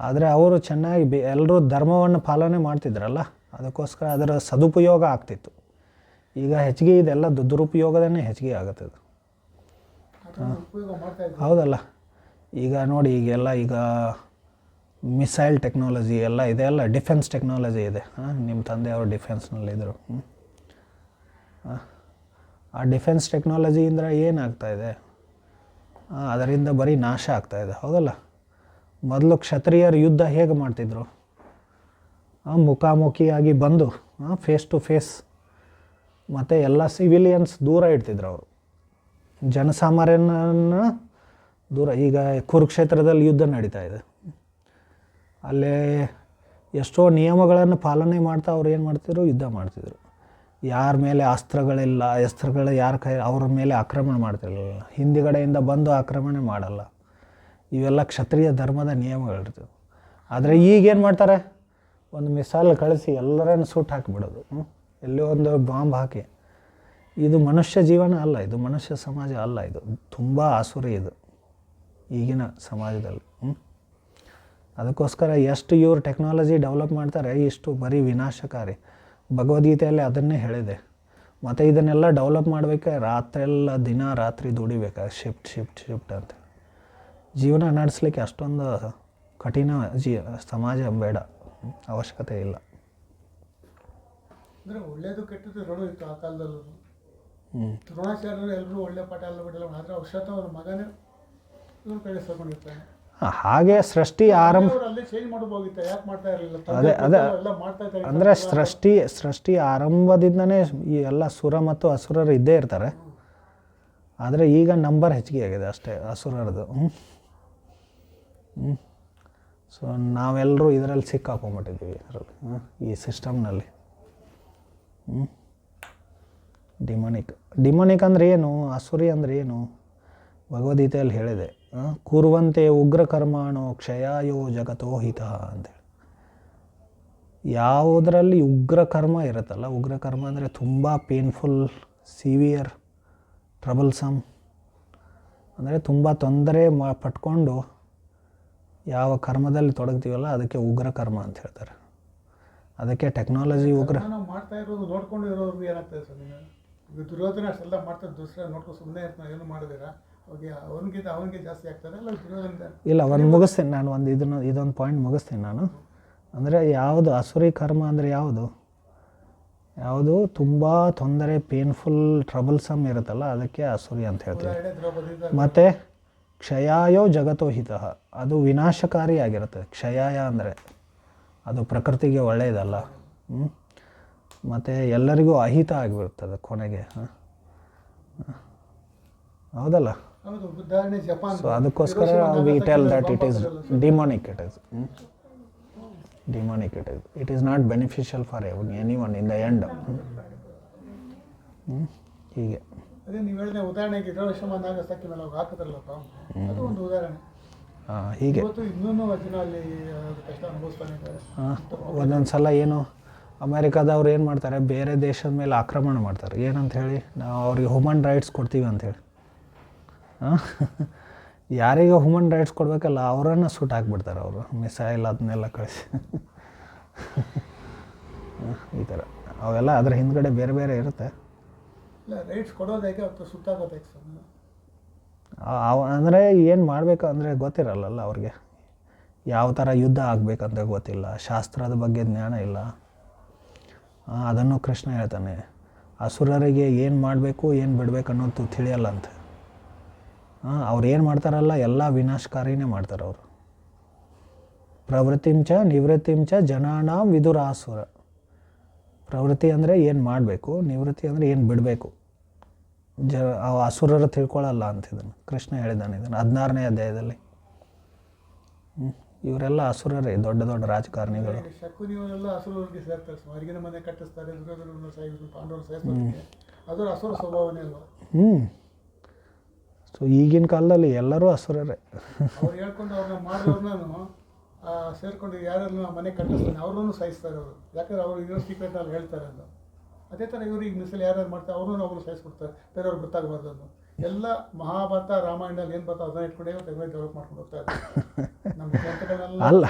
ಆದರೆ ಅವರು ಚೆನ್ನಾಗಿ ಎಲ್ಲರೂ ಧರ್ಮವನ್ನು ಪಾಲನೆ ಮಾಡ್ತಿದ್ರಲ್ಲ, ಅದಕ್ಕೋಸ್ಕರ ಅದರ ಸದುಪಯೋಗ ಆಗ್ತಿತ್ತು. ಈಗ ಹೆಚ್ಚಿಗೆ ಇದೆಲ್ಲ ದುರುಪಯೋಗದೇ ಹೆಚ್ಚಿಗೆ ಆಗುತ್ತೆ. ಹೌದಲ್ಲ, ಈಗ ನೋಡಿ ಈಗೆಲ್ಲ ಈಗ ಮಿಸೈಲ್ ಟೆಕ್ನಾಲಜಿ ಎಲ್ಲ ಇದೆಲ್ಲ ಡಿಫೆನ್ಸ್ ಟೆಕ್ನಾಲಜಿ ಇದೆ. ನಿಮ್ಮ ತಂದೆಯವರು ಡಿಫೆನ್ಸ್ನಲ್ಲಿದ್ದರು. ಆ ಡಿಫೆನ್ಸ್ ಟೆಕ್ನಾಲಜಿಯಿಂದ ಏನಾಗ್ತಾಯಿದೆ, ಅದರಿಂದ ಬರೀ ನಾಶ ಆಗ್ತಾಯಿದೆ, ಹೌದಲ್ಲ. ಮೊದಲು ಕ್ಷತ್ರಿಯರು ಯುದ್ಧ ಹೇಗೆ ಮಾಡ್ತಿದ್ರು, ಮುಖಾಮುಖಿಯಾಗಿ ಬಂದು ಫೇಸ್ ಟು ಫೇಸ್, ಮತ್ತು ಎಲ್ಲ ಸಿವಿಲಿಯನ್ಸ್ ದೂರ ಇಡ್ತಿದ್ರು ಅವರು, ಜನಸಾಮಾನ್ಯನ ದೂರ. ಈಗ ಕುರುಕ್ಷೇತ್ರದಲ್ಲಿ ಯುದ್ಧ ನಡೀತಾ ಇದೆ, ಅಲ್ಲೇ ಎಷ್ಟೋ ನಿಯಮಗಳನ್ನು ಪಾಲನೆ ಮಾಡ್ತಾ ಅವ್ರು ಏನು ಮಾಡ್ತಿದ್ರು, ಯುದ್ಧ ಮಾಡ್ತಿದ್ರು. ಯಾರ ಮೇಲೆ ಅಸ್ತ್ರಗಳು ಯಾರ ಕೈ ಅವ್ರ ಮೇಲೆ ಆಕ್ರಮಣ ಮಾಡ್ತಿರಲಿಲ್ಲ, ಹಿಂದುಗಡೆಯಿಂದ ಬಂದು ಆಕ್ರಮಣ ಮಾಡಲ್ಲ. ಇವೆಲ್ಲ ಕ್ಷತ್ರಿಯ ಧರ್ಮದ ನಿಯಮಗಳಿರ್ತವೆ. ಆದರೆ ಈಗೇನು ಮಾಡ್ತಾರೆ, ಒಂದು ಮಿಸೈಲ್ ಕಳಿಸಿ ಎಲ್ಲರನ್ನು ಸುಟ್ಟು ಹಾಕಿಬಿಡೋದು, ಎಲ್ಲೋ ಒಂದು ಬಾಂಬ್ ಹಾಕಿ. ಇದು ಮನುಷ್ಯ ಜೀವನ ಅಲ್ಲ, ಇದು ಮನುಷ್ಯ ಸಮಾಜ ಅಲ್ಲ, ಇದು ತುಂಬ ಆಸುರಿ ಇದು ಈಗಿನ ಸಮಾಜದಲ್ಲಿ. ಅದಕ್ಕೋಸ್ಕರ ಎಷ್ಟು ಇವರು ಟೆಕ್ನಾಲಜಿ ಡೆವಲಪ್ ಮಾಡ್ತಾರೆ, ಇಷ್ಟು ಬರೀ ವಿನಾಶಕಾರಿ. ಭಗವದ್ಗೀತೆಯಲ್ಲಿ ಅದನ್ನೇ ಹೇಳಿದೆ. ಮತ್ತು ಇದನ್ನೆಲ್ಲ ಡೆವಲಪ್ ಮಾಡಬೇಕಾದ್ರೆ ರಾತ್ರಿಯೆಲ್ಲ ದಿನ ರಾತ್ರಿ ದುಡಿಬೇಕಾದ್ರೆ ಶಿಫ್ಟ್ ಅಂತ. ಜೀವನ ನಡೆಸಲಿಕ್ಕೆ ಅಷ್ಟೊಂದು ಕಠಿಣ ಸಮಾಜ ಬೇಡ, ಅವಶ್ಯಕತೆ ಇಲ್ಲ. ಅಂದರೆ ಒಳ್ಳೇದು ಕೆಟ್ಟದ್ದು ಎರಡೂ ಇತ್ತು ಆ ಕಾಲದಲ್ಲೂ. ದ್ರೋಣಾಚಾರ್ಯರು ಎಲ್ಲರೂ ಒಳ್ಳೆ ಪಾಠ ಎಲ್ಲ ಬಿಡಲ್ಲ, ಆದರೆ ಅವಶ್ಯಕತೆ ಅವ್ರ ಮಗನೇ ಇವ್ರ ಕಡೆ ಸೇರ್ಕೊಂಡಿರ್ತಾನೆ. ಹಾಗೆ ಸೃಷ್ಟಿ ಆರಂಭ ಅಲ್ಲೇ ಚೇಂಜ್ ಮಾಡೋಬೋಗಿತ್ತು, ಯಾಕೆ ಮಾಡ್ತಾ ಇರಲಿಲ್ಲ? ಅದೇ ಎಲ್ಲ ಮಾಡ್ತಾ ಇದ್ದಾರೆ. ಅಂದರೆ ಸೃಷ್ಟಿ ಆರಂಭದಿಂದನೇ ಈ ಎಲ್ಲ ಸುರ ಮತ್ತು ಅಸುರರು ಇದ್ದೇ ಇರ್ತಾರೆ. ಆದರೆ ಈಗ ನಂಬರ್ ಹೆಚ್ಚಿಗೆ ಆಗಿದೆ ಅಷ್ಟೇ ಅಸುರರದು. ಸೊ ನಾವೆಲ್ಲರೂ ಇದರಲ್ಲಿ ಸಿಕ್ಕಾಕೊಂಡ್ಬಿಟ್ಟಿದ್ದೀವಿ, ಈ ಸಿಸ್ಟಮ್ನಲ್ಲಿ. ಡಿಮೋನಿಕ್ ಅಂದರೆ ಏನು, ಅಸುರಿ ಅಂದರೆ ಏನು, ಭಗವದ್ಗೀತೆಯಲ್ಲಿ ಹೇಳಿದೆ. ಕೂರುವಂತೆ ಉಗ್ರ ಕರ್ಮಾಣೋ ಕ್ಷಯಾಯೋ ಜಗತೋ ಹಿತಃ ಅಂತೇಳಿ. ಯಾವುದರಲ್ಲಿ ಉಗ್ರ ಕರ್ಮ ಇರುತ್ತಲ್ಲ, ಉಗ್ರ ಕರ್ಮ ಅಂದರೆ ತುಂಬ ಪೇನ್ಫುಲ್, ಸಿವಿಯರ್, ಟ್ರಬಲ್ಸಮ್, ಅಂದರೆ ತುಂಬ ತೊಂದರೆ ಪಟ್ಕೊಂಡು ಯಾವ ಕರ್ಮದಲ್ಲಿ ತೊಡಗ್ತೀವಲ್ಲ ಅದಕ್ಕೆ ಉಗ್ರ ಕರ್ಮ ಅಂತ ಹೇಳ್ತಾರೆ. ಅದಕ್ಕೆ ಟೆಕ್ನಾಲಜಿ ಉಗ್ರ. ನಾವು ಮಾಡ್ತಾ ಇರೋದು ನೋಡ್ಕೊಂಡು ಇರೋರು ಏನಾಗ್ತದೆ ಸರ್? ಈಗ ದುರ್ಯೋಧನ ಅಷ್ಟೆಲ್ಲ ಮಾಡ್ತಾರೆ, ದೂಸರ ನೋಡ್ಕೊಂಡು ಸುಮ್ಮನೆ ಇರ್ತಾನೆ, ಏನು ಮಾಡಿದಿರಾ ಅವಾಗ ಅವನಿಗೆ ಜಾಸ್ತಿ ಆಗ್ತದೆ ಅಲ್ಲ ದುರ್ಯೋಧನ? ಇಲ್ಲ, ಒಂದು ಮುಗಿಸ್ತೀನಿ ನಾನು, ಇದೊಂದು ಪಾಯಿಂಟ್ ಮುಗಿಸ್ತೀನಿ ನಾನು. ಅಂದರೆ ಯಾವುದು ಅಸುರಿ ಕರ್ಮ ಅಂದರೆ ಯಾವುದು ತುಂಬ ತೊಂದರೆ, ಪೇನ್ಫುಲ್, ಟ್ರಬಲ್ಸಮ್ ಇರುತ್ತಲ್ಲ ಅದಕ್ಕೆ ಅಸುರಿ ಅಂತ ಹೇಳ್ತೀವಿ. ಮತ್ತು ಕ್ಷಯಾಯೋ ಜಗತೋ ಹಿತಃ, ಅದು ವಿನಾಶಕಾರಿಯಾಗಿರುತ್ತೆ. ಕ್ಷಯಾಯ ಅಂದರೆ ಅದು ಪ್ರಕೃತಿಗೆ ಒಳ್ಳೆಯದಲ್ಲ. ಮತ್ತು ಎಲ್ಲರಿಗೂ ಅಹಿತ ಆಗಿಬಿಡ್ತದೆ ಕೊನೆಗೆ, ಹೌದಲ್ಲ. ಸೊ ಅದಕ್ಕೋಸ್ಕರ we tell that it is ಡಿಮಾನಿಕ್. It is not beneficial for anyone in the end. ಹೀಗೆ ಅದೇ ನೀವು ಹೇಳಿದ ಉದಾಹರಣೆಗೆ ಗೃಹಶ್ರಮ ಅಂದಾಗ ಸಾಕಿ ಮೇಲೆ ಅವ್ರು ಹಾಕಿದ್ರಲ್ಲಪ್ಪ, ಅದು ಒಂದು ಉದಾಹರಣೆ. ಹೀಗೆ ಇನ್ನೂ ಜನ ಅಲ್ಲಿ ಕಷ್ಟ ಅನುಭವಿಸ್ತಾನೆ ಇದ್ದಾರೆ. ಒಂದೊಂದು ಸಲ ಏನು ಅಮೇರಿಕಾದವ್ರು ಏನು ಮಾಡ್ತಾರೆ, ಬೇರೆ ದೇಶದ ಮೇಲೆ ಆಕ್ರಮಣ ಮಾಡ್ತಾರೆ. ಏನಂತ ಹೇಳಿ, ನಾವು ಅವ್ರಿಗೆ ಹ್ಯೂಮನ್ ರೈಟ್ಸ್ ಕೊಡ್ತೀವಿ ಅಂಥೇಳಿ. ಯಾರಿಗೆ ಹ್ಯೂಮನ್ ರೈಟ್ಸ್ ಕೊಡಬೇಕಲ್ಲ ಅವರನ್ನು ಸುಟ್ಟು ಹಾಕ್ಬಿಡ್ತಾರೆ ಅವರು, ಮಿಸೈಲ್ ಅದನ್ನೆಲ್ಲ ಕಳಿಸಿ. ಈ ಥರ ಅವೆಲ್ಲ ಅದರ ಹಿಂದ್ಗಡೆ ಬೇರೆ ಬೇರೆ ಇರುತ್ತೆ. ಇಲ್ಲ, ರೈಟ್ಸ್ ಕೊಡೋದಕ್ಕೆ ಅಥವಾ ಸುತ್ತಾಗೋದಕ್ಕೆ ಅಂದರೆ ಏನು ಮಾಡಬೇಕು ಅಂದರೆ ಗೊತ್ತಿರಲ್ಲ ಅವ್ರಿಗೆ. ಯಾವ ಥರ ಯುದ್ಧ ಆಗಬೇಕಂತ ಗೊತ್ತಿಲ್ಲ, ಶಾಸ್ತ್ರದ ಬಗ್ಗೆ ಜ್ಞಾನ ಇಲ್ಲ. ಅದನ್ನು ಕೃಷ್ಣ ಹೇಳ್ತಾನೆ, ಅಸುರರಿಗೆ ಏನು ಮಾಡಬೇಕು ಏನು ಬಿಡಬೇಕು ಅನ್ನೋದು ತಿಳಿಯಲ್ಲ ಅಂತ. ಅವ್ರು ಏನು ಮಾಡ್ತಾರಲ್ಲ ಎಲ್ಲ ವಿನಾಶಕಾರಿನೇ ಮಾಡ್ತಾರೆ ಅವರು. ಪ್ರವೃತ್ತಿಂಚ ನಿವೃತ್ತಿಂಚ ಜನಾನಾಂ ವಿದುರಾಸುರ. ಪ್ರವೃತ್ತಿ ಅಂದರೆ ಏನು ಮಾಡಬೇಕು, ನಿವೃತ್ತಿ ಅಂದರೆ ಏನು ಬಿಡಬೇಕು. ಅಸುರರು ತಿಳ್ಕೊಳ್ಳಲ್ಲ ಅಂತ ಇದನ್ನು ಕೃಷ್ಣ ಹೇಳಿದ್ದಾನೆ, ಇದನ್ನು 16ನೇ ಅಧ್ಯಾಯದಲ್ಲಿ. ಇವರೆಲ್ಲ ಅಸುರರೇ, ದೊಡ್ಡ ದೊಡ್ಡ ರಾಜಕಾರಣಿಗಳು. ಶಕುನಿಯವರೆಲ್ಲ ಅಸುರರಿಗೆ ಸೇರ್ತಾರೆ, ಹೊರಗಿನ ಮನೆ ಕಟ್ಟಿಸ್ತಾರೆ, ದುರ್ಯೋಧನರನ್ನು ಸಾಯಿಸಿ ಪಾಂಡವರು ಸಾಯಿಸೋದಕ್ಕೆ. ಅದರ ಅಸುರ ಸ್ವಭಾವನೇ ಅಲ್ವಾ? ಸೊ ಈಗಿನ ಕಾಲದಲ್ಲಿ ಎಲ್ಲರೂ ಅಸುರರೇ. ಅವ್ರು ಹೇಳ್ಕೊಂಡು ಅವ್ರನ್ನ ಮಾಡಿದವ್ರನ್ನೂ ಸೇರ್ಕೊಂಡು ಯಾರನ್ನು ಮನೆ ಕಟ್ಟಿಸ್ತಾನೆ ಅವ್ರನ್ನೂ ಸಾಯಿಸ್ತಾರೆ ಅವರು. ಯಾಕಂದ್ರೆ ಅವರು ಇನ್ನೂ ಸೀಕ್ರೆಟ್ ಅಲ್ಲಿ ಹೇಳ್ತಾರೆ ಅಂತ. ಅದೇ ಥರ ಇವರು ಈಗ ಮಿಸಲ್ ಯಾರು ಮಾಡ್ತಾರೆ ಅವ್ರನ್ನೂ ಅವರು ಸಾಯಿಸ್ಬಿಡ್ತಾರೆ, ಬೇರೆಯವ್ರು ಗೊತ್ತಾಗಬಾರ್ದು ಅನ್ನೋ. ಎಲ್ಲ ಮಹಾಭಾರತ ರಾಮಾಯಣದಲ್ಲಿ ಏನು ಬರ್ತಾವೆ ಅದನ್ನ ಇಟ್ಕೊಂಡೇ ತೆಗೆದು ಡೆವಲಪ್ ಮಾಡ್ಕೊಂಡು ಹೋಗ್ತಾ ಇದ್ದಾರೆ ನಮ್ಮ ಗ್ರಂಥಗಳನ್ನೆಲ್ಲ. ಅಲ್ಲ,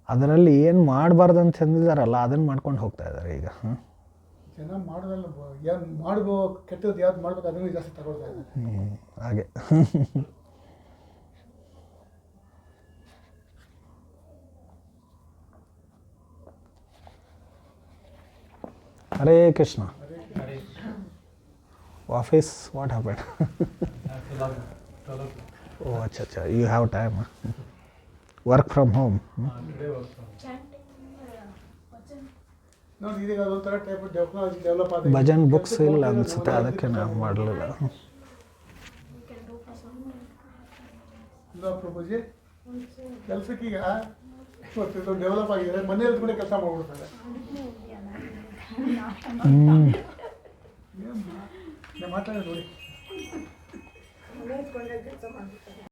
ಅದರಲ್ಲಿ ಏನು ಮಾಡಬಾರ್ದು ಅಂತ ಅಂದಿದ್ದಾರಲ್ಲ ಅದನ್ನು ಮಾಡ್ಕೊಂಡು ಹೋಗ್ತಾ ಇದ್ದಾರೆ ಈಗ. ಜನ ಮಾಡೋದಲ್ಲ, ಏನು ಮಾಡ್ಬೋ ಕೆಟ್ಟದ್ದು ಯಾವ್ದು ಮಾಡ್ಬೇಕು ಅದನ್ನು ಜಾಸ್ತಿ ತಗೊಳ್ತಾ ಇದ್ದಾರೆ. ಹಾಗೆ Hare Krishna. Office what happen? ಓ ಅಚ್ಚಾ you have time. Work from home. Today work from chanting bhajan. ನೋಡಿ ಇದೀಗ ಅದೊಂಥರ ಟೈಪ್ ಟೆಕ್ನಾಲಜಿ ಡೆವಲಪ್ ಆದ ಭಜನ್ ಬುಕ್ಸ್ ಇಲ್ಲ ಅನಿಸುತ್ತೆ, ಅದಕ್ಕೆ ನಾನು ಮಾಡಲಿಲ್ಲ. We can do for some. ಇಲ್ಲ ಪ್ರಭುಜಿ ಕೆಲಸಕ್ಕೀಗ ಇವತ್ತು ಇದು ಡೆವಲಪ್ ಆಗಿದೆ, ಮನೇಲಿ ಕೂಡ ಕೆಲಸ ಮಾಡ್ಬಿಡ್ತಾರೆ. ಮಾತಾಡಿ ನೋಡಿ.